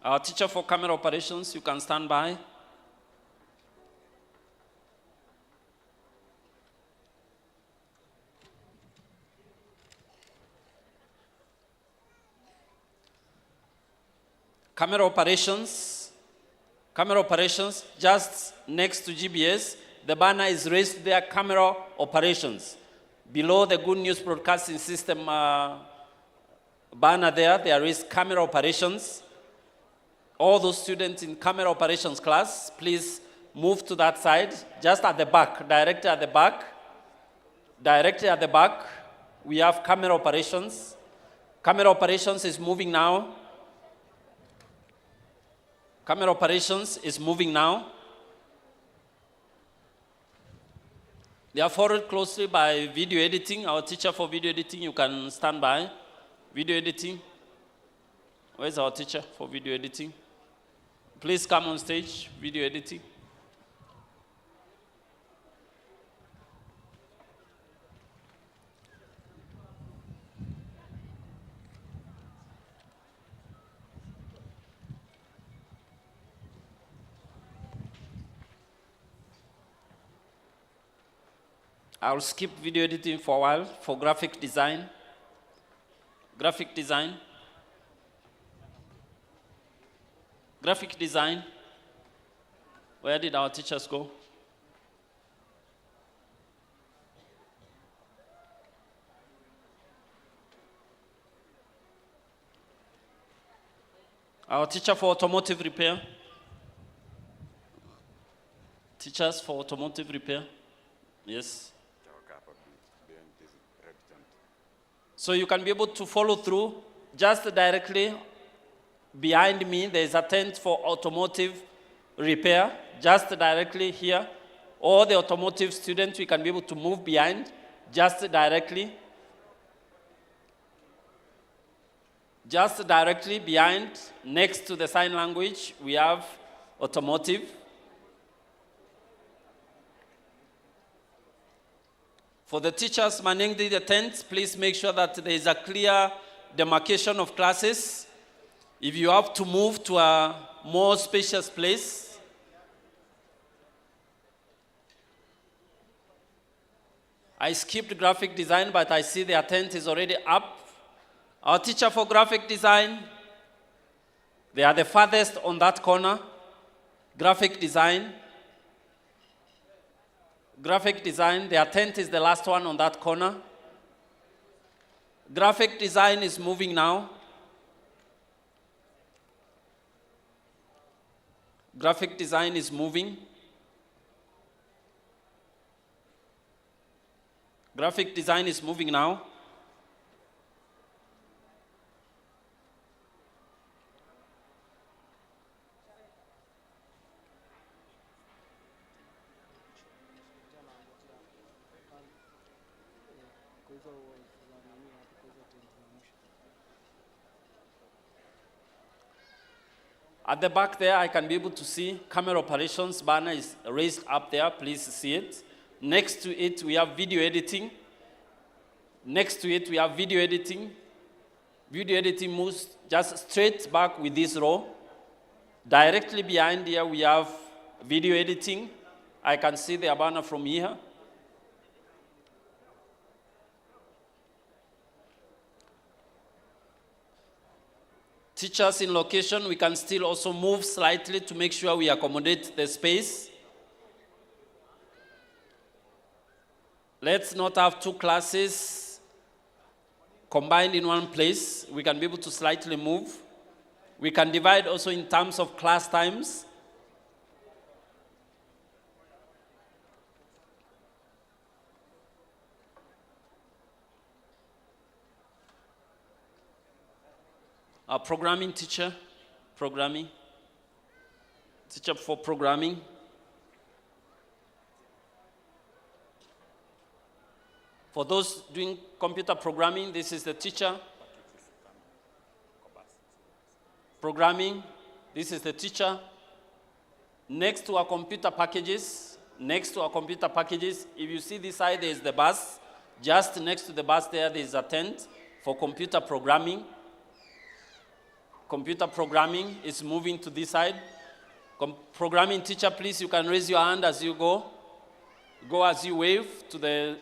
Our teacher for camera operations, you can stand by. Camera operations, just next to GBS, the banner is raised there, camera operations. Below the Good News Broadcasting System banner there is camera operations. All those students in camera operations class, please move to that side, just at the back, directly at the back. Directly at the back, we have camera operations. Camera operations is moving now. Camera operations is moving now. They are followed closely by video editing. Our teacher for video editing, you can stand by. Video editing. Where's our teacher for video editing? Please come on stage, video editing. I'll skip video editing for a while for graphic design. Graphic design. Graphic design. Where did our teachers go? Our teacher for automotive repair. Teachers for automotive repair. Yes. So you can be able to follow through. Just directly behind me, there is a tent for automotive repair. Just directly here. All the automotive students, we can be able to move behind. Just directly. Just directly behind, next to the sign language, we have automotive. For the teachers manning the tents, please make sure that there is a clear demarcation of classes. If you have to move to a more spacious place, I skipped graphic design, but I see their tent is already up. Our teacher for graphic design, they are the farthest on that corner. Graphic design. Graphic design, their tent is the last one on that corner. Graphic design is moving now. Graphic design is moving. Graphic design is moving now. At the back there, I can be able to see camera operations banner is raised up there. Please see it. Next to it, we have video editing. Next to it, we have video editing. Video editing moves just straight back with this row. Directly behind here, we have video editing. I can see the banner from here. Teachers in location, we can still also move slightly to make sure we accommodate the space. Let's not have two classes combined in one place. We can be able to slightly move. We can divide also in terms of class times. Our programming teacher, teacher for programming. For those doing computer programming, this is the teacher. Programming, this is the teacher. Next to our computer packages, next to our computer packages. If you see this side, there is the bus. Just next to the bus there is a tent for computer programming. Computer programming is moving to this side. Programming teacher, please, you can raise your hand as you go. Go as you wave to the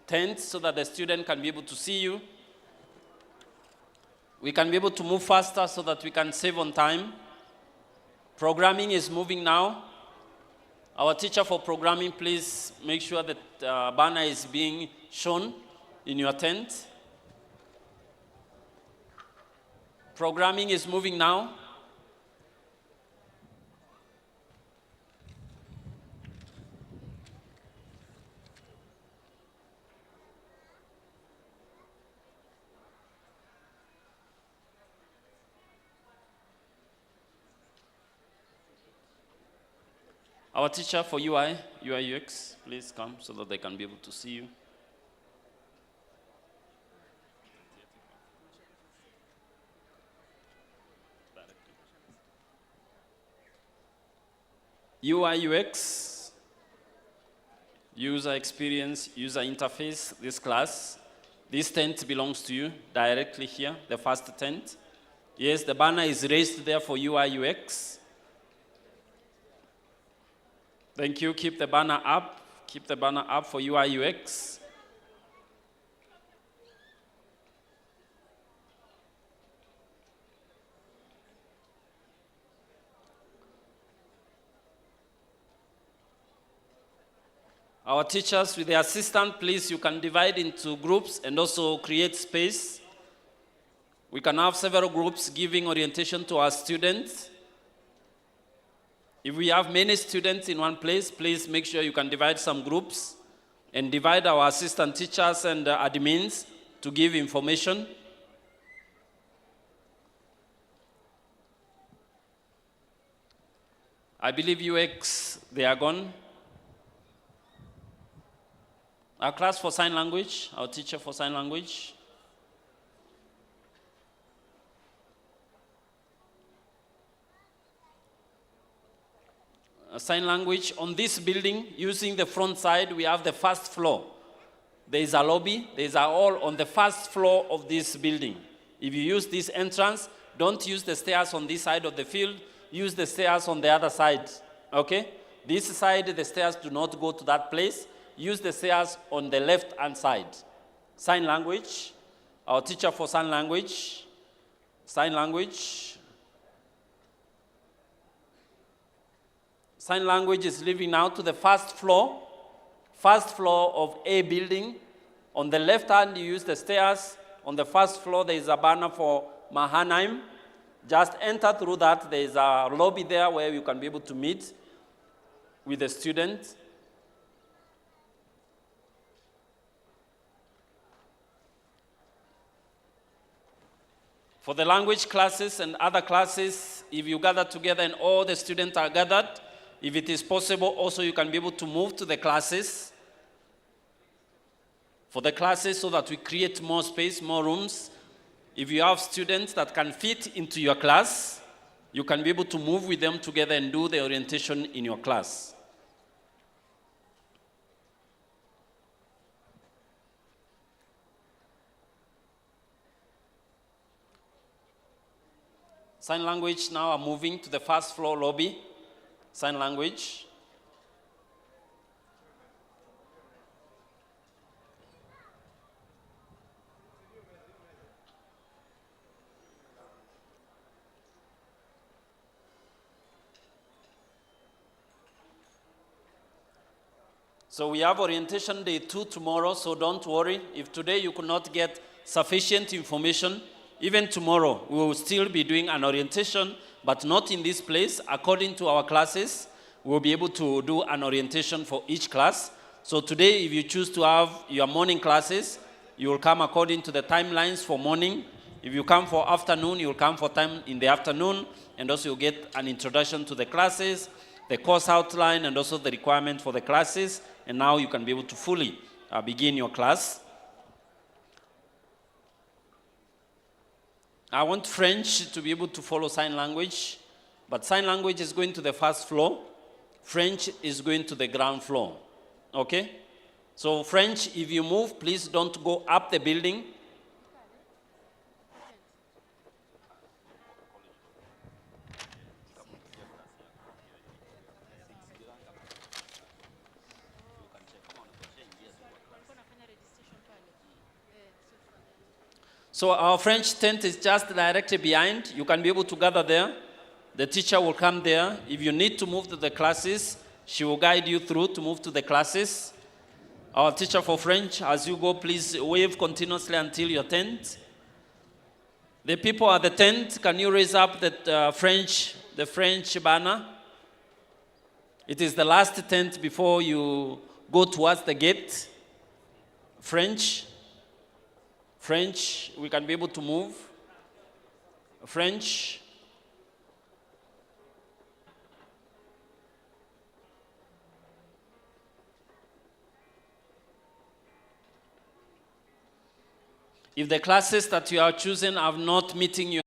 tent so that the student can be able to see you. We can be able to move faster so that we can save on time. Programming is moving now. Our teacher for programming, please make sure that banner is being shown in your tent. Programming is moving now. Our teacher for UI UX, please come so that they can be able to see you. UI UX, user experience, user interface, this class. This tent belongs to you directly here, the first tent. Yes, the banner is raised there for UI UX. Thank you. Keep the banner up. Keep the banner up for UI UX. Our teachers with the assistant, please, you can divide into groups and also create space. We can have several groups giving orientation to our students. If we have many students in one place, please make sure you can divide some groups and divide our assistant teachers and admins to give information. I believe UX, they are gone. Our class for sign language, our teacher for sign language. Sign language on this building, using the front side, we have the first floor. There is a lobby, there is a hall on the first floor of this building. If you use this entrance, don't use the stairs on this side of the field, use the stairs on the other side, okay? This side, the stairs do not go to that place. Use the stairs on the left-hand side. Sign language, our teacher for sign language, sign language. Sign language is leaving now to the first floor of A building. On the left hand, you use the stairs. On the first floor, there is a banner for Mahanaim. Just enter through that. There is a lobby there where you can be able to meet with the student. For the language classes and other classes, if you gather together and all the students are gathered, if it is possible, also you can be able to move to the classes. For the classes so that we create more space, more rooms. If you have students that can fit into your class, you can be able to move with them together and do the orientation in your class. Sign language now are moving to the first floor lobby. Sign language. So we have orientation day 2 tomorrow, so don't worry. If today you could not get sufficient information, even tomorrow we will still be doing an orientation, but not in this place. According to our classes, we'll be able to do an orientation for each class. So today, if you choose to have your morning classes, you will come according to the timelines for morning. If you come for afternoon, you will come for time in the afternoon, and also you'll get an introduction to the classes, the course outline, and also the requirement for the classes, and now you can be able to fully begin your class. I want French to be able to follow sign language, but sign language is going to the first floor. French is going to the ground floor. Okay? So French, if you move, please don't go up the building. So our French tent is just directly behind. You can be able to gather there. The teacher will come there. If you need to move to the classes, she will guide you through to move to the classes. Our teacher for French, as you go, please wave continuously until your tent. The people at the tent, can you raise up the French banner? It is the last tent before you go towards the gate. French, we can be able to move. French. If the classes that you are choosing are not meeting your